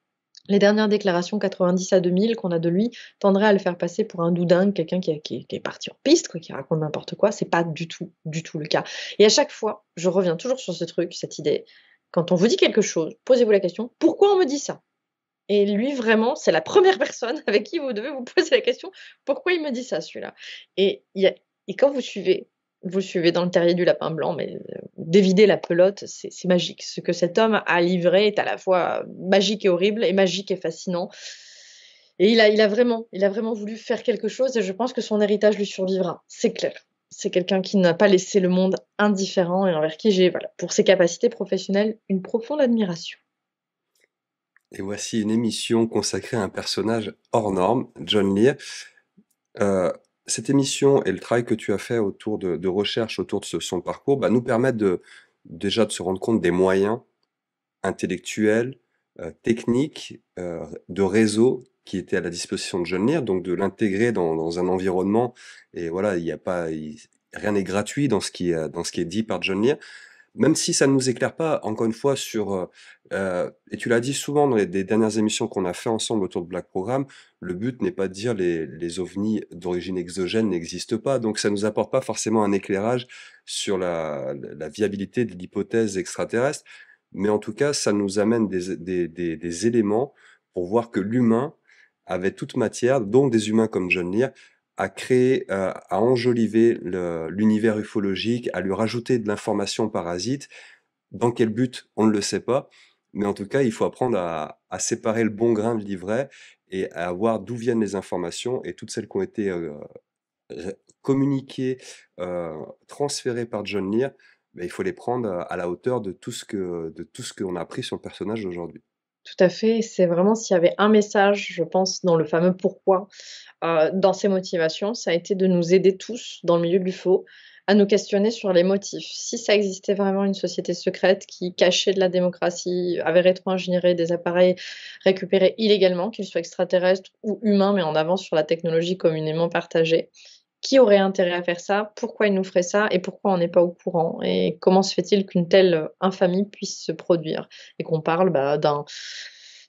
S2: les dernières déclarations 90 à 2000 qu'on a de lui tendraient à le faire passer pour un doudingue, quelqu'un qui est parti en piste, quoi, qui raconte n'importe quoi. C'est pas du tout le cas. Et à chaque fois, je reviens toujours sur ce truc, cette idée. Quand on vous dit quelque chose, posez-vous la question, pourquoi on me dit ça? Et lui, vraiment, c'est la première personne avec qui vous devez vous poser la question, pourquoi il me dit ça, celui-là? Et, et quand vous le suivez dans le terrier du lapin blanc, mais dévider la pelote, c'est magique. Ce que cet homme a livré est à la fois magique et horrible, et magique et fascinant. Et il a vraiment voulu faire quelque chose, et je pense que son héritage lui survivra, c'est clair. C'est quelqu'un qui n'a pas laissé le monde indifférent, et envers qui j'ai, voilà, pour ses capacités professionnelles, une profonde admiration.
S1: Et voici une émission consacrée à un personnage hors norme, John Lear. Euh, Cette émission et le travail que tu as fait autour de recherche autour de son parcours nous permettent déjà de se rendre compte des moyens intellectuels, techniques, de réseau qui étaient à la disposition de John Lear, donc de l'intégrer dans un environnement. Et voilà, il y a pas, rien n'est gratuit dans ce qui est dit par John Lear. Même si ça ne nous éclaire pas, encore une fois, et tu l'as dit souvent dans des dernières émissions qu'on a fait ensemble autour de Black Programme, le but n'est pas de dire les ovnis d'origine exogène n'existent pas, donc ça nous apporte pas forcément un éclairage sur la viabilité de l'hypothèse extraterrestre, mais en tout cas, ça nous amène des éléments pour voir que l'humain avait toute matière, dont des humains comme John Lear, à créer, à enjoliver l'univers ufologique, à lui rajouter de l'information parasite. Dans quel but? On ne le sait pas. Mais en tout cas, il faut apprendre à séparer le bon grain de l'ivraie et à voir d'où viennent les informations, et toutes celles qui ont été communiquées, transférées par John Lear, il faut les prendre à la hauteur de tout ce qu'on a appris sur le personnage d'aujourd'hui.
S2: Tout à fait, c'est vraiment, s'il y avait un message, je pense, dans le fameux pourquoi, dans ses motivations, ça a été de nous aider tous, dans le milieu de l'UFO, à nous questionner sur les motifs. Si ça existait vraiment une société secrète qui cachait de la démocratie, avait rétro-ingénieré des appareils récupérés illégalement, qu'ils soient extraterrestres ou humains, mais en avance sur la technologie communément partagée, qui aurait intérêt à faire ça? Pourquoi il nous ferait ça? Et pourquoi on n'est pas au courant? Et comment se fait-il qu'une telle infamie puisse se produire? Et qu'on parle d'un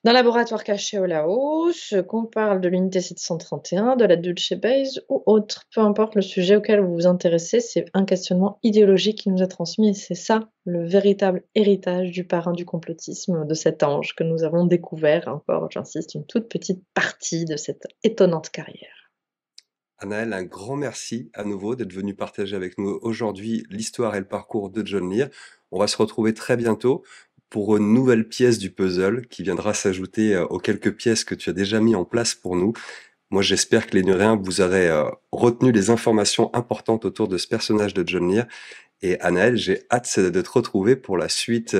S2: laboratoire caché au Laos, qu'on parle de l'unité 731, de la Dulce Base ou autre. Peu importe le sujet auquel vous vous intéressez, c'est un questionnement idéologique qui nous a transmis. Et c'est ça, le véritable héritage du parrain du complotisme, de cet ange que nous avons découvert, encore, j'insiste, une toute petite partie de cette étonnante carrière.
S1: Anaël, un grand merci à nouveau d'être venu partager avec nous aujourd'hui l'histoire et le parcours de John Lear. On va se retrouver très bientôt pour une nouvelle pièce du puzzle qui viendra s'ajouter aux quelques pièces que tu as déjà mis en place pour nous. Moi, j'espère que les Nuriens, vous aurez retenu les informations importantes autour de ce personnage de John Lear. Et Anaël, j'ai hâte de te retrouver pour la suite.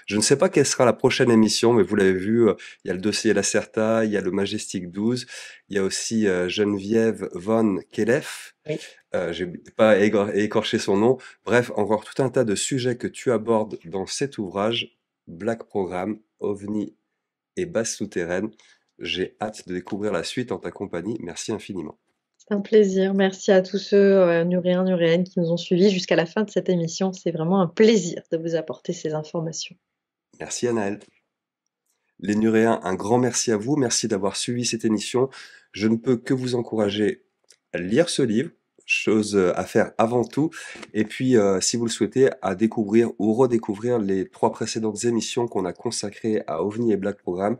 S1: Je ne sais pas quelle sera la prochaine émission, mais vous l'avez vu, il y a le dossier Lacerta, il y a le Majestic 12, il y a aussi Geneviève Von Kelef.
S2: Oui.
S1: J'ai pas écorché son nom. Bref, encore tout un tas de sujets que tu abordes dans cet ouvrage, Black Programme, OVNI et base souterraine. J'ai hâte de découvrir la suite en ta compagnie. Merci infiniment.
S2: C'est un plaisir. Merci à tous ceux, Nuréens, Nuréennes qui nous ont suivis jusqu'à la fin de cette émission. C'est vraiment un plaisir de vous apporter ces informations.
S1: Merci Anaël. Les Nuréens, un grand merci à vous. Merci d'avoir suivi cette émission. Je ne peux que vous encourager à lire ce livre, chose à faire avant tout. Et puis, si vous le souhaitez, à découvrir ou redécouvrir les 3 précédentes émissions qu'on a consacrées à OVNI et Black Programme.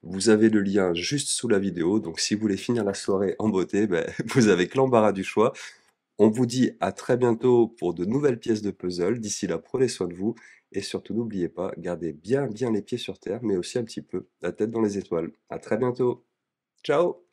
S1: Vous avez le lien juste sous la vidéo. Donc, si vous voulez finir la soirée en beauté, ben, vous avez que l'embarras du choix. On vous dit à très bientôt pour de nouvelles pièces de puzzle. D'ici là, prenez soin de vous et surtout n'oubliez pas, gardez bien les pieds sur terre, mais aussi un petit peu la tête dans les étoiles. À très bientôt. Ciao!